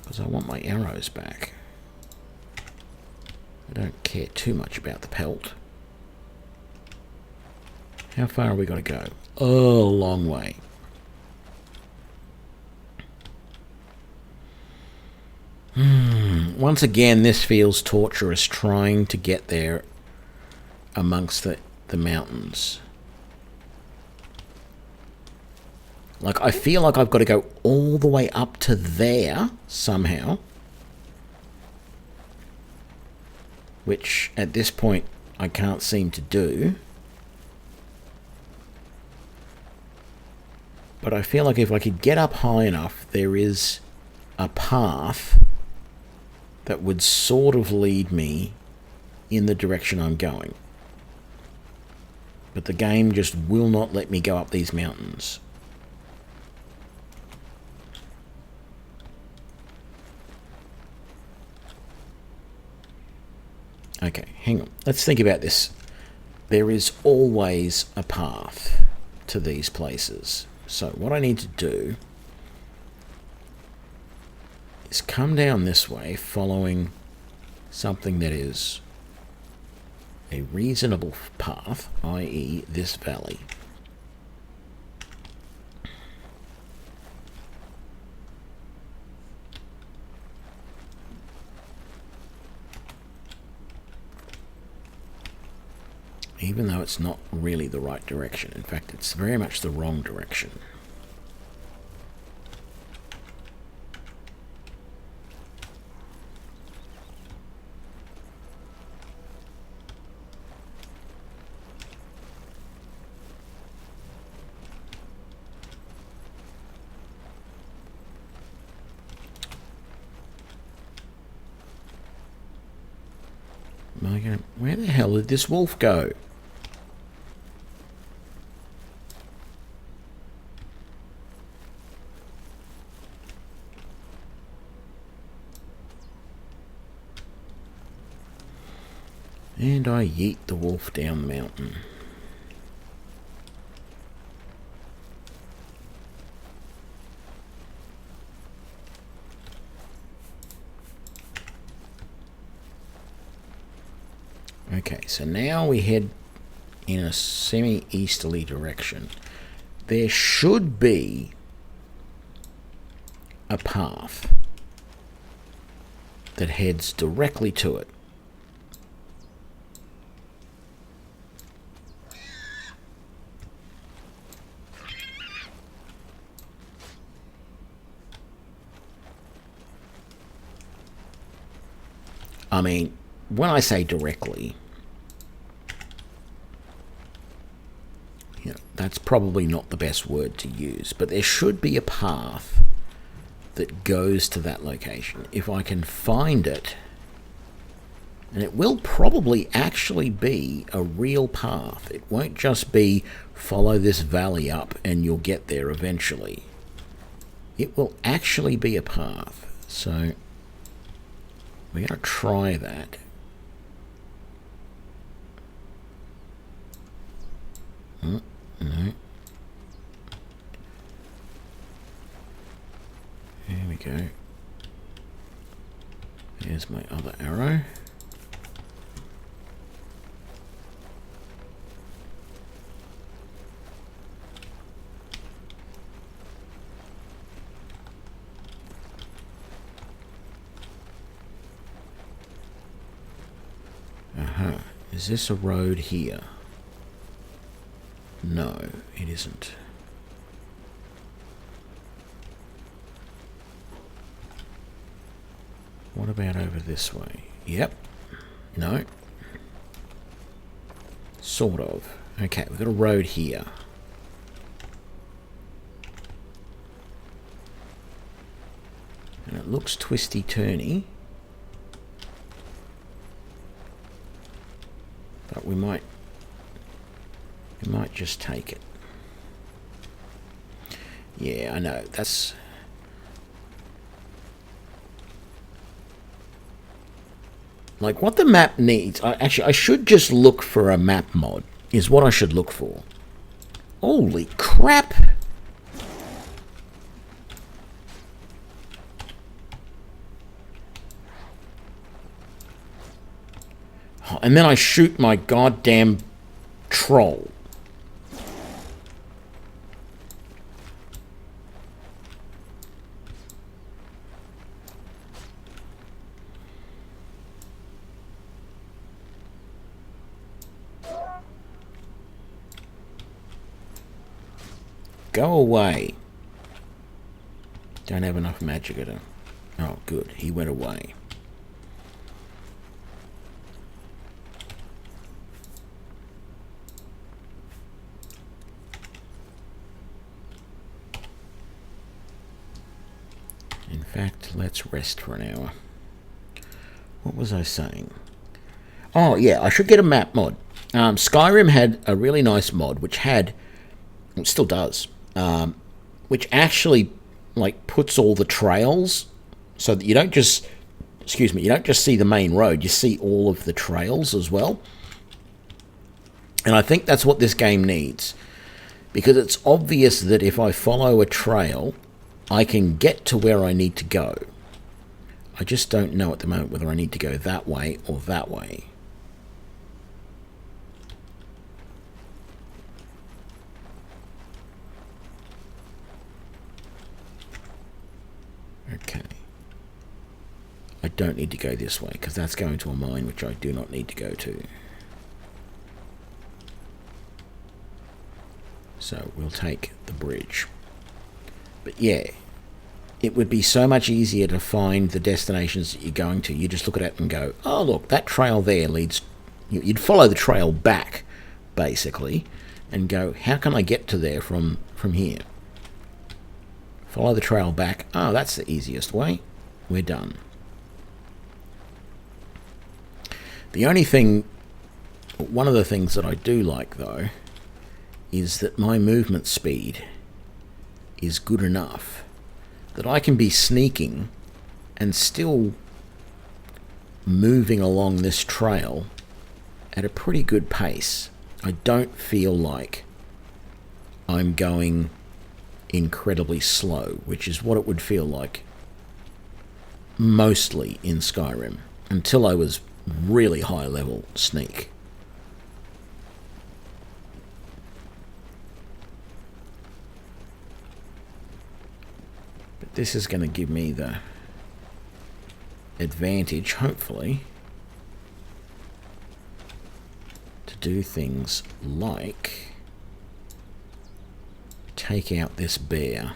Because I want my arrows back. I don't care too much about the pelt. How far have we got to go? Oh, a long way. Once again, this feels torturous trying to get there amongst the mountains. Like, I feel like I've got to go all the way up to there somehow. Which, at this point, I can't seem to do. But I feel like if I could get up high enough, there is a path that would sort of lead me in the direction I'm going. But the game just will not let me go up these mountains. Okay, hang on. Let's think about this. There is always a path to these places. So what I need to do is come down this way following something that is a reasonable path, i.e. this valley. Even though it's not really the right direction. In fact, it's very much the wrong direction. Where the hell did this wolf go? And I yeet the wolf down the mountain. Okay, so now we head in a semi-easterly direction. There should be a path that heads directly to it. I mean, when I say directly, you know, that's probably not the best word to use, but there should be a path that goes to that location. If I can find it, and it will probably actually be a real path. It won't just be follow this valley up and you'll get there eventually. It will actually be a path. So we're going to try that. Oh, no. There we go. There's my other arrow. Is this a road here? No, it isn't. What about over this way? Yep. No. Sort of. Okay, we've got a road here. And it looks twisty-turny. But we might just take it. Yeah, I know. That's... like, what the map needs... actually, I should just look for a map mod, is what I should look for. Holy crap! And then I shoot my goddamn troll. go away. Don't have enough magic at him. Oh, good. He went away. In fact, let's rest for an hour. What was I saying? Oh, yeah, I should get a map mod. Skyrim had a really nice mod, which had, it still does, which actually, like, puts all the trails so that you don't just, you don't just see the main road, you see all of the trails as well. And I think that's what this game needs, because it's obvious that if I follow a trail, I can get to where I need to go. I just don't know at the moment whether I need to go that way or that way. Okay. I don't need to go this way, because that's going to a mine which I do not need to go to. So we'll take the bridge. But yeah, it would be so much easier to find the destinations that you're going to. You just look at it and go, oh look, that trail there leads... You'd follow the trail back, basically, and go, how can I get to there from here? Follow the trail back. Oh, that's the easiest way. We're done. The only thing... One of the things that I do like, though, is that my movement speed is good enough that I can be sneaking and still moving along this trail at a pretty good pace. I don't feel like I'm going incredibly slow, which is what it would feel like mostly in Skyrim, until I was really high level sneak. But this is going to give me the advantage, hopefully, to do things like take out this bear.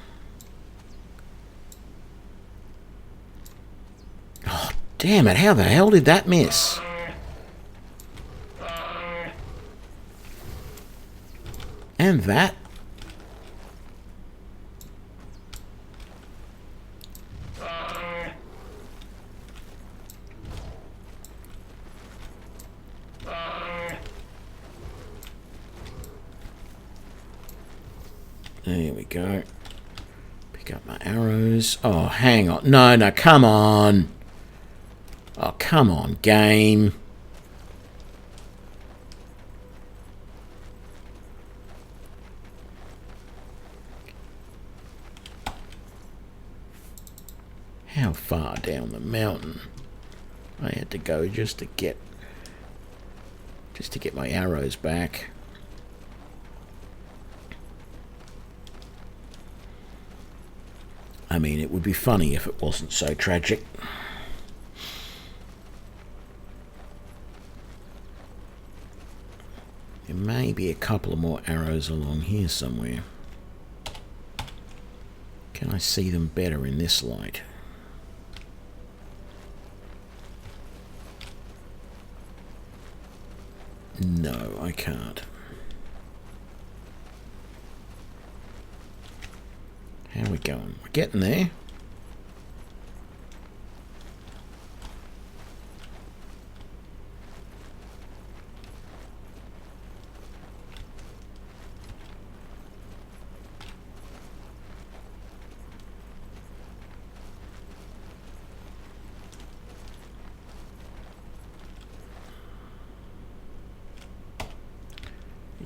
Oh, damn it, how the hell did that miss? And that. There we go. Pick up my arrows. Oh, hang on. No, no, come on. Oh, come on, game. How far down the mountain I had to go just to get my arrows back. I mean, it would be funny if it wasn't so tragic. There may be a couple of more arrows along here somewhere. Can I see them better in this light? No, I can't. How are we going? We're getting there.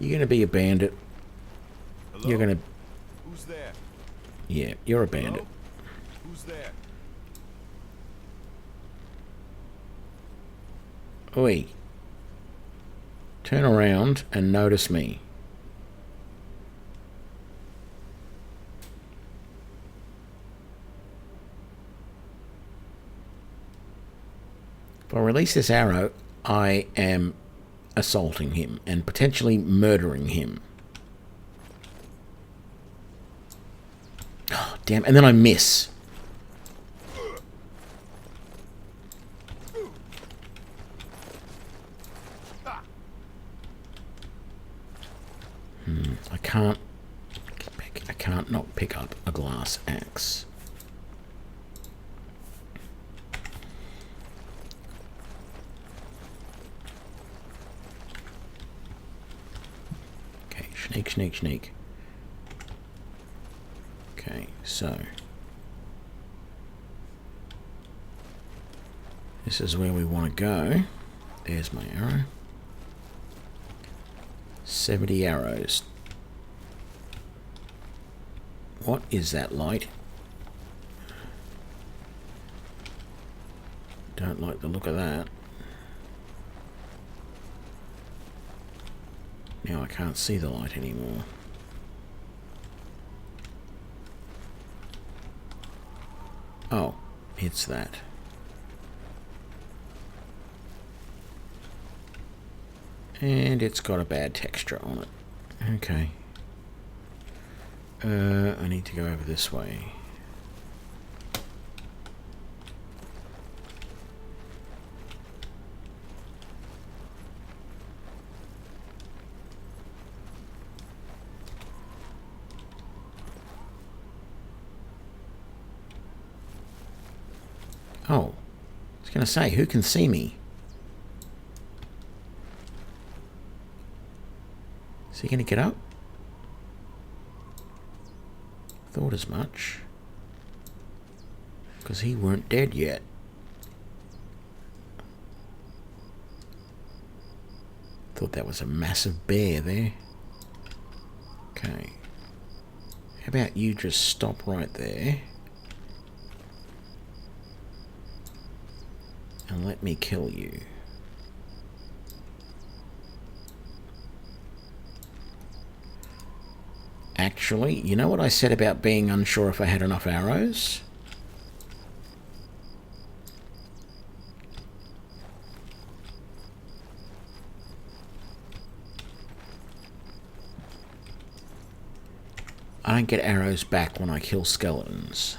You're going to be a bandit. Hello? You're going to... Who's there? Yeah, you're a bandit. Hello? Who's there? Oi. Turn around and notice me. If I release this arrow, I am assaulting him and potentially murdering him. damn. And then I miss. I can't not pick up a glass axe. Okay, sneak. Okay, so this is where we want to go. There's my arrow. 70 arrows. What is that light? Don't like the look of that. Now I can't see the light anymore. Oh, it's that. And it's got a bad texture on it. Okay. I need to go over this way. Oh, I was going to say, who can see me? Is he going to get up? Thought as much. Because he weren't dead yet. Thought that was a massive bear there. Okay. How about you just stop right there? And let me kill you. Actually, you know what I said about being unsure if I had enough arrows? I don't get arrows back when I kill skeletons.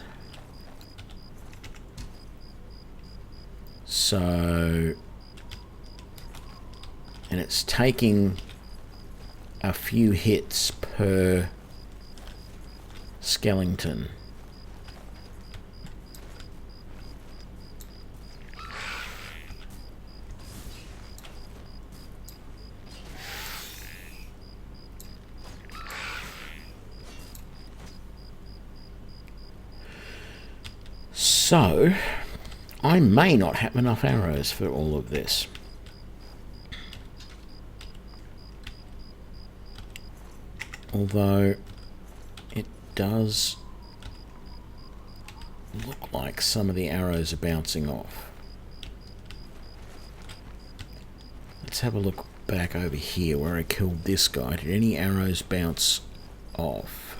So... and it's taking a few hits per skeleton. So, I may not have enough arrows for all of this. Although it does look like some of the arrows are bouncing off. Let's have a look back over here where I killed this guy. Did any arrows bounce off?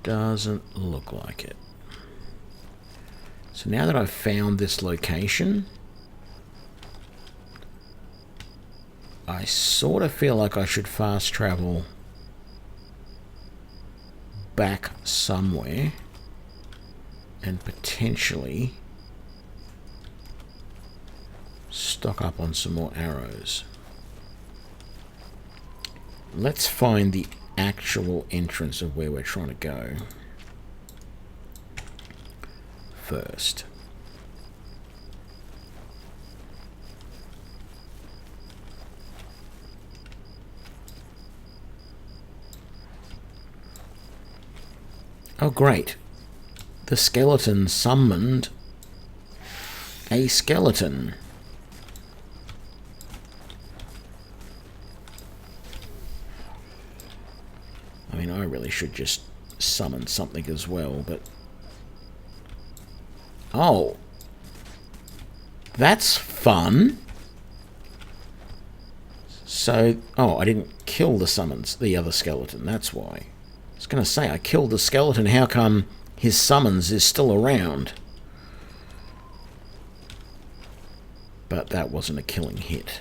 Doesn't look like it. So now that I've found this location, I sort of feel like I should fast travel back somewhere and potentially stock up on some more arrows. Let's find the actual entrance of where we're trying to go first. Oh great, the skeleton summoned a skeleton. I mean, I really should just summon something as well, but... oh! That's fun! So... oh, I didn't kill the summons, the other skeleton, that's why. I was going to say, I killed the skeleton, how come his summons is still around? But that wasn't a killing hit.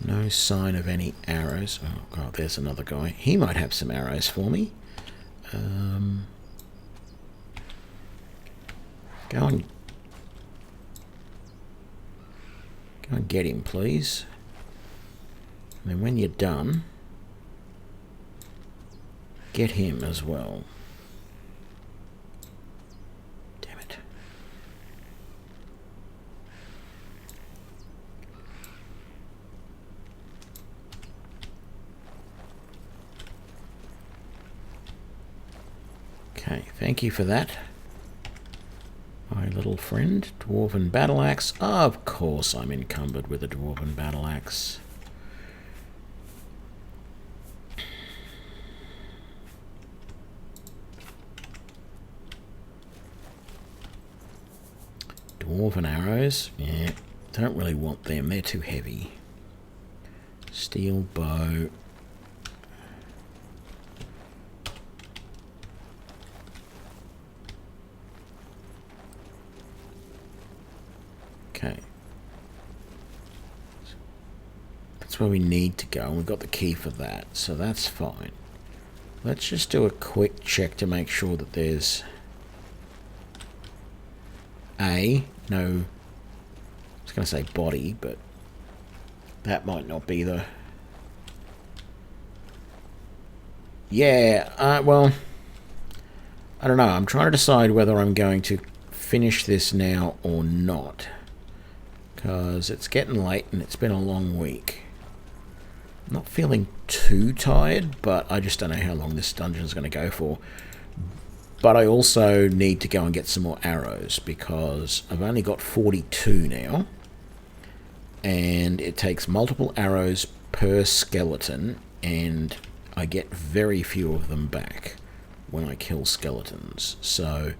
No sign of any arrows. Oh god, there's another guy. He might have some arrows for me. Go and get him, please. And then when you're done, get him as well. Damn it. Okay, thank you for that. My little friend, Dwarven Battle Axe. Of course I'm encumbered with a Dwarven Battle Axe. Dwarven arrows, yeah, don't really want them, they're too heavy. Steel bow. Okay. That's where we need to go, and we've got the key for that, so that's fine. Let's just do a quick check to make sure that there's no, I was going to say body, but that might not be the... Yeah, well, I don't know. I'm trying to decide whether I'm going to finish this now or not, because it's getting late and it's been a long week. I'm not feeling too tired, but I just don't know how long this dungeon is going to go for. But I also need to go and get some more arrows, because I've only got 42 now, and it takes multiple arrows per skeleton, and I get very few of them back when I kill skeletons. So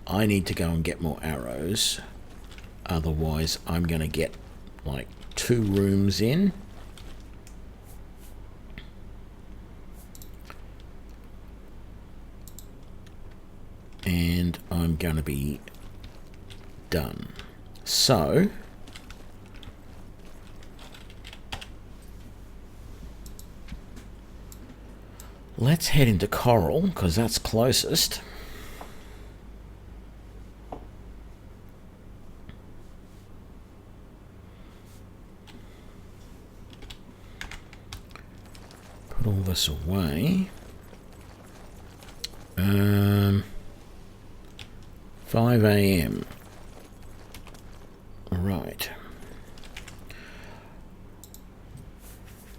I need to go and get more arrows, otherwise I'm going to get like 2 rooms in. And I'm going to be done. So let's head into Coral, because that's closest. Put all this away. 5 AM. Right.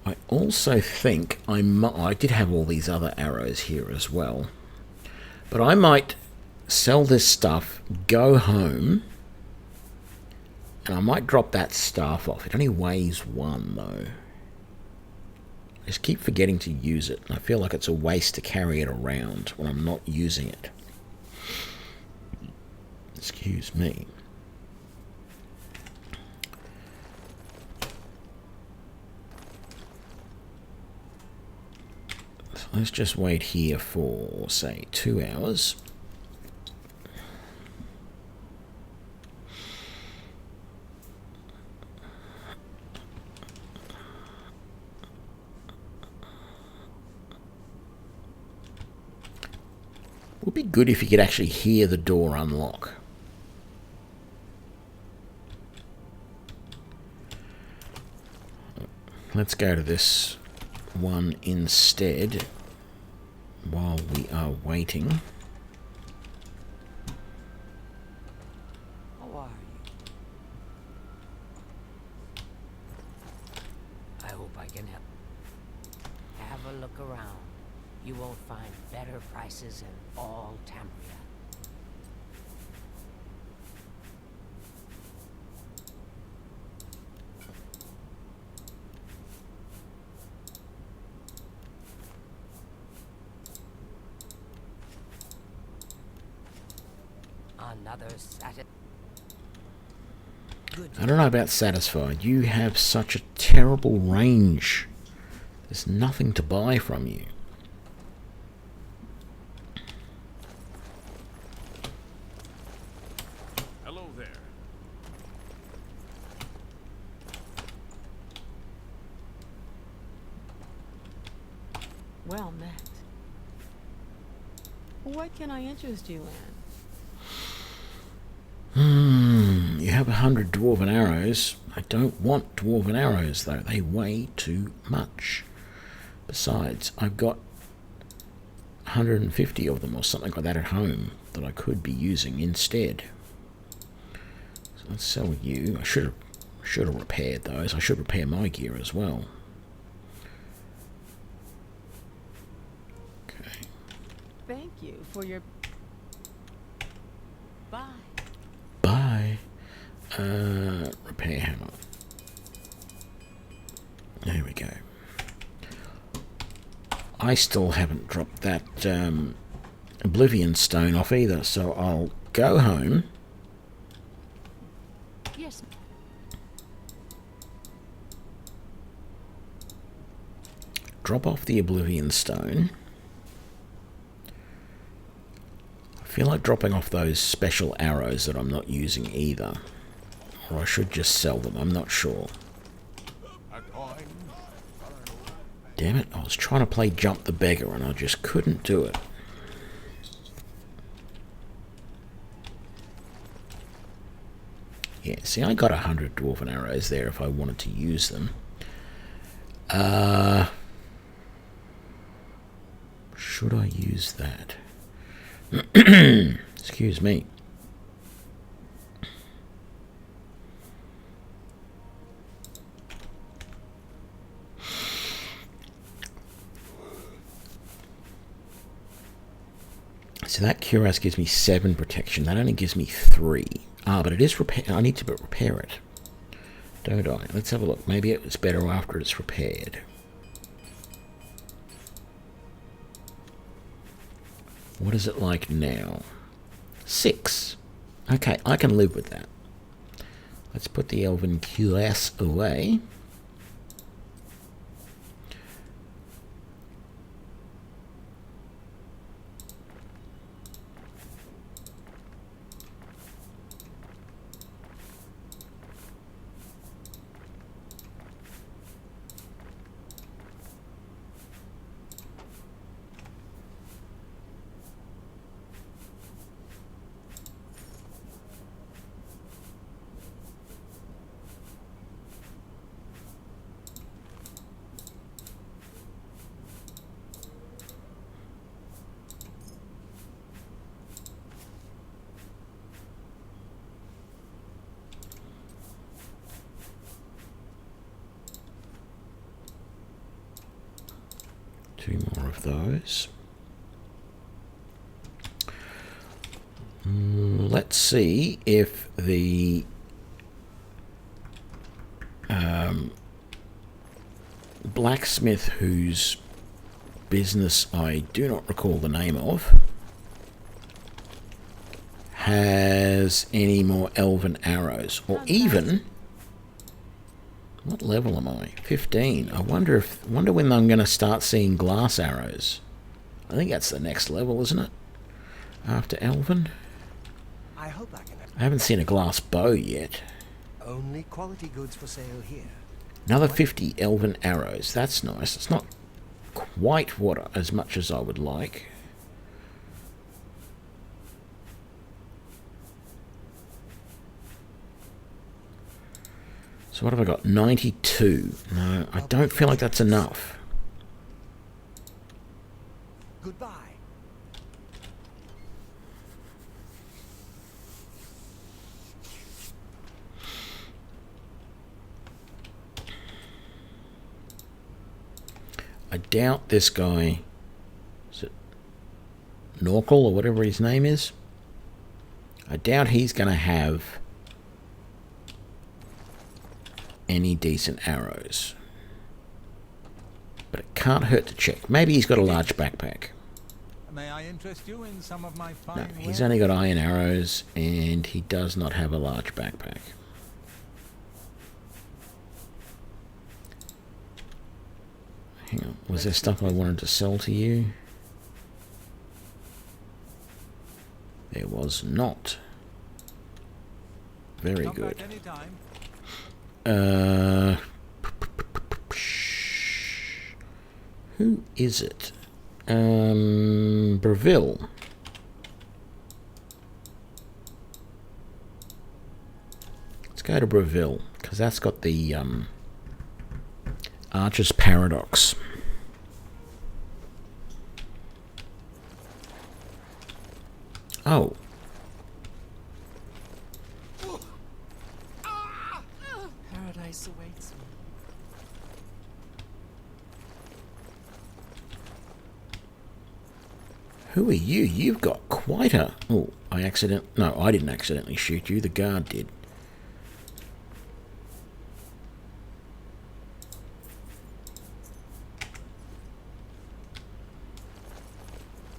I also think I did have all these other arrows here as well, but I might sell this stuff, go home, and I might drop that staff off. It only weighs 1 though. I just keep forgetting to use it, and I feel like it's a waste to carry it around when I'm not using it. Excuse me. So let's just wait here for, say, 2 hours. Would be good if you could actually hear the door unlock. Let's go to this one instead while we are waiting. How are you? I hope I can help. Have a look around. You won't find better prices in all Tamria. another I don't know about satisfied. You have such a terrible range. There's nothing to buy from you. Hello there. Well met. What can I interest you in? You have 100 dwarven arrows. I don't want dwarven arrows, though. They weigh too much. Besides, I've got 150 of them or something like that at home that I could be using instead. So let's sell you. I should have repaired those. I should repair my gear as well. Okay. Thank you for your... Bye. Bye. Repair hammer. There we go. I still haven't dropped that Oblivion stone off either, so I'll go home. Yes. Drop off the Oblivion stone. I feel like dropping off those special arrows that I'm not using either. Or I should just sell them, I'm not sure. Damn it, I was trying to play Jump the Beggar and I just couldn't do it. Yeah, see, I got 100 dwarven arrows there if I wanted to use them. Should I use that? Excuse me. So that cuirass gives me 7 protection. That only gives me 3. Ah, but it is repair. I need to repair it, don't I? Let's have a look. Maybe it's better after it's repaired. What is it like now? 6. Okay, I can live with that. Let's put the elven cuirass away. Two more of those. Let's see if the blacksmith whose business I do not recall the name of has any more elven arrows, or even... What level am I? 15. I wonder when I'm going to start seeing glass arrows. I think that's the next level, isn't it? After elven. I hope I can. I haven't seen a glass bow yet. Only quality goods for sale here. Another 50 elven arrows. That's nice. It's not quite as much as I would like. So what have I got? 92. No, I don't feel like that's enough. Goodbye. I doubt this guy, is it Norkel or whatever his name is? I doubt he's going to have any decent arrows. But it can't hurt to check. Maybe he's got a large backpack. May I interest you in some of my No, fine he's only got iron arrows, and he does not have a large backpack. Hang on, was there stuff I wanted to sell to you? There was not. Very Come good. back anytime. Who is it? Breville. Let's go to Breville, because that's got the Archer's Paradox. Oh. Paradise awaits me. Who are you? You've got quite a... Oh, I didn't accidentally shoot you. The guard did.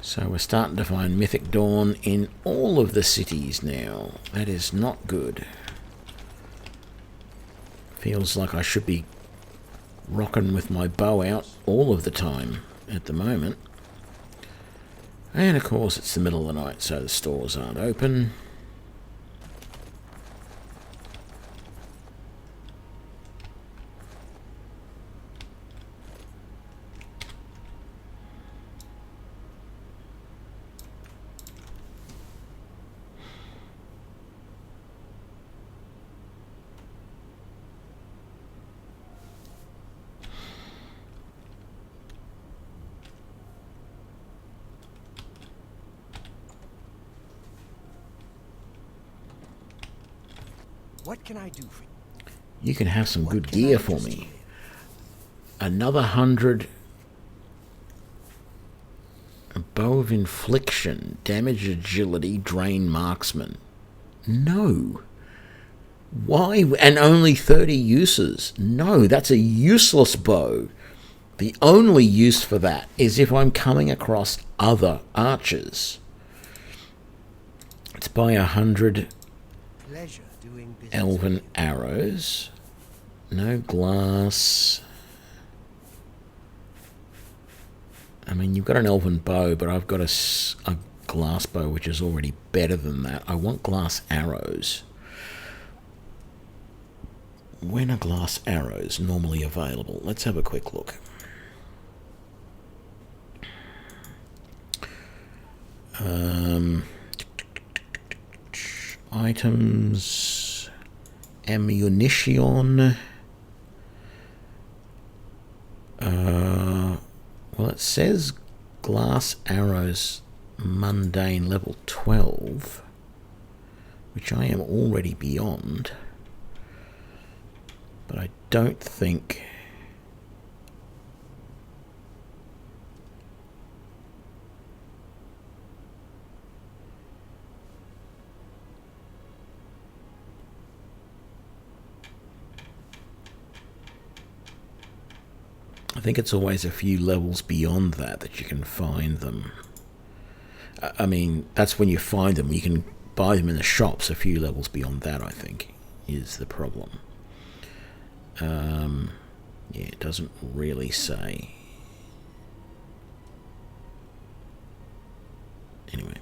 So we're starting to find Mythic Dawn in all of the cities now. That is not good. Feels like I should be rocking with my bow out all of the time at the moment. And of course it's the middle of the night, so the stores aren't open. What can I do for you? You can have some good gear for me. Another 100. A bow of infliction. Damage, agility, drain, marksman. No. Why? And only 30 uses. No, that's a useless bow. The only use for that is if I'm coming across other archers. Let's buy 100 Pleasure doing business. elven arrows. No glass. I mean, you've got an elven bow, but I've got a glass bow, which is already better than that. I want glass arrows. When are glass arrows normally available? Let's have a quick look. Items, ammunition. Well, it says glass arrows mundane level 12, which I am already beyond, but I don't think... I think it's always a few levels beyond that you can find them. I mean, that's when you find them. You can buy them in the shops a few levels beyond that, I think, is the problem. Yeah, it doesn't really say. Anyway.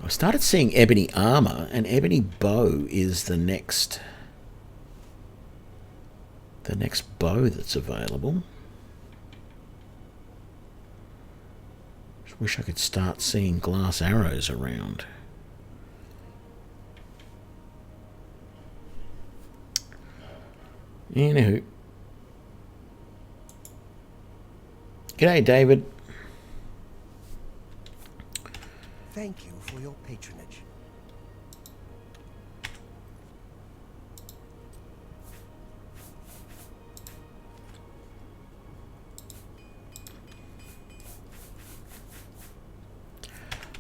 I started seeing ebony armor, and ebony bow is the next bow that's available. Just wish I could start seeing glass arrows around. Anywho. G'day, David. Thank you for your patronage.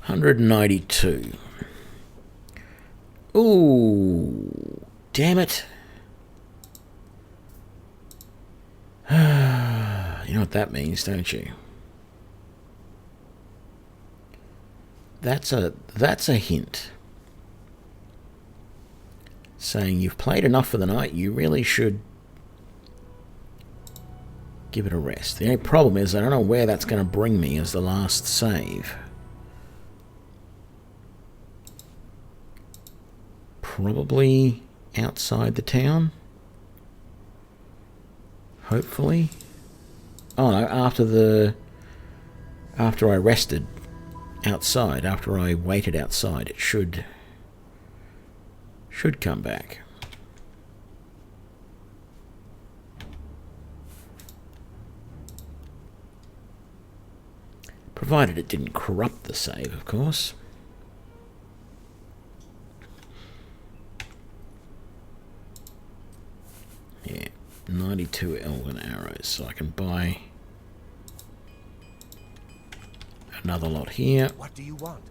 192. Ooh, damn it. You know what that means, don't you? That's a hint. Saying you've played enough for the night, you really should give it a rest. The only problem is I don't know where that's going to bring me as the last save. Probably outside the town. Hopefully. Oh no, after I rested outside, after I waited outside, it should come back. Provided it didn't corrupt the save, of course. Yeah, 92 elven arrows, so I can buy another lot here. What do you want?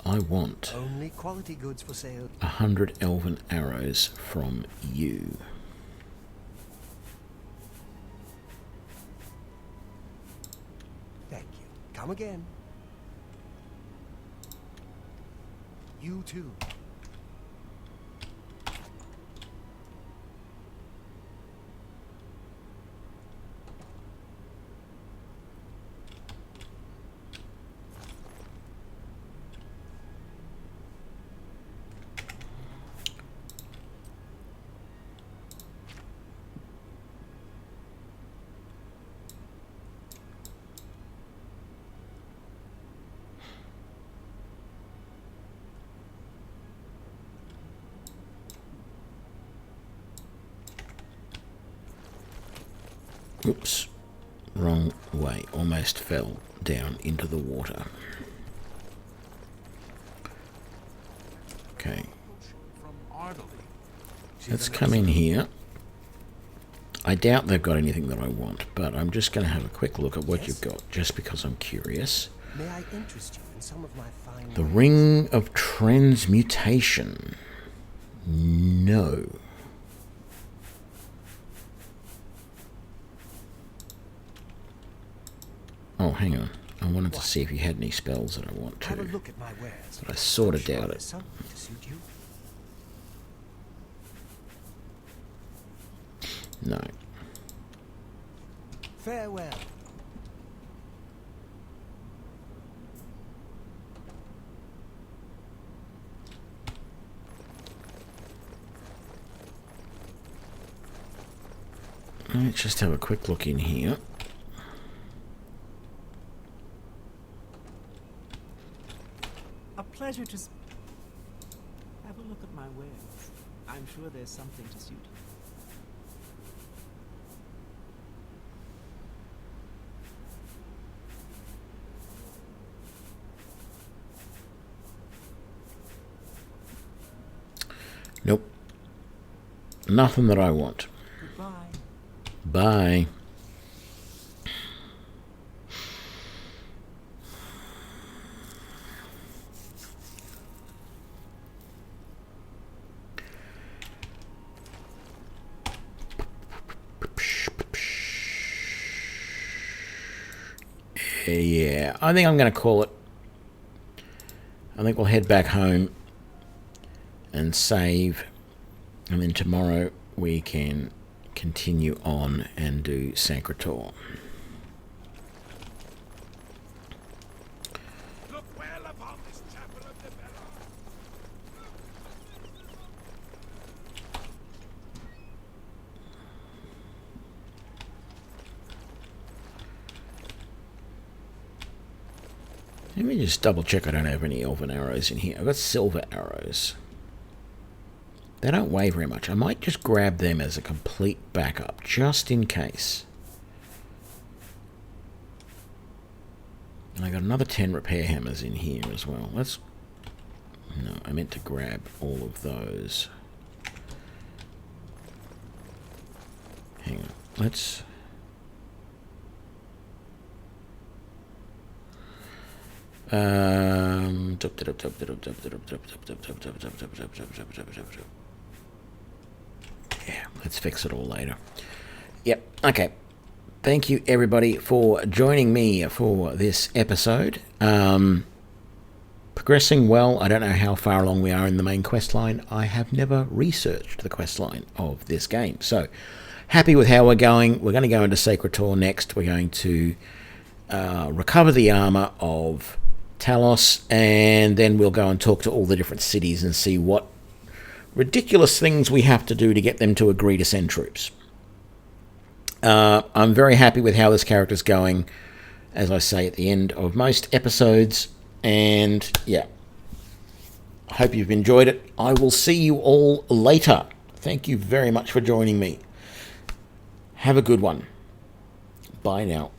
I want only quality goods for sale. 100 elven arrows from you. Thank you. Come again. You too. Oops, wrong way. Almost fell down into the water. Okay. Let's come in here. I doubt they've got anything that I want, but I'm just going to have a quick look at what you've got, just because I'm curious. May I interest you in some of my fine The Ring of Transmutation. No. Oh, hang on. I wanted to see if you had any spells that I want to. Have a look at my wares. But I sort of doubt it. Something to suit you. No. Farewell. Let's just have a quick look in here. A pleasure to have a look at my wares. I'm sure there's something to suit you. Nope. Nothing that I want. Goodbye. Bye. Yeah, I think I'm going to call it. I think we'll head back home and save, and then tomorrow we can continue on and do Sancrator. Look well upon this chapel of the Bella. Let me just double check I don't have any elven arrows in here. I've got silver arrows. They don't weigh very much. I might just grab them as a complete backup, just in case. And I got another 10 repair hammers in here as well. Let's... No, I meant to grab all of those. Hang on. Let's... Yeah, let's fix it all later. Yep, okay. Thank you, everybody, for joining me for this episode. Progressing well. I don't know how far along we are in the main quest line. I have never researched the quest line of this game. So, happy with how we're going. We're going to go into Sacred Tor next. We're going to recover the armor of Talos, and then we'll go and talk to all the different cities and see what ridiculous things we have to do to get them to agree to send troops. I'm very happy with how this character's going, as I say at the end of most episodes. And yeah, I hope you've enjoyed it. I will see you all later. Thank you very much for joining me. Have a good one. Bye now.